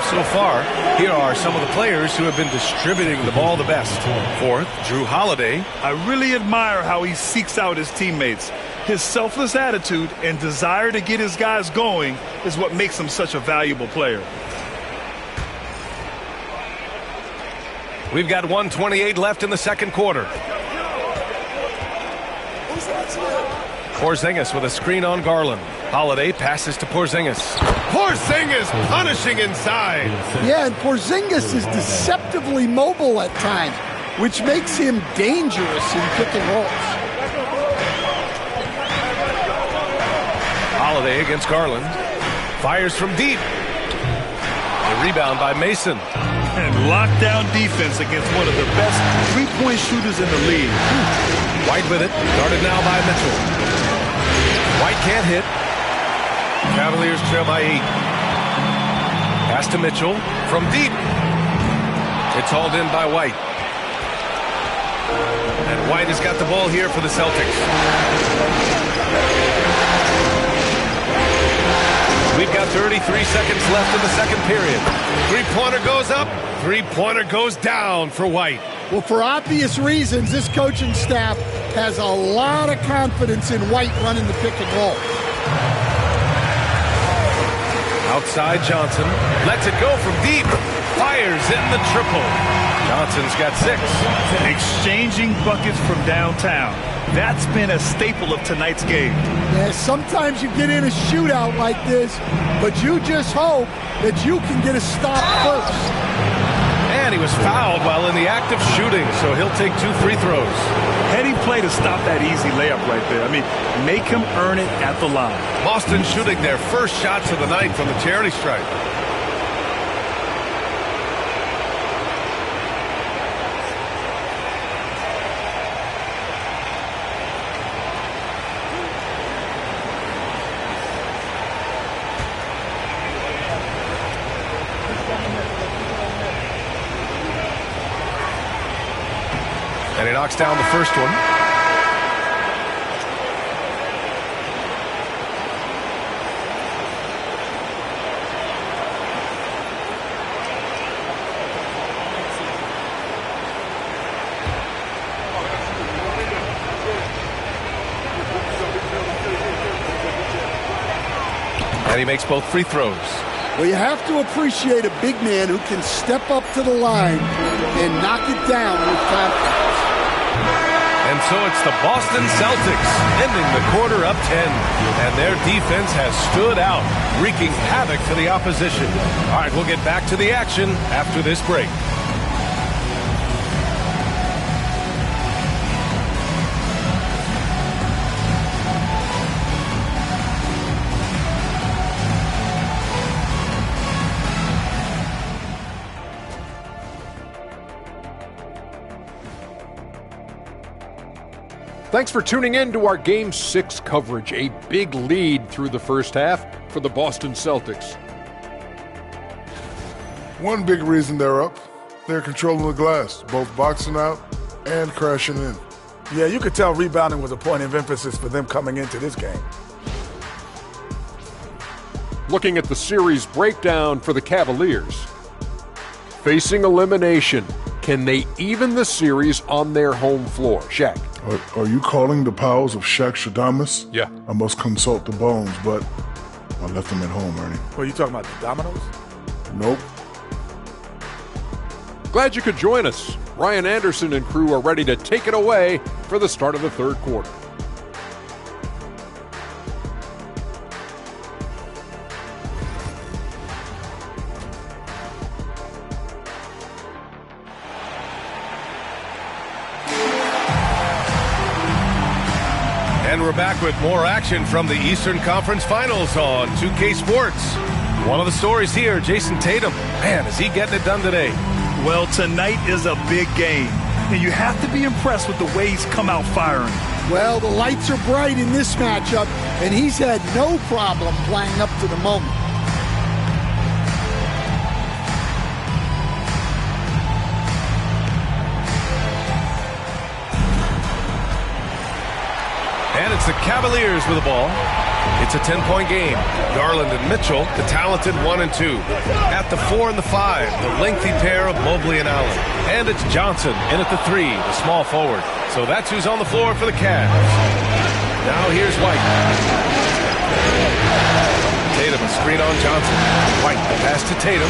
So far, here are some of the players who have been distributing the ball the best. 4th, Drew Holiday. I really admire how he seeks out his teammates. His selfless attitude and desire to get his guys going is what makes him such a valuable player. We've got 1:28 left in the second quarter. Porzingis with a screen on Garland. Holiday passes to Porzingis. Porzingis punishing inside. Yeah, and Porzingis is deceptively mobile at times, which makes him dangerous in pick and rolls. Holiday against Garland. Fires from deep. A rebound by Mason. And lockdown defense against one of the best three-point shooters in the league. White with it. Guarded now by Mitchell. White can't hit. Cavaliers trail by 8. Pass to Mitchell from deep. It's hauled in by White. And White has got the ball here for the Celtics. We've got 33 seconds left in the second period. Three-pointer goes up. Three-pointer goes down for White. Well, for obvious reasons, this coaching staff has a lot of confidence in White running the pick and roll. Outside Johnson. Lets it go from deep. Fires in the triple. Johnson's got 6. Exchanging buckets from downtown. That's been a staple of tonight's game. Yeah, sometimes you get in a shootout like this, but you just hope that you can get a stop first. And he was fouled while in the act of shooting, so he'll take 2 free throws. Heady play to stop that easy layup right there. I mean, make him earn it at the line. Boston shooting their first shots of the night from the charity stripe. And he knocks down the first one. And he makes both free throws. Well, you have to appreciate a big man who can step up to the line and knock it down with confidence. And so it's the Boston Celtics ending the quarter up 10. And their defense has stood out, wreaking havoc to the opposition. All right, we'll get back to the action after this break. Thanks for tuning in to our Game 6 coverage. A big lead through the first half for the Boston Celtics. One big reason they're up, they're controlling the glass, both boxing out and crashing in. Yeah, you could tell rebounding was a point of emphasis for them coming into this game. Looking at the series breakdown for the Cavaliers. Facing elimination, can they even the series on their home floor? Shaq. Are you calling the powers of Shaq Shadamas? Yeah. I must consult the bones, but I left them at home, Ernie. Well, you talking about the dominoes? Nope. Glad you could join us. Ryan Anderson and crew are ready to take it away for the start of the third quarter. And we're back with more action from the Eastern Conference Finals on 2K Sports. One of the stories here, Jason Tatum. Man, is he getting it done today? Well, tonight is a big game, and you have to be impressed with the way he's come out firing. Well, the lights are bright in this matchup, and he's had no problem playing up to the moment. And it's the Cavaliers with the ball. It's a 10-point game. Garland and Mitchell, the talented 1 and 2. At the 4 and the 5, the lengthy pair of Mobley and Allen. And it's Johnson in at the 3, the small forward. So that's who's on the floor for the Cavs. Now here's White. Tatum, a screen on Johnson. White, pass to Tatum.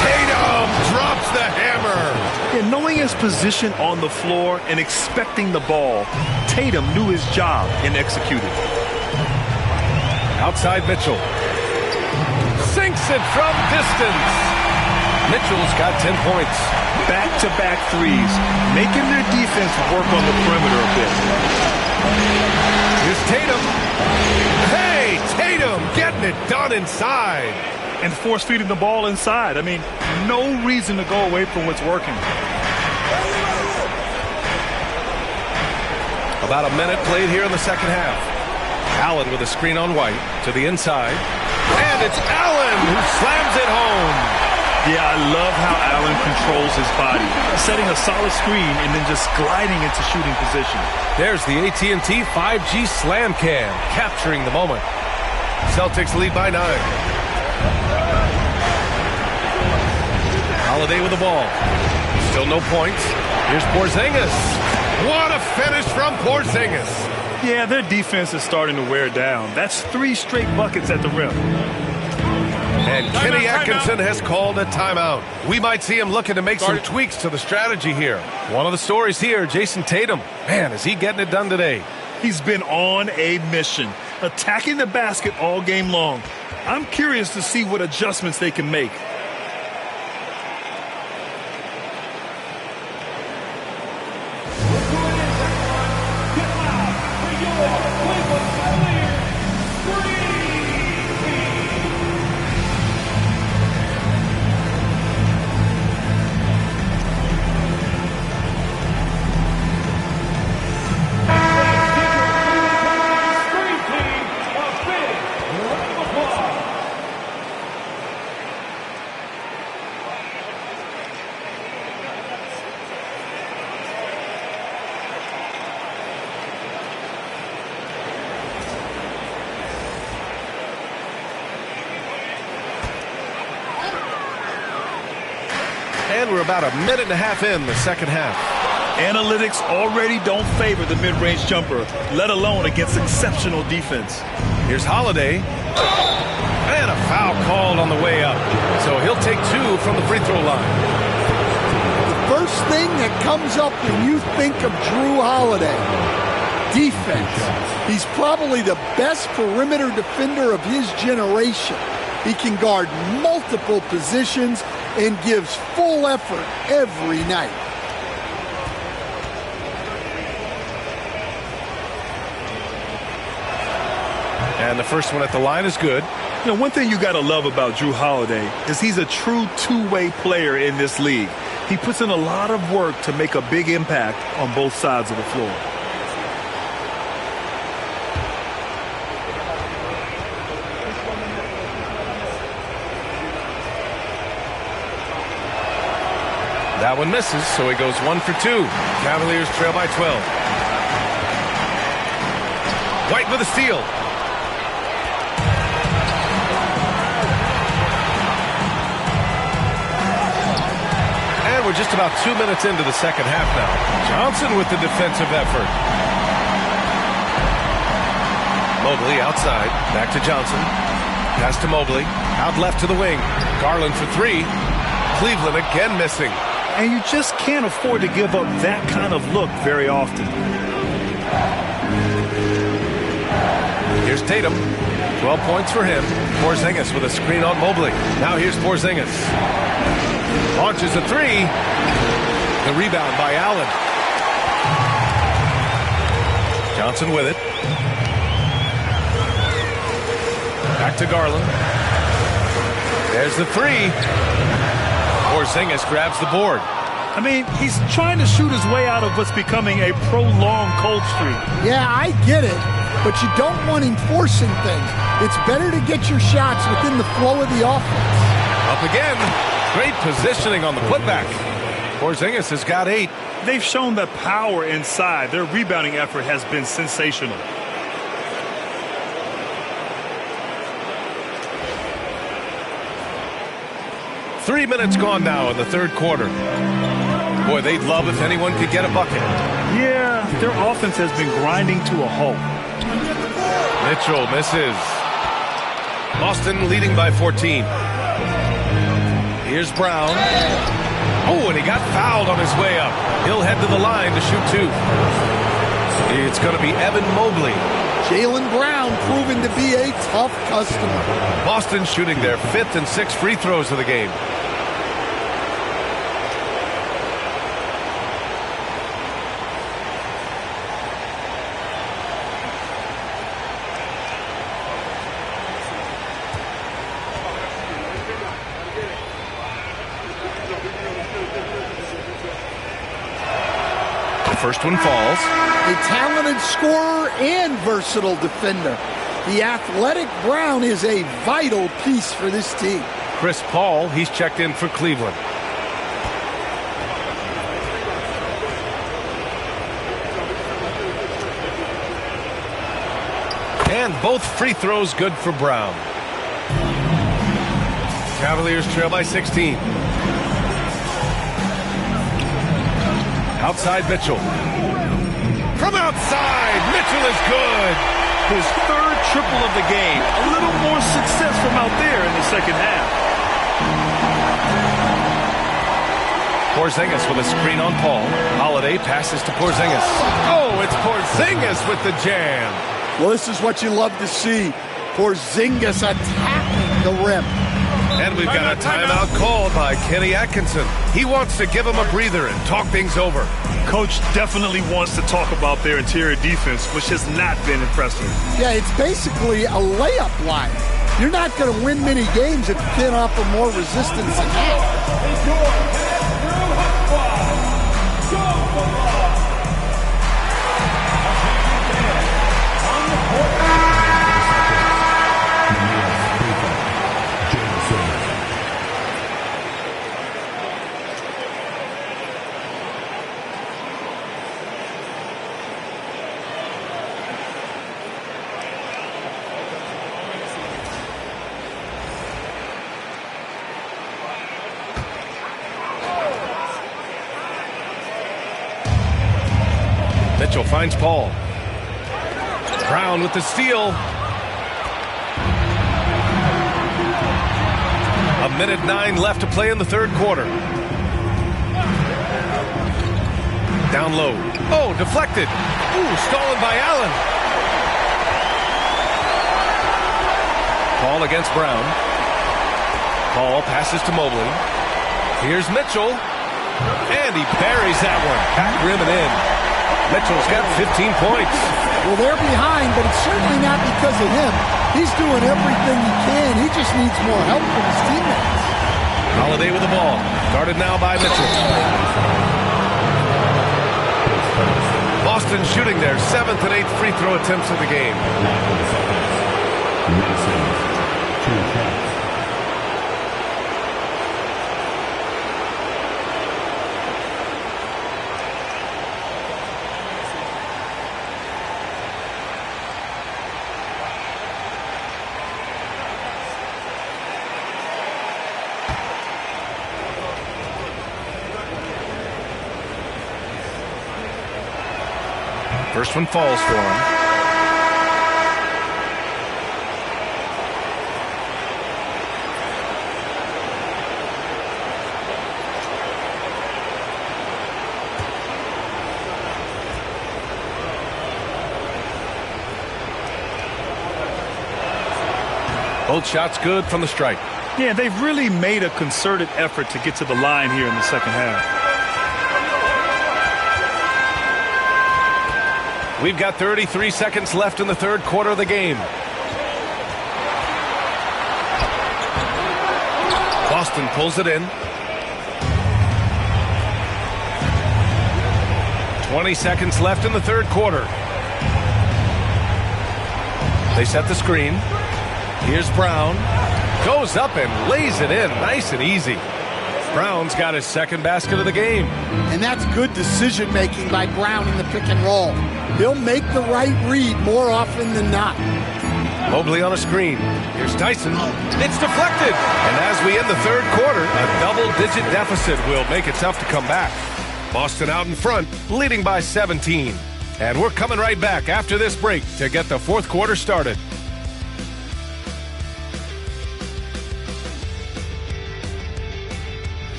Tatum drops the hammer. And knowing his position on the floor and expecting the ball, Tatum knew his job and executed. Outside Mitchell. Sinks it from distance. Mitchell's got 10 points. Back-to-back threes, making their defense work on the perimeter a bit. Here's Tatum. Hey, Tatum getting it done inside. and force feeding the ball inside. I mean, no reason to go away from what's working. About a minute played here in the second half. Allen with a screen on White to the inside. And it's Allen who slams it home. Yeah, I love how Allen controls his body, setting a solid screen and then just gliding into shooting position. There's the AT&T 5G Slam Cam, capturing the moment. Celtics lead by 9. Holiday with the ball. Still no points. Here's Porzingis. What a finish from Porzingis. Yeah, their defense is starting to wear down. That's 3 straight buckets at the rim. And Kenny Atkinson has called a timeout. We might see him looking to make some tweaks to the strategy here. One of the stories here, Jason Tatum. Man, is he getting it done today? He's been on a mission, attacking the basket all game long. I'm curious to see what adjustments they can make. And we're about a minute and a half in the second half. Analytics already don't favor the mid-range jumper, let alone against exceptional defense. Here's Holiday. And a foul called on the way up. So he'll take 2 from the free throw line. The first thing that comes up when you think of Drew Holiday, defense. He's probably the best perimeter defender of his generation. He can guard multiple positions and gives full effort every night. And the first one at the line is good. You know, one thing you got to love about Drew Holiday is he's a true two-way player in this league. He puts in a lot of work to make a big impact on both sides of the floor. That one misses, so he goes 1 for 2. Cavaliers trail by 12. White with a steal. And we're just about 2 minutes into the second half now. Johnson with the defensive effort. Mobley outside. Back to Johnson. Pass to Mobley. Out left to the wing. Garland for 3. Cleveland again missing. And you just can't afford to give up that kind of look very often. Here's Tatum. 12 points for him. Porzingis with a screen on Mobley. Now here's Porzingis. Launches a 3. The rebound by Allen. Johnson with it. Back to Garland. There's the 3. Porzingis grabs the board. I mean, he's trying to shoot his way out of what's becoming a prolonged cold streak. Yeah, I get it, but you don't want him forcing things. It's better to get your shots within the flow of the offense. Up again. Great positioning on the putback. Porzingis has got 8. They've shown that power inside. Their rebounding effort has been sensational. Three minutes gone now in the third quarter. Boy, they'd love if anyone could get a bucket. Yeah, their offense has been grinding to a halt. Mitchell misses. Boston leading by 14. Here's Brown. Oh, and he got fouled on his way up. He'll head to the line to shoot 2. It's going to be Evan Mobley. Jaylen Brown proven to be a tough customer. Boston shooting their 5th and 6th free throws of the game. First one falls. A talented scorer and versatile defender. The athletic Brown is a vital piece for this team. Chris Paul, he's checked in for Cleveland. And both free throws good for Brown. Cavaliers trail by 16. Outside Mitchell. From outside, Mitchell is good. His third triple of the game. A little more success from out there in the second half. Porzingis with a screen on Paul. Holiday passes to Porzingis. Oh, it's Porzingis with the jam. Well, this is what you love to see. Porzingis attacking the rim. And we've got a timeout called by Kenny Atkinson. He wants to give him a breather and talk things over. Coach definitely wants to talk about their interior defense, which has not been impressive. Yeah, it's basically a layup line. You're not going to win many games if you can't offer more resistance than that. Mitchell finds Paul. Brown with the steal. A minute 9 left to play in the third quarter. Down low. Oh, deflected. Ooh, stolen by Allen. Paul against Brown. Paul passes to Mobley. Here's Mitchell. And he buries that one. Back rim and in. Mitchell's got 15 points. Well, they're behind, but it's certainly not because of him. He's doing everything he can. He just needs more help from his teammates. Holiday with the ball. Guarded now by Mitchell. Boston shooting their 7th and 8th free throw attempts of the game. First one falls for him. Both shots good from the strike. Yeah, they've really made a concerted effort to get to the line here in the second half. We've got 33 seconds left in the third quarter of the game. Boston pulls it in. 20 seconds left in the third quarter. They set the screen. Here's Brown. Goes up and lays it in. Nice and easy. Brown's got his second basket of the game. And that's good decision-making by Brown in the pick and roll. He'll make the right read more often than not. Mobley on a screen. Here's Tyson. It's deflected. And as we end the third quarter, a double-digit deficit will make it tough to come back. Boston out in front, leading by 17. And we're coming right back after this break to get the fourth quarter started.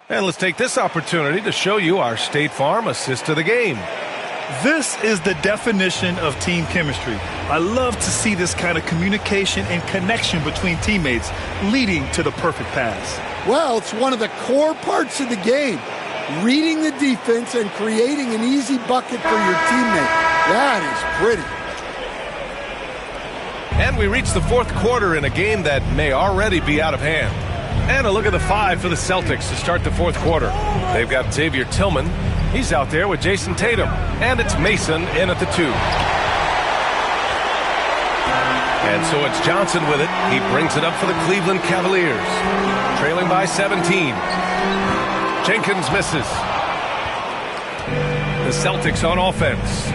And let's take this opportunity to show you our State Farm assist to the game. This is the definition of team chemistry. I love to see this kind of communication and connection between teammates leading to the perfect pass. Well, it's one of the core parts of the game. Reading the defense and creating an easy bucket for your teammate. That is pretty. And we reach the fourth quarter in a game that may already be out of hand. And a look at the 5 for the Celtics to start the fourth quarter. They've got Xavier Tillman. He's out there with Jason Tatum. And it's Mason in at the 2. And so it's Johnson with it. He brings it up for the Cleveland Cavaliers. Trailing by 17. Jenkins misses. The Celtics on offense.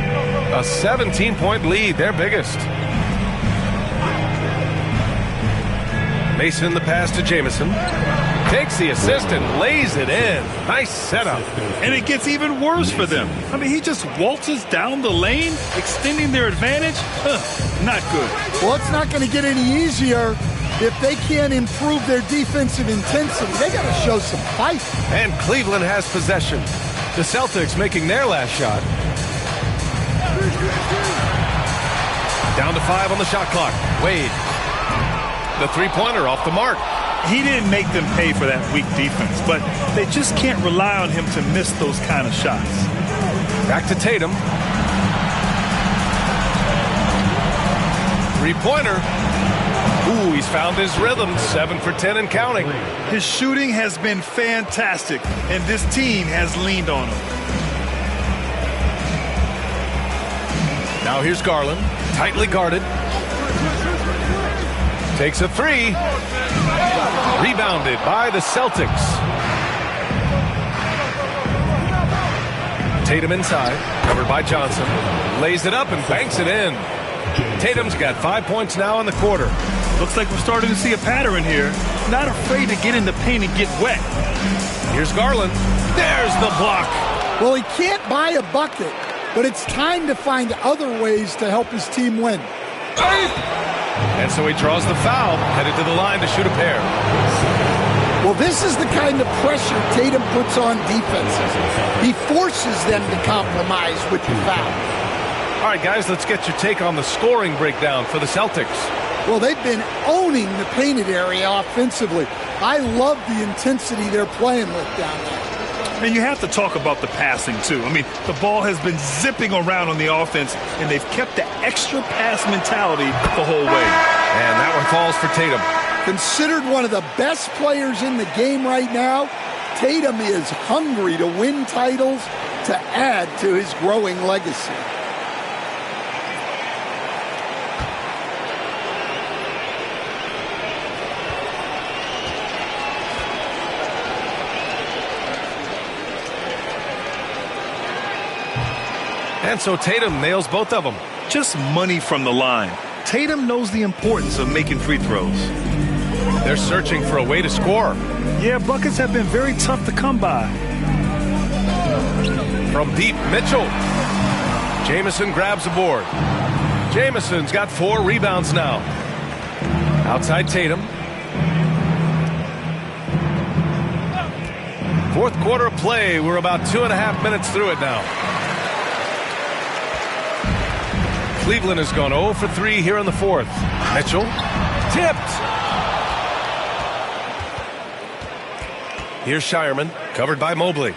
A 17-point lead, their biggest. Mason the pass to Jamison. Takes the assist and lays it in. Nice setup. And it gets even worse for them. I mean, he just waltzes down the lane, extending their advantage. Not good. Well, it's not going to get any easier if they can't improve their defensive intensity. They got to show some fight. And Cleveland has possession. The Celtics making their last shot. Down to 5 on the shot clock. Wade. The three-pointer off the mark. He didn't make them pay for that weak defense, but they just can't rely on him to miss those kind of shots. Back to Tatum. Three-pointer. Ooh, he's found his rhythm. 7 for 10 and counting. His shooting has been fantastic, and this team has leaned on him. Now here's Garland. Tightly guarded. Takes a 3. Rebounded by the Celtics. Tatum inside. Covered by Johnson. Lays it up and banks it in. Tatum's got 5 points now in the quarter. Looks like we're starting to see a pattern here. Not afraid to get in the paint and get wet. Here's Garland. There's the block. Well, he can't buy a bucket, but it's time to find other ways to help his team win. And so he draws the foul, headed to the line to shoot a pair. Well, this is the kind of pressure Tatum puts on defenses. He forces them to compromise with the foul. All right, guys, let's get your take on the scoring breakdown for the Celtics. Well, they've been owning the painted area offensively. I love the intensity they're playing with down there. And you have to talk about the passing, too. I mean, the ball has been zipping around on the offense, and they've kept the extra pass mentality the whole way. And that one falls for Tatum. Considered one of the best players in the game right now, Tatum is hungry to win titles to add to his growing legacy. And so Tatum nails both of them. Just money from the line. Tatum knows the importance of making free throws. They're searching for a way to score. Yeah, buckets have been very tough to come by. From deep, Mitchell. Jamison grabs the board. Jamison's got 4 rebounds now. Outside Tatum. Fourth quarter of play. We're about 2.5 minutes through it now. Cleveland has gone 0 for 3 here in the fourth. Mitchell. Tipped. Here's Shireman. Covered by Mobley.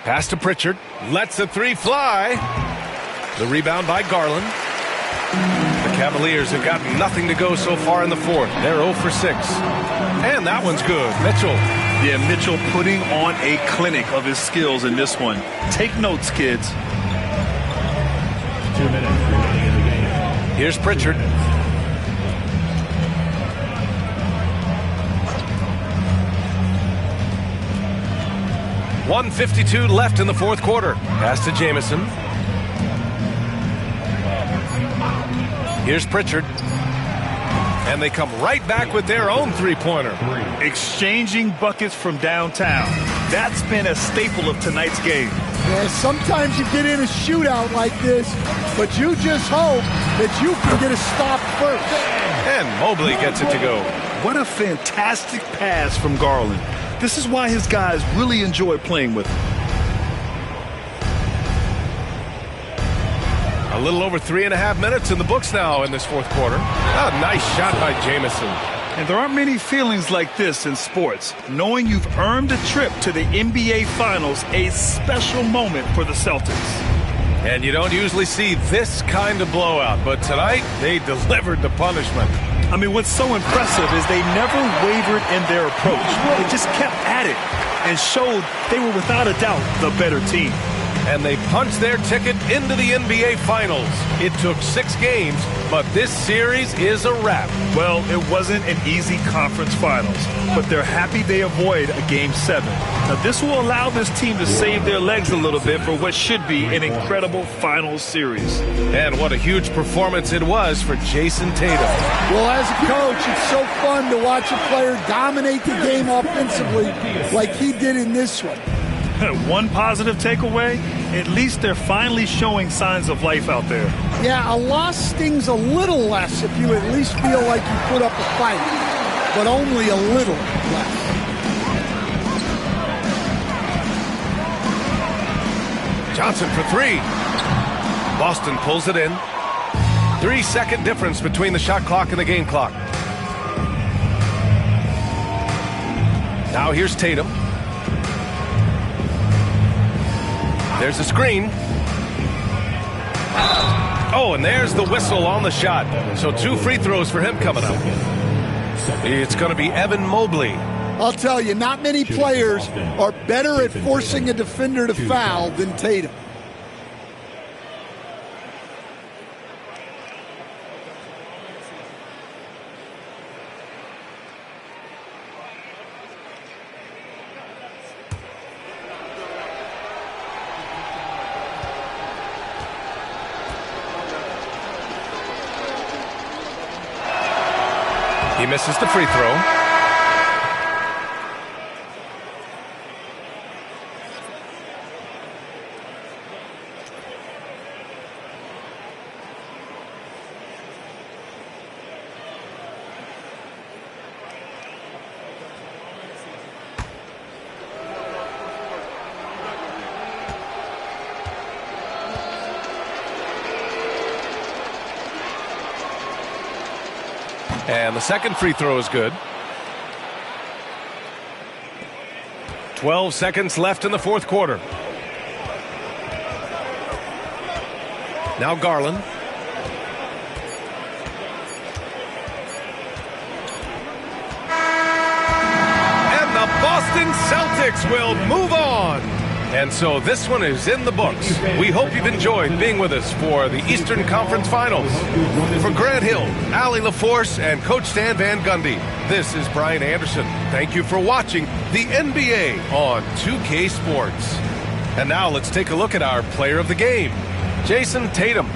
Pass to Pritchard. Lets the 3 fly. The rebound by Garland. The Cavaliers have got nothing to go so far in the fourth. They're 0 for 6. And that one's good. Mitchell. Yeah, Mitchell putting on a clinic of his skills in this one. Take notes, kids. 2 minutes remaining in the game. Here's Pritchard. .152 left in the fourth quarter. Pass to Jamison. Here's Pritchard. And they come right back with their own three-pointer. Exchanging buckets from downtown. That's been a staple of tonight's game. Yeah, sometimes you get in a shootout like this, but you just hope that you can get a stop first. And Mobley gets it to go. What a fantastic pass from Garland. This is why his guys really enjoy playing with him. A little over 3.5 minutes in the books now in this fourth quarter. A nice shot by Jamison. And there aren't many feelings like this in sports. Knowing you've earned a trip to the NBA Finals, a special moment for the Celtics. And you don't usually see this kind of blowout, but tonight they delivered the punishment. I mean, what's so impressive is they never wavered in their approach. They just kept at it and showed they were without a doubt the better team. And they punched their ticket into the NBA Finals. It took 6 games, but this series is a wrap. Well, it wasn't an easy conference finals, but they're happy they avoid a Game 7. Now, this will allow this team to save their legs a little bit for what should be an incredible finals series. And what a huge performance it was for Jason Tatum. Well, as a coach, it's so fun to watch a player dominate the game offensively like he did in this one. One positive takeaway, at least they're finally showing signs of life out there. Yeah, a loss stings a little less if you at least feel like you put up a fight, but only a little less. Johnson for 3. Boston pulls it in. 3-second difference between the shot clock and the game clock. Now here's Tatum. There's a screen. Oh, and there's the whistle on the shot. So 2 free throws for him coming up. It's going to be Evan Mobley. I'll tell you, not many players are better at forcing a defender to foul than Tatum. He misses the free throw. And the second free throw is good. 12 seconds left in the fourth quarter. Now Garland. And the Boston Celtics will move on. And so this one is in the books. We hope you've enjoyed being with us for the Eastern Conference Finals. For Grant Hill, Allie LaForce, and Coach Stan Van Gundy, this is Brian Anderson. Thank you for watching the NBA on 2K Sports. And now let's take a look at our player of the game, Jason Tatum.